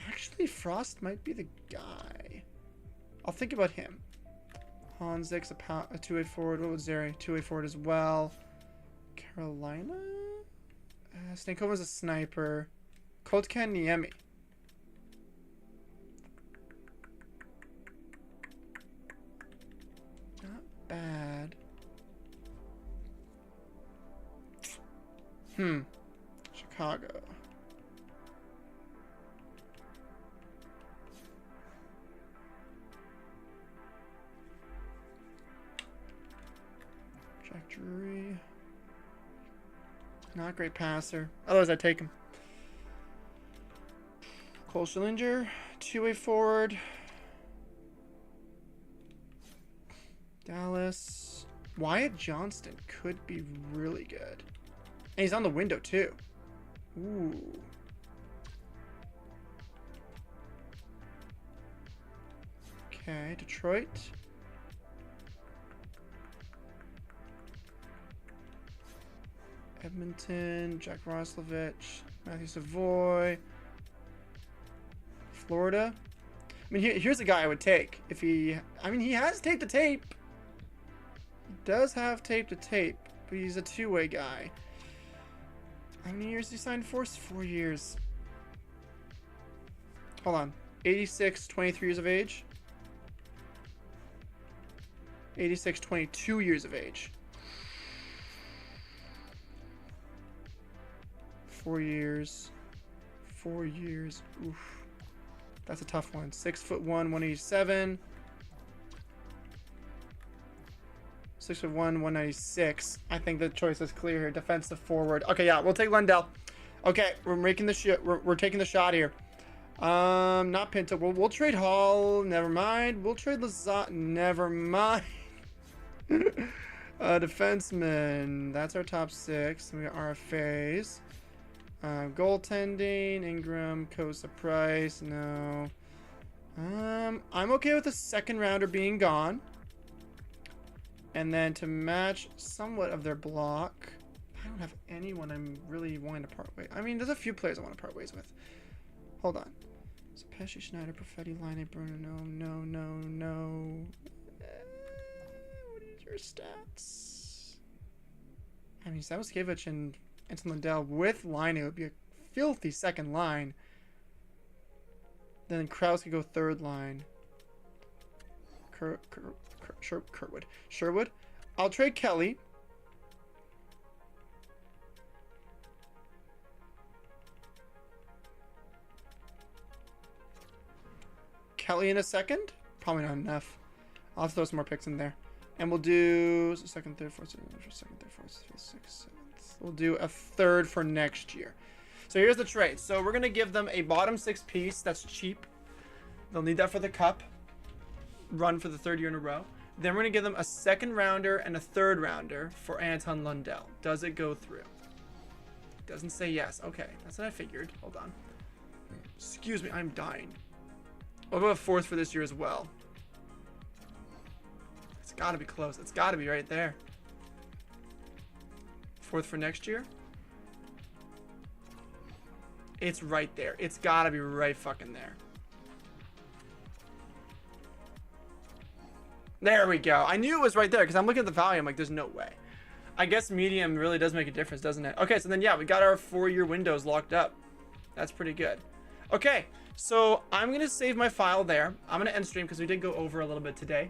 Actually, Frost might be the guy. I'll think about him. Honzik's a two-way forward. What was Zeri? Two-way forward as well. Carolina? Stankova's a sniper. Kotkaniemi. Niemi. Not bad. Chicago. Jack Drury. Not a great passer. Otherwise, I'd take him. Cole Schillinger, two-way forward. Dallas. Wyatt Johnston could be really good. And he's on the window, too. Ooh. Okay, Detroit. Edmonton, Jack Roslovich, Matthew Savoy, Florida. I mean, here's a guy I would take if he. I mean, he has tape to tape. He does have tape to tape, but he's a two-way guy. How many years did he sign for? 4 years. Hold on. 86, 23 years of age. 86, 22 years of age. 4 years. 4 years. Oof. That's a tough one. 6'1", 187. 6'1", 196. I think the choice is clear here. Defensive forward. Okay, yeah, we'll take Lundell. Okay, we're making the shot. We're taking the shot here. Not Pinto. We'll trade Hall. Never mind. We'll trade Lazat. Never mind. Defenseman. That's our top 6. We got RFAs. Goaltending, Ingram, Kosa, Price, no. I'm okay with the second rounder being gone. And then to match somewhat of their block, I don't have anyone I'm really wanting to part ways. I mean, there's a few players I want to part ways with. Hold on. So Pesci, Schneider, Perfetti, Line, Bruno, no. What is your stats? I mean, Samoskevich and Anton Lundell with line, it would be a filthy second line. Then Krause could go third line. Sherwood. I'll trade Kelly. Kelly in a second? Probably not enough. I'll have to throw some more picks in there. And we'll do second, third, fourth, second, third, fourth, fifth, sixth, seventh. We'll do a third for next year. So here's the trade. So we're going to give them a bottom 6 piece. That's cheap. They'll need that for the cup run for the 3rd year in a row. Then we're going to give them a second rounder and a third rounder for Anton Lundell. Does it go through? Doesn't say yes. Okay, that's what I figured. Hold on. Excuse me, I'm dying. I'll go a 4th for this year as well. It's got to be close. It's got to be right there. 4th for next year. It's right there. It's got to be right fucking there. There we go. I knew it was right there because I'm looking at the value. I'm like, there's no way. I guess medium really does make a difference, doesn't it? Okay, so then yeah, we got our 4-year windows locked up. That's pretty good. Okay, so I'm gonna save my file there. I'm gonna end stream because we did go over a little bit today.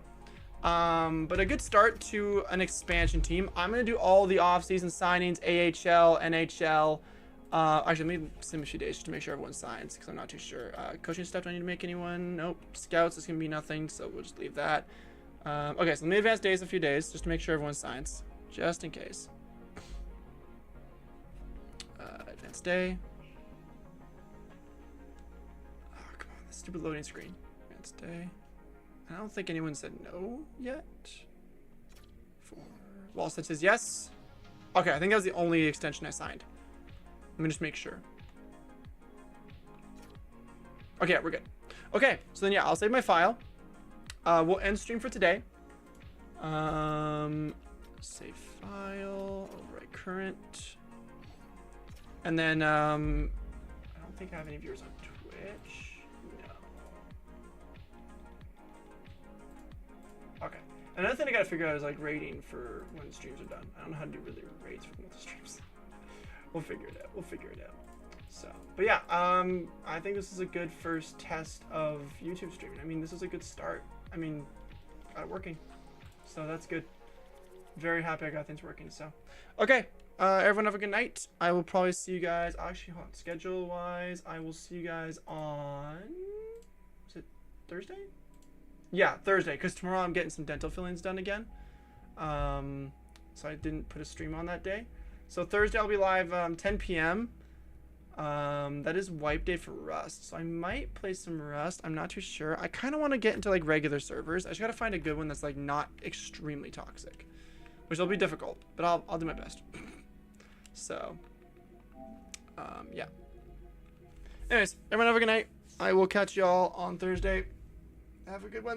But a good start to an expansion team. I'm gonna do all the off-season signings, AHL, NHL. Actually, let me sim a few days just to make sure everyone signs because I'm not too sure. Coaching stuff, do I need to make anyone? Nope. Scouts, it's gonna be nothing, so we'll just leave that. Okay, so let me advance days a few days just to make sure everyone signs, just in case. Advance day. Oh, come on, this stupid loading screen. Advance day. I don't think anyone said no yet. Wallstead says yes. Okay, I think that was the only extension I signed. Let me just make sure. Okay, we're good. Okay, so then yeah, I'll save my file. We'll end stream for today. Save file, overwrite current. And then, I don't think I have any viewers on Twitch. No. Okay. Another thing I gotta figure out is like rating for when streams are done. I don't know how to do really rates for multi streams. We'll figure it out. We'll figure it out. So, but yeah, I think this is a good first test of YouTube streaming. I mean, this is a good start. I mean, got it working. So that's good. Very happy I got things working. So, okay. Everyone have a good night. I will probably see you guys. Actually, hold on. Schedule wise, I will see you guys on. Is it Thursday? Yeah, Thursday. Because tomorrow I'm getting some dental fillings done again. So I didn't put a stream on that day. So Thursday I'll be live 10 p.m. That is wipe day for Rust. So I might play some Rust. I'm not too sure. I kind of want to get into like regular servers. I just got to find a good one that's like not extremely toxic, which will be difficult, but I'll do my best. So, yeah. Anyways, everyone have a good night. I will catch y'all on Thursday. Have a good one.